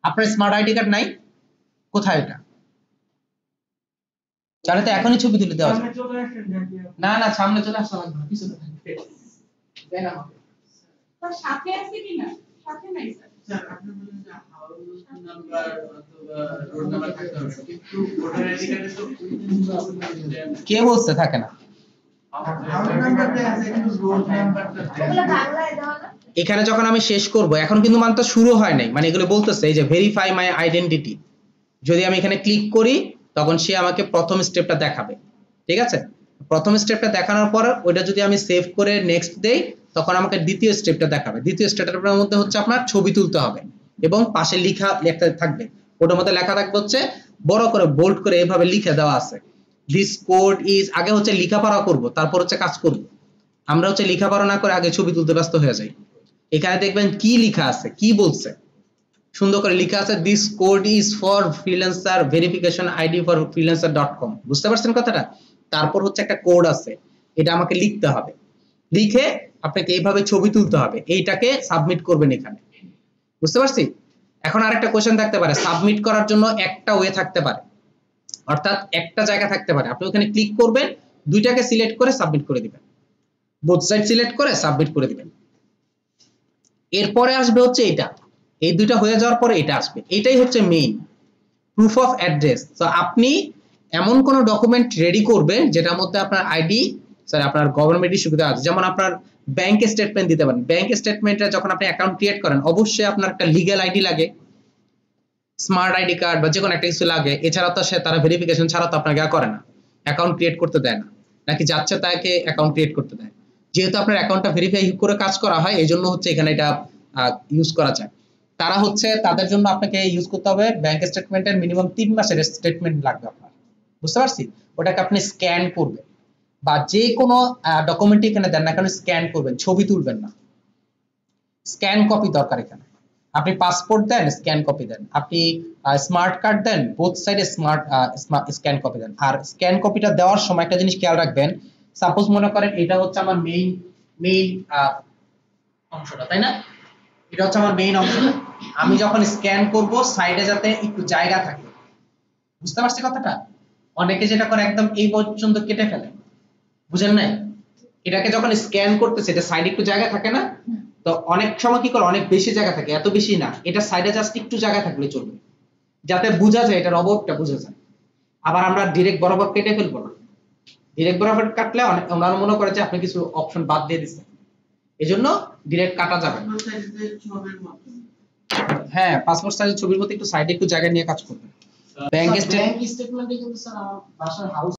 আপনার স্মার্ট আইডি কার্ড নাই, কোথায় এটা? তাহলে তো এখনই ছবি তুলে দেওয়া যায়। না না, সামনে চলে আসা লাগবে না, পিছনে থাকবে। দেন আমাকে তার সাথে আছে কিনা, সাথে নাই স্যার। স্যার আপনি বলেন যে হাউস নাম্বার অথবা রোড নাম্বার থাকতে হবে, কিন্তু ভোটার আইডি কার্ডে তো কে বলছে থাকে না? হাউস নাম্বারটা আছে কিন্তু রোড নাম্বারটা ওগুলো বাংলায় দাও না। এখানে যখন আমি শেষ করব, এখন কিন্তু মানটা শুরু হয় নাই, মানে এগুলো বলতেছে এই যে ভেরিফাই মাই আইডেন্টিটি, যদি আমি এখানে ক্লিক করি তখন সে আমাকে প্রথম স্টেপটা দেখাবে। ঠিক আছে, প্রথম স্টেপটা দেখানোর পর ওইটা যদি আমি সেভ করে নেক্সট দেই তখন আমাকে দ্বিতীয় স্টেপটা দেখাবে। দ্বিতীয় স্টেপটার মধ্যে হচ্ছে আপনার ছবি তুলতে হবে এবং পাশে লেখা থাকবে, ওটার মধ্যে লেখা থাকবে হচ্ছে বড় করে বোল্ড করে এভাবে লিখে দেওয়া আছে, দিস কোড ইজ। আগে হচ্ছে লেখাপড়া করব, তারপর হচ্ছে কাজ করব। আমরা হচ্ছে লেখাপড়া না করে আগে ছবি তুলতে ব্যস্ত হয়ে যাই। এখানে দেখবেন কি লেখা আছে, কি বলছে, সুন্দর করে লেখা আছে, this code is for freelancer verification ID for freelancer.com। বুঝতে পারছেন কথাটা? তারপর হচ্ছে একটা কোড আছে, এটা আমাকে লিখতে হবে, লিখে আপনাকে এইভাবে ছবি তুলতে হবে, এইটাকে সাবমিট করবেন এখানে। বুঝতে পারছি? এখন আরেকটা কোশ্চেন থাকতে পারে, সাবমিট করার জন্য একটা ওয়ে থাকতে পারে, অর্থাৎ একটা জায়গা থাকতে পারে, আপনি ওখানে ক্লিক করবেন, দুইটাকে সিলেক্ট করে সাবমিট করে দিবেন, বোথ সাইড সিলেক্ট করে সাবমিট করে দিবেন। এরপরে আসবে হচ্ছে এটা, এই দুইটা হয়ে যাওয়ার পরে এটা আসবে, এটাই হচ্ছে মেইন প্রুফ অফ অ্যাড্রেস। তো আপনি এমন কোন ডকুমেন্ট রেডি করবেন যেটার মধ্যে আপনার আইডি, স্যার আপনার গভর্নমেন্ট সুবিধা আছে, যেমন আপনার ব্যাংক স্টেটমেন্ট দিতে পারেন। ব্যাংক স্টেটমেন্টে যখন আপনি অ্যাকাউন্ট ক্রিয়েট করেন অবশ্যই আপনার একটা লিগ্যাল আইডি লাগে, স্মার্ট আইডি কার্ড বা যে কোনো একটা কিছু লাগে, এছাড়া তো তারা ভেরিফিকেশন ছাড়া তো আপনাকে করে না, অ্যাকাউন্ট ক্রিয়েট করতে দেয় না, নাকি যাচ্ছে তাকে অ্যাকাউন্ট ক্রিয়েট করতে দেয়। যেহেতু আপনার অ্যাকাউন্টটা ভেরিফাই করে কাজ করা হয় এই জন্য হচ্ছে এখানে এটা ইউজ করা যায়। তারা হচ্ছে তাদের জন্য আপনাকে ইউজ করতে হবে ব্যাংক স্টেটমেন্টের মিনিমাম 3 মাসের স্টেটমেন্ট লাগবে আপনার। বুঝতে পারছি? ওটাকে আপনি স্ক্যান করবেন বা যে কোনো ডকুমেন্ট এখানে দেন না কেন স্ক্যান করবেন, ছবি তুলবেন না, স্ক্যান কপি দরকার এখানে। আপনি পাসপোর্ট দেন স্ক্যান কপি দেন, আপনি স্মার্ট কার্ড দেন বোথ সাইডে স্ক্যান কপি দেন। আর স্ক্যান কপিটা দেওয়ার সময় একটা জিনিস খেয়াল রাখবেন, সাপোজ মনে করেন এটা হচ্ছে আমার মেইন অংশটা, তাই না? এটা হচ্ছে আমার মেইন অংশটা, আমি যখন স্ক্যান করব সাইডে যাতে একটু জায়গা থাকে। বুঝতে পারছি কথাটা? অনেকে যেটা করে একদম এই পর্যন্ত কেটে ফেলে, বুঝেন নাই? এটাকে যখন স্ক্যান করতেছে এটা সাইডে একটু জায়গা থাকে না, তো অনেক সময় কি করে অনেক বেশি জায়গা থাকে, এত বেশি না, এটা সাইডে জাস্ট একটু জায়গা থাকলে চলবে, যাতে বোঝা যায় এটার অবয়বটা বোঝা যায়। আবার আমরা ডাইরেক্ট বরাবর কেটে ফেলবো না, ডাইরেক্ট বরাবর কাটলে ওনারা মনে করে যে আপনি কিছু অপশন বাদ দিয়ে দিচ্ছেন, এজন্য ডাইরেক্ট কাটা যাবে না। হ্যাঁ, পাসপোর্ট সাইজের ছবির মতো একটু সাইডে একটু জায়গা নিয়ে কাজ করবেন। ব্যাংক স্টেটমেন্টে কিন্তু স্যার আমার বাসার হাউস